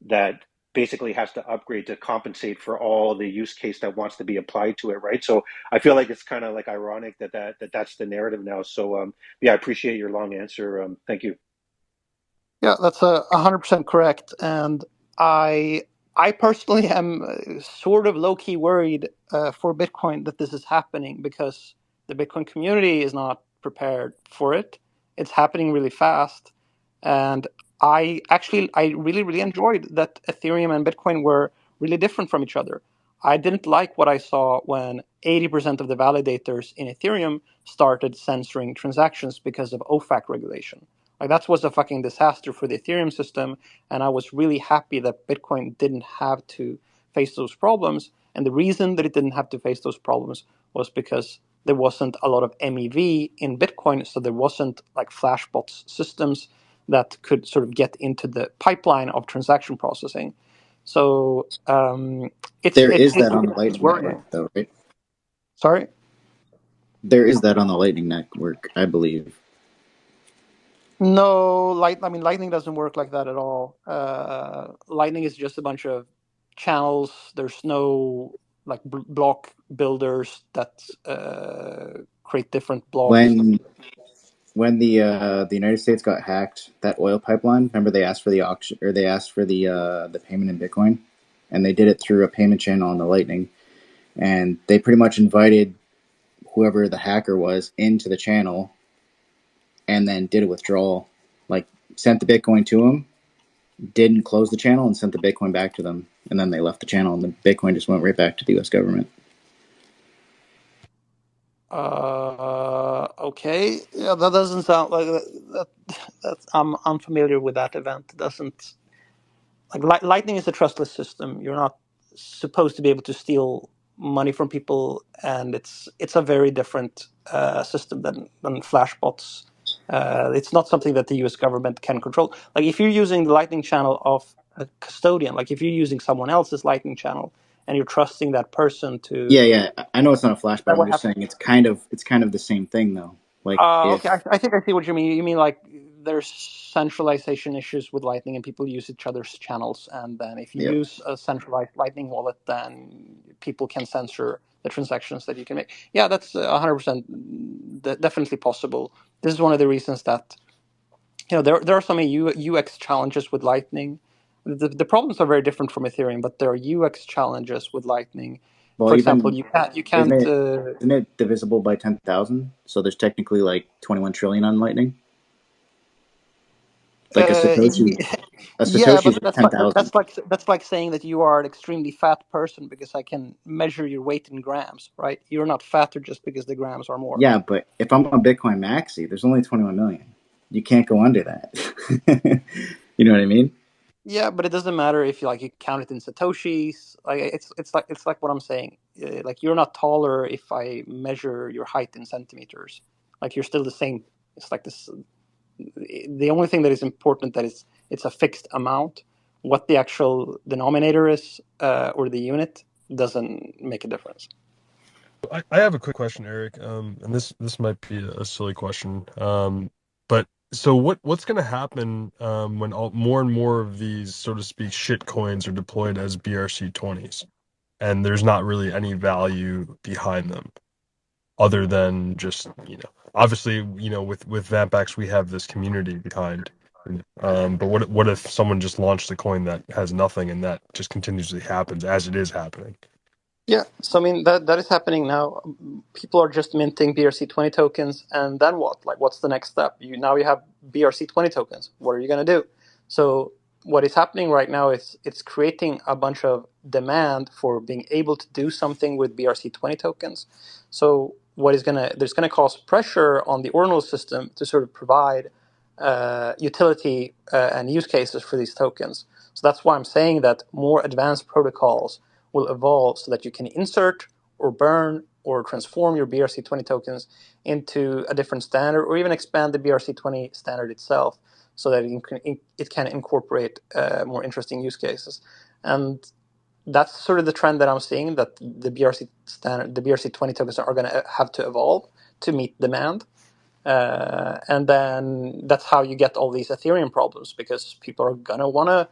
Speaker 18: that basically has to upgrade to compensate for all the use case that wants to be applied to it, right? So I feel like it's kind of like ironic that's the narrative now. So yeah, I appreciate your long answer. Thank you.
Speaker 17: Yeah, that's 100% correct. And I personally am sort of low-key worried for Bitcoin that this is happening, because the Bitcoin community is not prepared for it. It's happening really fast. And I really, really enjoyed that Ethereum and Bitcoin were really different from each other. I didn't like what I saw when 80% of the validators in Ethereum started censoring transactions because of OFAC regulation. Like, that was a fucking disaster for the Ethereum system, and I was really happy that Bitcoin didn't have to face those problems. And the reason that it didn't have to face those problems was because there wasn't a lot of MEV in Bitcoin, so there wasn't like flashbots systems that could sort of get into the pipeline of transaction processing. So
Speaker 2: There is that on the
Speaker 17: it's
Speaker 2: Lightning
Speaker 17: worrying.
Speaker 2: Network, though, right?
Speaker 17: Sorry?
Speaker 2: There is that on the Lightning Network, I believe.
Speaker 17: No, Lightning doesn't work like that at all. Lightning is just a bunch of channels. There's no like block builders that create different blocks.
Speaker 2: When the United States got hacked, that oil pipeline, remember they asked for the auction, or they asked for the payment in Bitcoin, and they did it through a payment channel on the Lightning, and they pretty much invited whoever the hacker was into the channel, and then did a withdrawal, like sent the Bitcoin to them, didn't close the channel, and sent the Bitcoin back to them, and then they left the channel, and the Bitcoin just went right back to the U.S. government.
Speaker 17: Okay, yeah, that doesn't sound like that. I'm unfamiliar with that event. It doesn't, like, Lightning is a trustless system. You're not supposed to be able to steal money from people, and it's a very different system than flashbots. It's not something that the U.S. government can control. Like, if you're using the Lightning channel of a custodian. Like if you're using someone else's Lightning channel and you're trusting that person to.
Speaker 2: Yeah. I know it's not a flash, but I'm
Speaker 17: What
Speaker 2: just
Speaker 17: happens?
Speaker 2: saying it's kind of the same thing though. Like if
Speaker 17: Okay, I think I see what you mean. You mean like there's centralization issues with Lightning and people use each other's channels, and then if you
Speaker 2: yeah,
Speaker 17: use a centralized Lightning wallet, then people can censor the transactions that you can make. Yeah, that's 100% definitely possible. This is one of the reasons that there are so many UX challenges with Lightning. The problems are very different from Ethereum, but there are UX challenges with Lightning.
Speaker 2: well,
Speaker 17: For example,
Speaker 2: even
Speaker 17: you
Speaker 2: isn't
Speaker 17: can't.
Speaker 2: it divisible by 10,000? So there's technically like 21 trillion on Lightning. Like a
Speaker 17: Uh,
Speaker 2: Satoshi, a
Speaker 17: yeah,
Speaker 2: Satoshi is
Speaker 17: but
Speaker 2: like 10,000.
Speaker 17: that's like saying that you are an extremely fat person because I can measure your weight in grams, right? You're not fatter just because the grams are more.
Speaker 2: Yeah, but if I'm on Bitcoin Maxi, there's only 21 million. You can't go under that. You know what I mean?
Speaker 17: Yeah, but it doesn't matter if you count it in satoshis. Like it's like what I'm saying. Like you're not taller if I measure your height in centimeters. Like you're still the same. It's like this. The only thing that is important that is it's a fixed amount. What the actual denominator is or the unit doesn't make a difference.
Speaker 8: I have a quick question, Eric. And this might be a silly question. But so what's going to happen when more and more of these, so to speak, shit coins are deployed as BRC20s, and there's not really any value behind them, other than just obviously with Vampax we have this community behind. But what if someone just launched a coin that has nothing and that just continuously happens as it is happening?
Speaker 17: Yeah, so I mean that is happening now. People are just minting BRC20 tokens, and then what? Like, what's the next step? You have BRC20 tokens. What are you gonna do? So what is happening right now is it's creating a bunch of demand for being able to do something with BRC20 tokens. So there's gonna cause pressure on the ordinal system to sort of provide utility and use cases for these tokens. So that's why I'm saying that more advanced protocols will evolve so that you can insert or burn or transform your BRC20 tokens into a different standard, or even expand the BRC20 standard itself so that it can incorporate more interesting use cases. And that's sort of the trend that I'm seeing, that the BRC20 tokens are going to have to evolve to meet demand. And then that's how you get all these Ethereum problems, because people are going to want to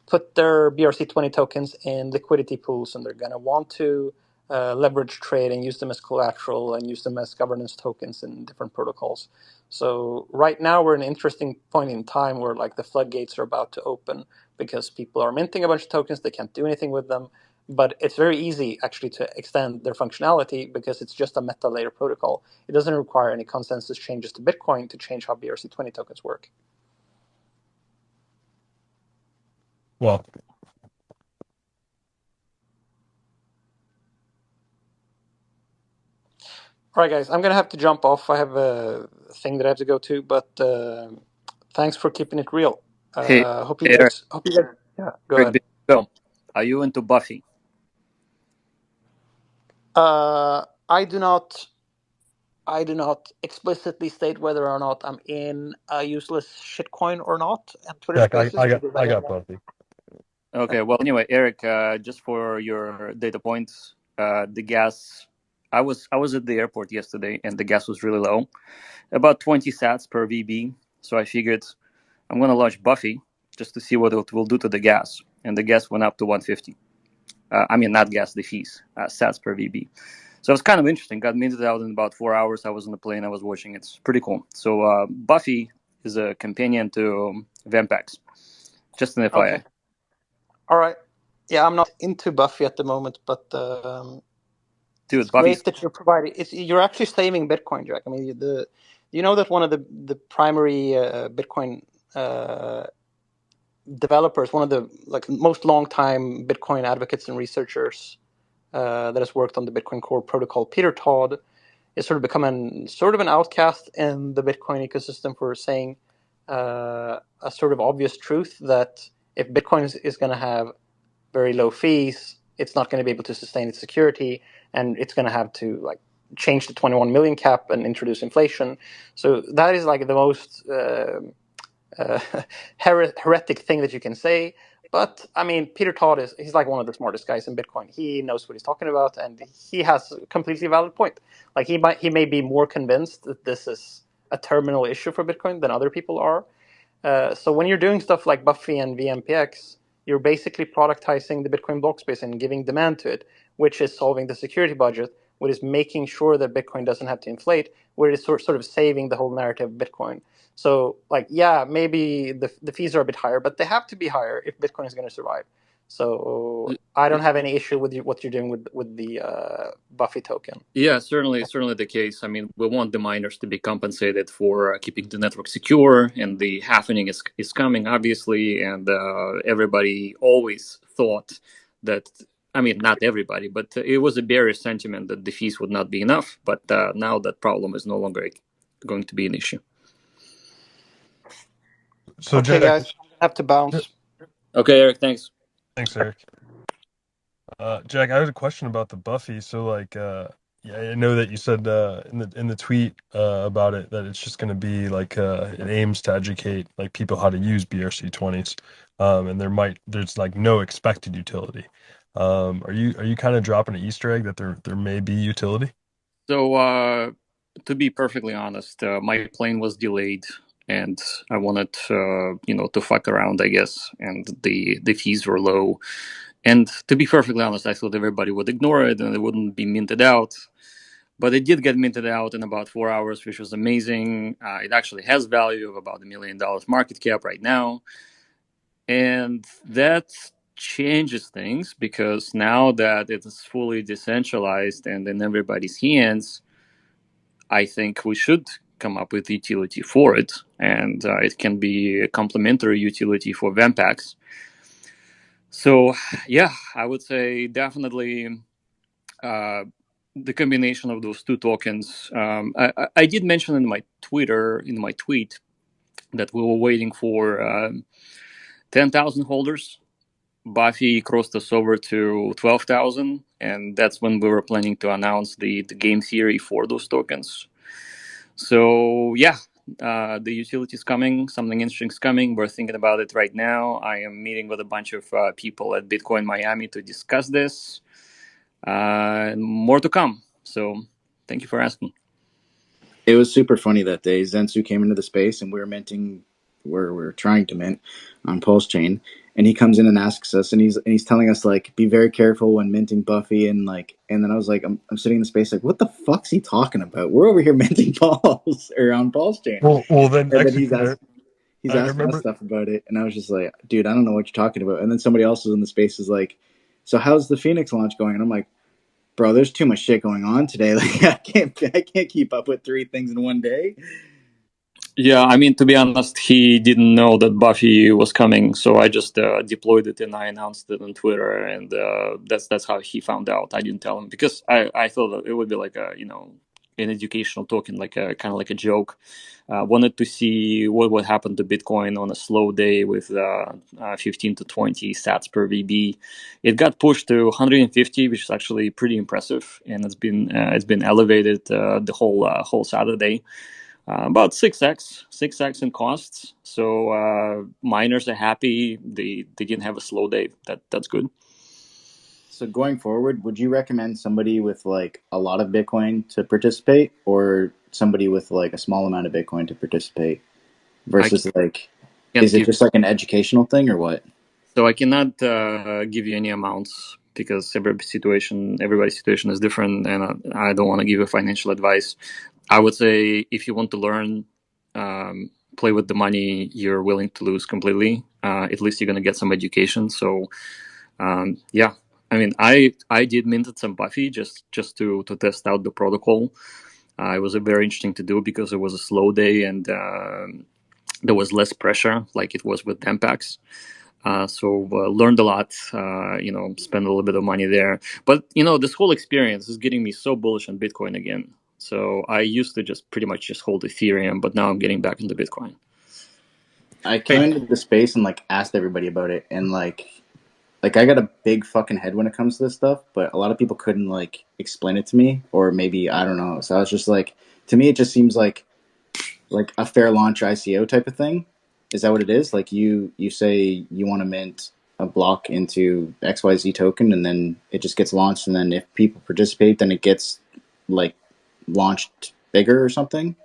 Speaker 17: put their BRC20 tokens in liquidity pools, and they're going to want to leverage trade and use them as collateral and use them as governance tokens in different protocols. So right now we're in an interesting point in time where like the floodgates are about to open because people are minting a bunch of tokens. They can't do anything with them, but it's very easy actually to extend their functionality because it's just a meta layer protocol. It doesn't require any consensus changes to Bitcoin to change how BRC20 tokens work.
Speaker 8: Well,
Speaker 17: all right, guys, I'm going to have to jump off. I have a thing that I have to go to, but thanks for keeping it real.
Speaker 1: Hey,
Speaker 17: Hope you
Speaker 1: Eric,
Speaker 17: guys, yeah, go
Speaker 1: Eric,
Speaker 17: ahead.
Speaker 1: before you go, are you into Buffy?
Speaker 17: I do not explicitly state whether or not I'm in a useless shitcoin or not on Twitter
Speaker 8: Jack,
Speaker 17: Spaces because I
Speaker 8: I
Speaker 17: don't
Speaker 8: got
Speaker 17: want.
Speaker 8: Buffy.
Speaker 1: Okay, well, anyway, Eric, just for your data points, the gas. I was at the airport yesterday, and the gas was really low, about 20 sats per VB. So I figured I'm gonna launch Buffy just to see what it will do to the gas, and the gas went up to 150. I mean, not gas, the fees, sats per VB. So it was kind of interesting. Got minted out in about 4 hours. I was on the plane. I was watching. It's pretty cool. So Buffy is a companion to Vampax. Just an FYI.
Speaker 17: Okay. All right. Yeah, I'm not into Buffy at the moment, but
Speaker 1: Dude,
Speaker 17: it's
Speaker 1: Buffy's
Speaker 17: great that you're providing. You're actually saving Bitcoin, Jack. I mean, you know that one of the primary Bitcoin developers, one of the most long-time Bitcoin advocates and researchers that has worked on the Bitcoin Core protocol, Peter Todd, is sort of become an outcast in the Bitcoin ecosystem for saying a sort of obvious truth that if Bitcoin is going to have very low fees, it's not going to be able to sustain its security, and it's going to have to change the 21 million cap and introduce inflation. So that is the most heretic thing that you can say. But I mean, Peter Todd he's like one of the smartest guys in Bitcoin. He knows what he's talking about, and he has a completely valid point. Like he may be more convinced that this is a terminal issue for Bitcoin than other people are. So when you're doing stuff like Buffy and VMPX, you're basically productizing the Bitcoin block space and giving demand to it, which is solving the security budget, which is making sure that Bitcoin doesn't have to inflate, where it is sort of saving the whole narrative of Bitcoin. So, like, yeah, maybe the fees are a bit higher, but they have to be higher if Bitcoin is going to survive. So I don't have any issue with what you're doing with the Buffy token.
Speaker 1: Yeah, certainly the case. I mean, we want the miners to be compensated for keeping the network secure, and the halvening is coming, obviously. And everybody always thought that, I mean, not everybody, but it was a bearish sentiment that the fees would not be enough. But now that problem is no longer going to be an issue.
Speaker 8: So
Speaker 17: Okay,
Speaker 8: Jack,
Speaker 17: guys, I'm gonna have to bounce.
Speaker 1: Okay, Eric, thanks.
Speaker 8: thanks, Eric. Jack, I had a question about the Buffy. So, like, yeah, I know that you said in the tweet about it that it's just going to be like it aims to educate like people how to use BRC20s, and there's like no expected utility. Are you kind of dropping an Easter egg that there may be utility?
Speaker 1: So, to be perfectly honest, my plane was delayed, and I wanted, to fuck around, I guess, and the fees were low. And to be perfectly honest, I thought everybody would ignore it and it wouldn't be minted out. But it did get minted out in about 4 hours, which was amazing. It actually has value of about $1 million market cap right now. And that changes things because now that it is fully decentralized and in everybody's hands, I think we should come up with utility for it. And it can be a complementary utility for Vempax. So, yeah, I would say definitely the combination of those two tokens. I did mention in my tweet, that we were waiting for 10,000 holders. Buffy crossed us over to 12,000, and that's when we were planning to announce the game theory for those tokens. So, yeah, the utility is coming. Something interesting is coming. We're thinking about it right now. I am meeting with a bunch of people at Bitcoin Miami to discuss this. More to come. So, thank you for asking.
Speaker 2: It was super funny that day. Zensu came into the space, and we were trying to mint on Pulsechain, and he comes in and asks us, and he's telling us like, be very careful when minting Buffy, and then I was like, I'm sitting in the space like, what the fuck's he talking about? We're over here minting balls or on Pulsechain,
Speaker 8: Well, then
Speaker 2: and then
Speaker 8: Executor.
Speaker 2: he's
Speaker 8: I
Speaker 2: asking us
Speaker 8: remember.
Speaker 2: stuff about it, and I was just like, dude, I don't know what you're talking about. And then somebody else was in the space is like, so how's the Phoenix launch going? And I'm like, bro, there's too much shit going on today. Like I can't keep up with 3 things in one day.
Speaker 1: Yeah, I mean, to be honest, he didn't know that Buffy was coming, so I just deployed it and I announced it on Twitter, and that's how he found out. I didn't tell him because I thought that it would be like an educational token, like a kind of like a joke. Wanted to see what would happen to Bitcoin on a slow day with 15 to 20 sats per VB. It got pushed to 150, which is actually pretty impressive, and it's been elevated the whole Saturday. About 6x in costs. So miners are happy. They didn't have a slow day. That's good.
Speaker 2: So going forward, would you recommend somebody with like a lot of Bitcoin to participate, or somebody with like a small amount of Bitcoin to participate? Versus like, is it just like an educational thing or what?
Speaker 1: So I cannot give you any amounts because everybody's situation is different, and I don't want to give you financial advice. I would say if you want to learn, play with the money you're willing to lose completely. At least you're going to get some education. So, yeah, I mean, I did minted some Buffy just to test out the protocol. It was very interesting to do because it was a slow day and there was less pressure like it was with Dempax. So learned a lot, spent a little bit of money there. But, this whole experience is getting me so bullish on Bitcoin again. So I used to just pretty much just hold Ethereum, but now I'm getting back into Bitcoin.
Speaker 2: I came into the space and like asked everybody about it, and like I got a big fucking head when it comes to this stuff, but a lot of people couldn't like explain it to me, or maybe I don't know. So I was just like, to me, it just seems like a fair launch ICO type of thing. Is that what it is? Like you say you want to mint a block into XYZ token, and then it just gets launched. And then if people participate, then it gets like launched bigger or something.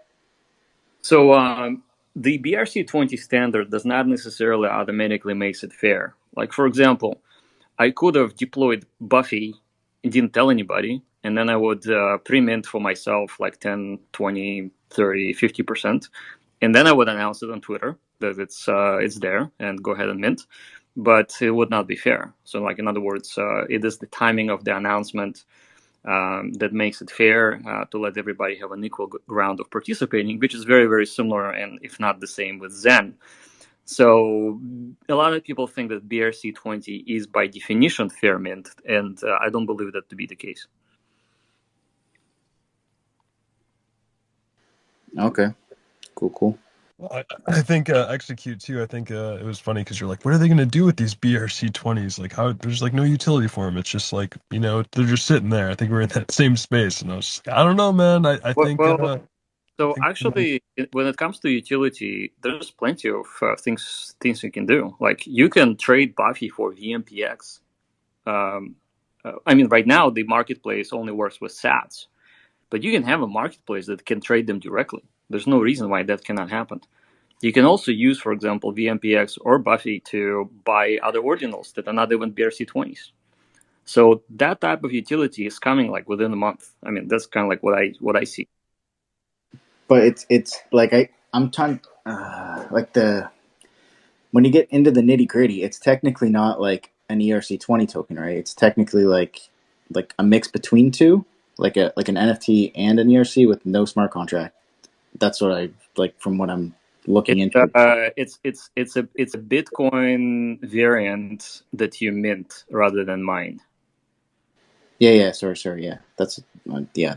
Speaker 1: So the BRC20 standard does not necessarily automatically makes it fair. Like for example, I could have deployed Buffy and didn't tell anybody, and then I would pre-mint for myself like 10, 20, 30, 50%. And then I would announce it on Twitter that it's there and go ahead and mint. But it would not be fair. So, like in other words, it is the timing of the announcement that makes it fair to let everybody have an equal ground of participating, which is very, very similar and if not the same with Zen. So a lot of people think that BRC20 is by definition fair mint, and I don't believe that to be the case.
Speaker 2: Okay, cool.
Speaker 8: Well, I think execute too. I think it was funny because you're like, what are they going to do with these BRC20s? Like, how there's like no utility for them. It's just like they're just sitting there. I think we're in that same space, and I was just like, I don't know, man. I
Speaker 1: Well,
Speaker 8: think.
Speaker 1: well
Speaker 8: I
Speaker 1: so
Speaker 8: think
Speaker 1: actually, when it comes to utility, there's plenty of things you can do. Like you can trade Buffy for VMPX. I mean, right now the marketplace only works with Sats, but you can have a marketplace that can trade them directly. There's no reason why that cannot happen. You can also use, for example, VMPX or Buffy to buy other ordinals that are not even BRC20s. So that type of utility is coming like within a month. I mean, that's kind of like what I see.
Speaker 2: But it's like I'm trying like the when you get into the nitty gritty, it's technically not like an ERC20 token, right? It's technically like a mix between two, like an NFT and an ERC with no smart contract. That's what I like from what I'm looking into.
Speaker 1: It's a Bitcoin variant that you mint rather than mine.
Speaker 2: Yeah. Sorry. Yeah, that's yeah.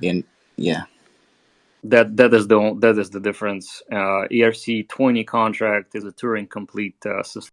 Speaker 2: Yeah.
Speaker 1: That is the difference. ERC20 contract is a Turing complete system.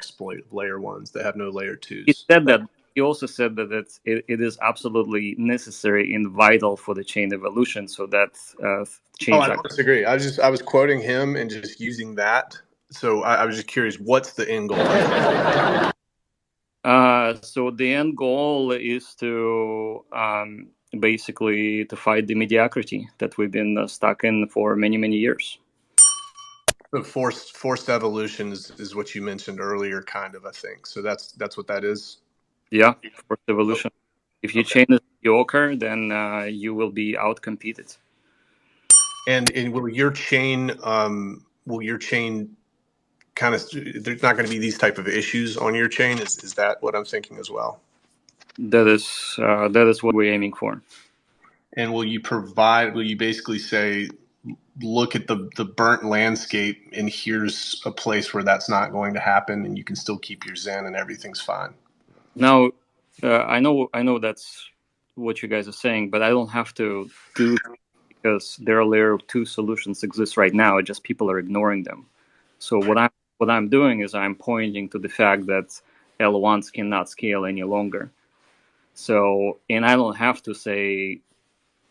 Speaker 19: exploit layer ones that have no layer
Speaker 1: He
Speaker 19: twos.
Speaker 1: said that. He also said that it is absolutely necessary and vital for the chain evolution, so that
Speaker 19: Oh,
Speaker 1: chains
Speaker 19: I
Speaker 1: are.
Speaker 19: don't disagree. I was quoting him and just using that. So I was just curious, what's the end goal?
Speaker 1: So the end goal is to basically to fight the mediocrity that we've been stuck in for many years.
Speaker 19: The forced evolution is what you mentioned earlier, kind of, I think. So that's what that is.
Speaker 1: Yeah, forced
Speaker 19: Oh,
Speaker 1: evolution. If your
Speaker 19: okay.
Speaker 1: chain is mediocre, then you will be outcompeted.
Speaker 19: And will your chain kind of, there's not going to be these type of issues on your chain? Is that what I'm thinking as well?
Speaker 1: That is what we're aiming for.
Speaker 19: And will you basically say, look at the burnt landscape and here's a place where that's not going to happen and you can still keep your Zen and everything's fine?
Speaker 1: Now, I know that's what you guys are saying, but I don't have to do, because there are layer 2 solutions exist right now. It's just people are ignoring them. So what I'm doing is I'm pointing to the fact that L1s cannot scale any longer. So, and I don't have to say,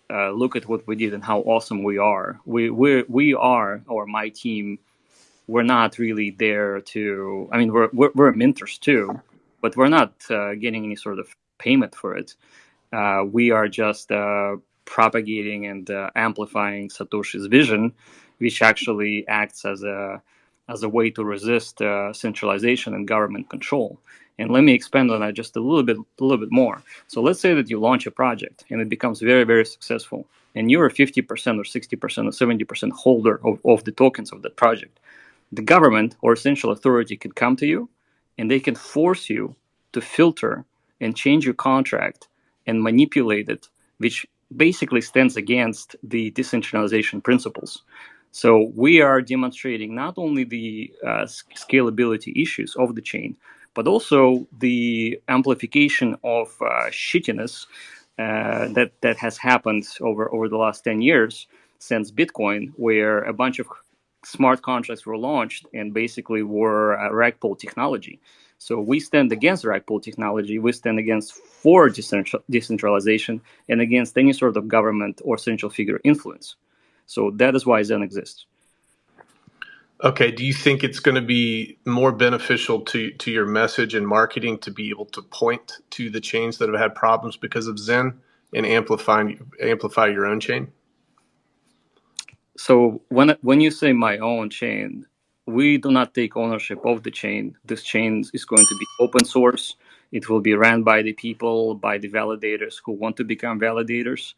Speaker 1: look at what we did and how awesome we are. We are, or my team, we're not really there to. I mean, we're minters too, but we're not getting any sort of payment for it. We are just propagating and amplifying Satoshi's vision, which actually acts as a way to resist centralization and government control. And let me expand on that just a little bit more. So let's say that you launch a project and it becomes very successful, and you're a 50% or 60% or 70% holder of the tokens of that project. The government or central authority could come to you and they can force you to filter and change your contract and manipulate it, which basically stands against the decentralization principles. So we are demonstrating not only the scalability issues of the chain, but also the amplification of shittiness that has happened over the last 10 years since Bitcoin, where a bunch of smart contracts were launched and basically were rag pull technology. So we stand against rag pull technology. We stand against for decentralization and against any sort of government or central figure influence. So that is why Zen exists.
Speaker 19: Okay. Do you think it's going to be more beneficial to your message and marketing to be able to point to the chains that have had problems because of Zen and amplify your own chain?
Speaker 1: So when you say my own chain, we do not take ownership of the chain. This chain is going to be open source. It will be ran by the people, by the validators who want to become validators.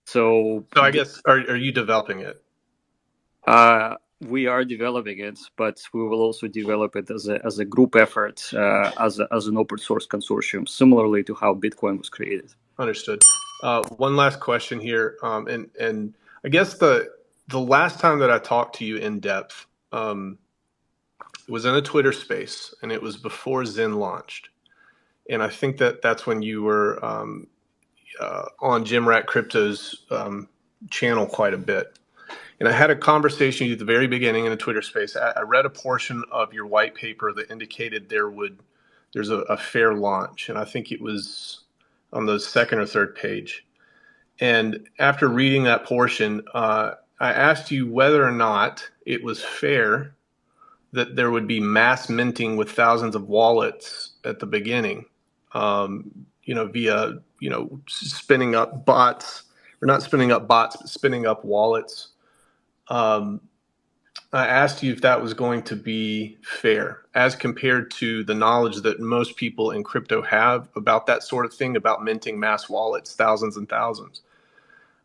Speaker 1: So
Speaker 19: I guess, are you developing it?
Speaker 1: We are developing it, but we will also develop it as a group effort, as an open source consortium, similarly to how Bitcoin was created.
Speaker 19: Understood. One last question here, and I guess the last time that I talked to you in depth was in a Twitter space, and it was before Zen launched, and I think that's when you were on Jim Rat Crypto's channel quite a bit. And I had a conversation with you at the very beginning in a Twitter space. I read a portion of your white paper that indicated there's a fair launch, and I think it was on the second or third page. And after reading that portion, I asked you whether or not it was fair that there would be mass minting with thousands of wallets at the beginning, via, spinning up bots, or not spinning up bots, but spinning up wallets. I asked you if that was going to be fair as compared to the knowledge that most people in crypto have about that sort of thing, about minting mass wallets, thousands and thousands.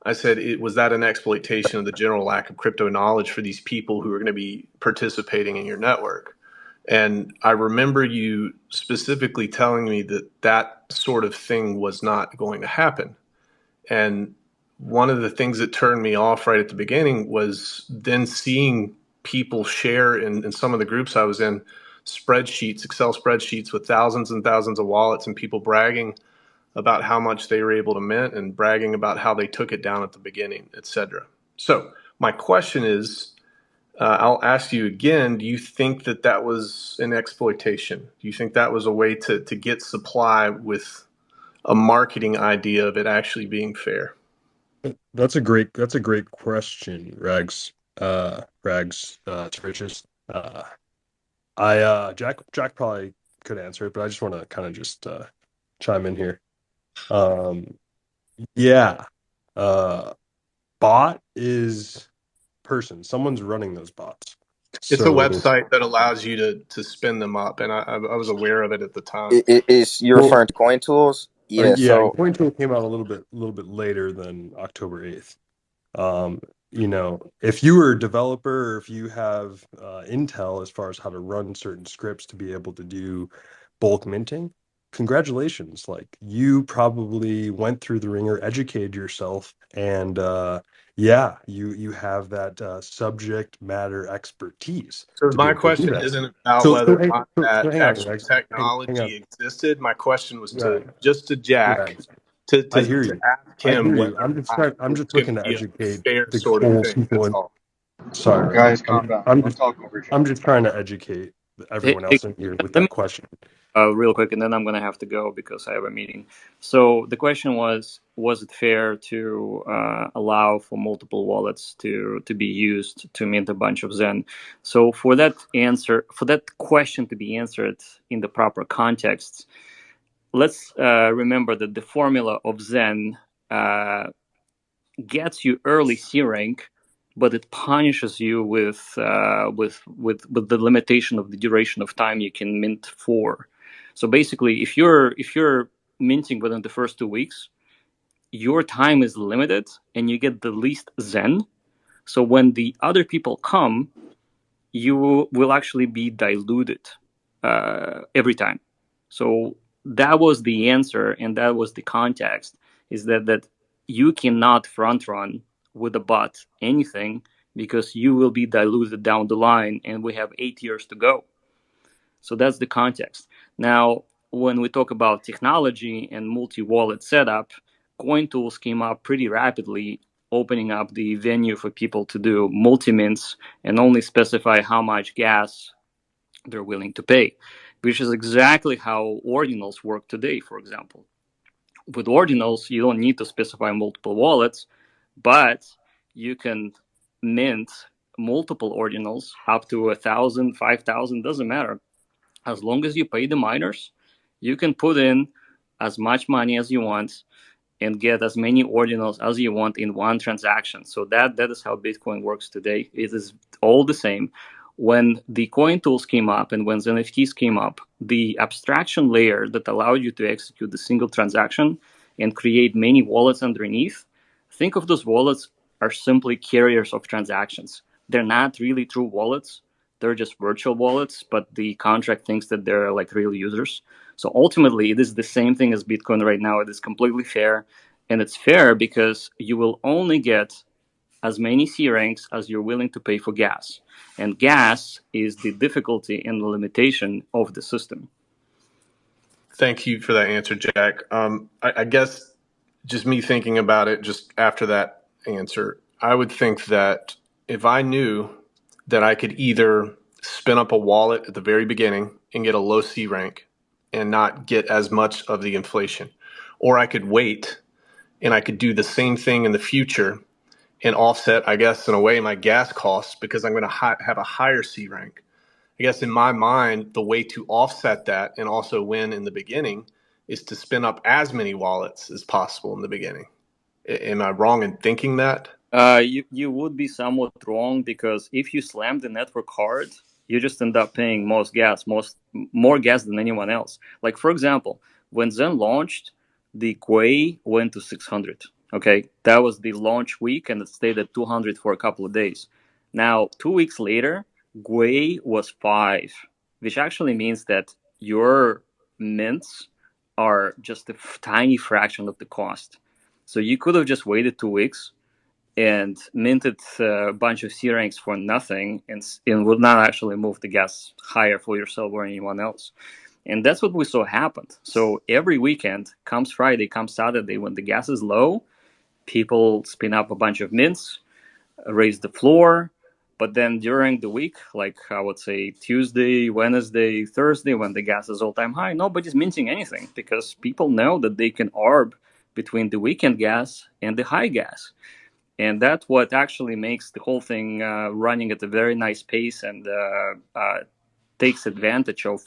Speaker 19: I said, was that an exploitation of the general lack of crypto knowledge for these people who are going to be participating in your network? And I remember you specifically telling me that sort of thing was not going to happen. And one of the things that turned me off right at the beginning was then seeing people share in some of the groups I was in spreadsheets, Excel spreadsheets with thousands and thousands of wallets, and people bragging about how much they were able to mint and bragging about how they took it down at the beginning, etc. So my question is, I'll ask you again, do you think that that was an exploitation? Do you think that was a way to get supply with a marketing idea of it actually being fair?
Speaker 8: That's a great question, Rags. It's Riches. Jack probably could answer it, but I just want to kind of just chime in here. Um, yeah. Uh, Bot is person. Someone's running those bots.
Speaker 19: It's a
Speaker 8: So,
Speaker 19: website that allows you to spin them up, and I was aware of it at the time.
Speaker 13: You're
Speaker 8: well,
Speaker 13: referring to coin tools? Yeah.
Speaker 8: yeah,
Speaker 13: So
Speaker 8: CoinTool came out a little bit later than October 8th. Um, if you were a developer or if you have intel as far as how to run certain scripts to be able to do bulk minting, congratulations. Like you probably went through the ringer, educated yourself, and yeah, you have that subject matter expertise
Speaker 19: So
Speaker 8: to be
Speaker 19: my
Speaker 8: able to do
Speaker 19: question
Speaker 8: that.
Speaker 19: isn't about
Speaker 8: So
Speaker 19: whether or
Speaker 8: hang,
Speaker 19: not
Speaker 8: so
Speaker 19: that
Speaker 8: hang on,
Speaker 19: actual
Speaker 8: Rex. Hang on,
Speaker 19: technology existed. My question was to
Speaker 8: Rex.
Speaker 19: just to Jack
Speaker 8: Rex.
Speaker 19: to
Speaker 8: I hear you.
Speaker 19: ask
Speaker 8: I
Speaker 19: him
Speaker 8: hear you.
Speaker 19: whether or not
Speaker 8: I'm
Speaker 19: it
Speaker 8: just
Speaker 19: was going
Speaker 8: looking
Speaker 19: to
Speaker 8: to
Speaker 19: be a
Speaker 8: educate
Speaker 19: fair
Speaker 8: the
Speaker 19: sort of
Speaker 8: whole
Speaker 19: thing.
Speaker 8: people
Speaker 19: That's
Speaker 8: in.
Speaker 19: all.
Speaker 8: Sorry, Rex.
Speaker 12: Guys, calm down. Don't talk over each other.
Speaker 8: I'm just trying to educate
Speaker 1: Hey,
Speaker 8: everyone
Speaker 1: hey,
Speaker 8: else in here with
Speaker 1: let
Speaker 8: that
Speaker 1: me
Speaker 8: question.
Speaker 1: real quick, and then I'm gonna have to go because I have a meeting. So the question was it fair to allow for multiple wallets to be used to mint a bunch of Zen? So for that question to be answered in the proper context, let's remember that the formula of Zen gets you early C rank, but it punishes you with the limitation of the duration of time you can mint for. So basically, if you're minting within the first 2 weeks, your time is limited and you get the least Zen. So when the other people come, you will actually be diluted every time. So that was the answer, and that was the context. Is that you cannot front run with a bot anything because you will be diluted down the line, and we have 8 years to go. So that's the context. Now, when we talk about technology and multi-wallet setup, coin tools came up pretty rapidly, opening up the venue for people to do multi-mints and only specify how much gas they're willing to pay, which is exactly how ordinals work today, for example. With ordinals, you don't need to specify multiple wallets, but you can mint multiple ordinals up to 1,000, 5,000, doesn't matter. As long as you pay the miners, you can put in as much money as you want and get as many ordinals as you want in one transaction. So that is how Bitcoin works today. It is all the same. When the coin tools came up and when the NFTs came up, the abstraction layer that allowed you to execute the single transaction and create many wallets underneath, think of those wallets are simply carriers of transactions. They're not really true wallets. They're just virtual wallets, but the contract thinks that they're like real users. So ultimately, it is the same thing as Bitcoin right now. It is completely fair. And it's fair because you will only get as many C ranks as you're willing to pay for gas. And gas is the difficulty and the limitation of the system.
Speaker 19: Thank you for that answer, Jack. I guess just me thinking about it just after that answer, I would think that if I knew that I could either spin up a wallet at the very beginning and get a low C rank and not get as much of the inflation, or I could wait and I could do the same thing in the future and offset, I guess, in a way, my gas costs because I'm going to have a higher C rank. I guess in my mind, the way to offset that and also win in the beginning is to spin up as many wallets as possible in the beginning. Am I wrong in thinking that?
Speaker 1: You would be somewhat wrong because if you slam the network hard, you just end up paying more gas than anyone else. Like for example, when Zen launched, the Gwei went to 600. Okay, that was the launch week, and it stayed at 200 for a couple of days. Now 2 weeks later, Gwei was 5, which actually means that your mints are just a tiny fraction of the cost. So you could have just waited 2 weeks and minted a bunch of C ranks for nothing and would not actually move the gas higher for yourself or anyone else. And that's what we saw happened. So every weekend, comes Friday, comes Saturday, when the gas is low, people spin up a bunch of mints, raise the floor, But then during the week, like I would say Tuesday, Wednesday, Thursday, when the gas is all time high, nobody's minting anything because people know that they can arb between the weekend gas and the high gas. And that's what actually makes the whole thing running at a very nice pace and takes advantage of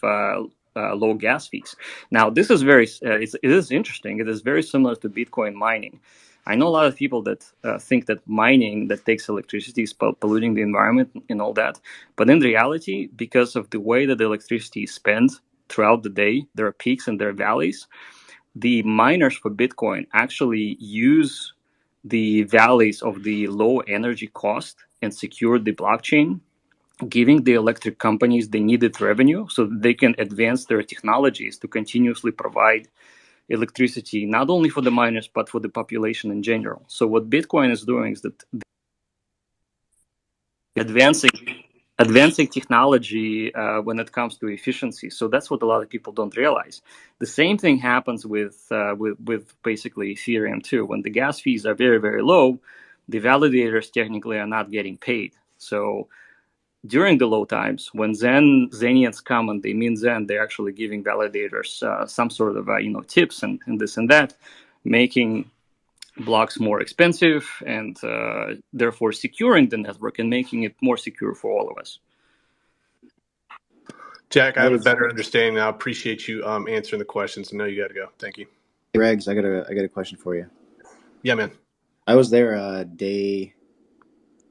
Speaker 1: low gas fees. Now, this is it is interesting. It is very similar to Bitcoin mining. I know a lot of people that think that mining that takes electricity is polluting the environment and all that. But in reality, because of the way that the electricity is spent throughout the day, there are peaks and there are valleys. The miners for Bitcoin actually use the valleys of the low energy cost and secure the blockchain, giving the electric companies the needed revenue so that they can advance their technologies to continuously provide electricity, not only for the miners, but for the population in general. So what Bitcoin is doing is that advancing technology when it comes to efficiency. So that's what a lot of people don't realize. The same thing happens with basically Ethereum too. When the gas fees are very, very low, the validators technically are not getting paid. So during the low times, when Zenians come and they mint Zen, they're actually giving validators some sort of tips and this and that, making blocks more expensive and therefore securing the network and making it more secure for all of us.
Speaker 19: Jack, I
Speaker 2: I
Speaker 19: have a
Speaker 2: was
Speaker 19: better understanding now. I appreciate you answering the questions. I know you got to go. Thank you.
Speaker 2: Regs. I got a question for you.
Speaker 19: Yeah, man.
Speaker 2: I was there day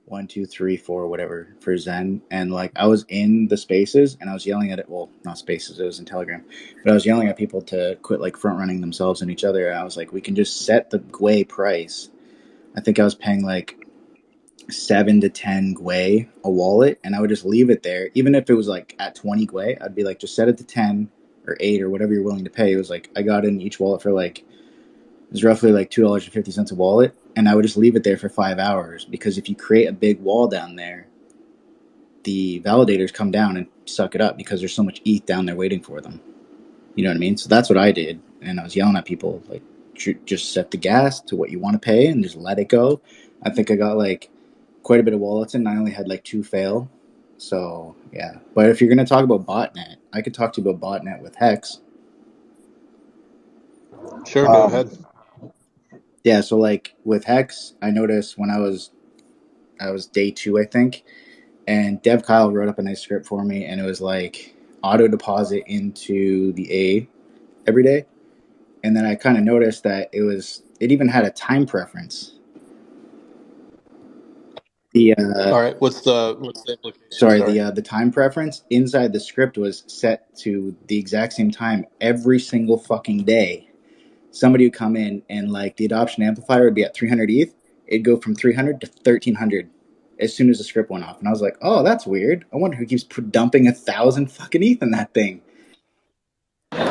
Speaker 2: 1, 2, 3, 4, whatever for Zen, and like I was in the spaces and I was yelling at it. Well, not spaces, it was in Telegram, but I was yelling at people to quit like front running themselves and each other. And I was like, we can just set the Gwei price. I think I was paying like 7 to 10 Gwei a wallet, and I would just leave it there, even if it was like at 20 Gwei. I'd be like, just set it to 10 or 8 or whatever you're willing to pay. It was like I got in each wallet for like, it was roughly like $2.50 a wallet, and I would just leave it there for 5 hours, because if you create a big wall down there, the validators come down and suck it up because there's so much ETH down there waiting for them. You know what I mean? So that's what I did, and I was yelling at people like, just set the gas to what you want to pay and just let it go. I think I got like quite a bit of wallets in. I only had like 2 fail. So yeah, but if you're gonna talk about botnet, I could talk to you about botnet with Hex.
Speaker 19: Sure, go ahead.
Speaker 2: Yeah, so like with Hex, I noticed when I was day 2, I think, and Dev Kyle wrote up a nice script for me, and it was like auto deposit into the A every day, and then I kind of noticed that it even had a time preference. The
Speaker 19: All right. What's the implication?
Speaker 2: sorry, the time preference inside the script was set to the exact same time every single fucking day. Somebody would come in and like the adoption amplifier would be at 300 ETH. It'd go from 300 to 1300 as soon as the script went off. And I was like, oh, that's weird. I wonder who keeps dumping 1,000 fucking ETH in that thing. And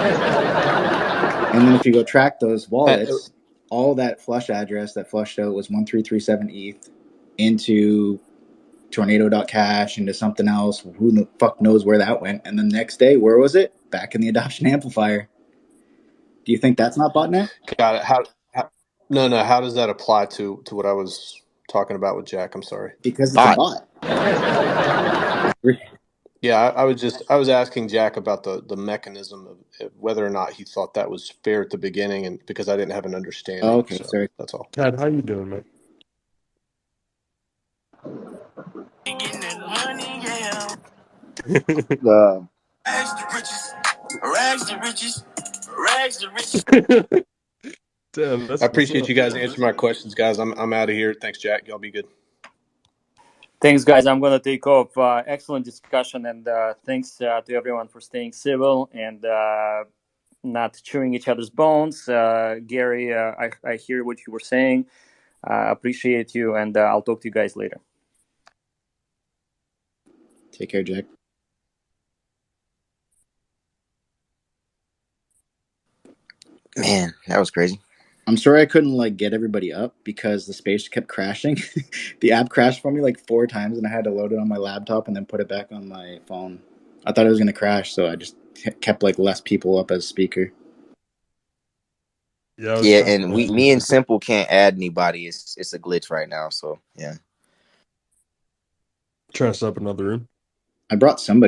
Speaker 2: then if you go track those wallets, all that flush address that flushed out was 1337 ETH into tornado.cash, into something else. Who the fuck knows where that went? And the next day, where was it? Back in the adoption amplifier. Do you think that's not botnet?
Speaker 19: Got it. No. How does that apply to what I was talking about with Jack? I'm sorry.
Speaker 2: Because it's a bot.
Speaker 19: Yeah, I was asking Jack about the mechanism of whether or not he thought that was fair at the beginning, and because I didn't have an understanding.
Speaker 2: Oh, okay,
Speaker 19: so
Speaker 2: sorry.
Speaker 19: that's all.
Speaker 8: Ted, how you doing, man?
Speaker 5: The
Speaker 8: Damn, that's
Speaker 19: I
Speaker 8: what's
Speaker 19: appreciate
Speaker 8: up.
Speaker 19: you guys answering my questions, guys. I'm out of here. Thanks, Jack. Y'all be good.
Speaker 1: Thanks, guys. I'm going to take off. Excellent discussion, and thanks to everyone for staying civil and not chewing each other's bones. Gary, I hear what you were saying. Appreciate you, and I'll talk to you guys later.
Speaker 2: Take care, Jack.
Speaker 13: Man, that was crazy.
Speaker 2: I'm sorry I couldn't like get everybody up because the space kept crashing. The app crashed for me like 4 times, and I had to load it on my laptop and then put it back on my phone. I thought it was gonna crash, so I just kept like less people up as speaker.
Speaker 13: Yeah, and me and Simple can't add anybody. It's a glitch right now. So yeah.
Speaker 8: Trying to set up another room.
Speaker 2: I brought somebody.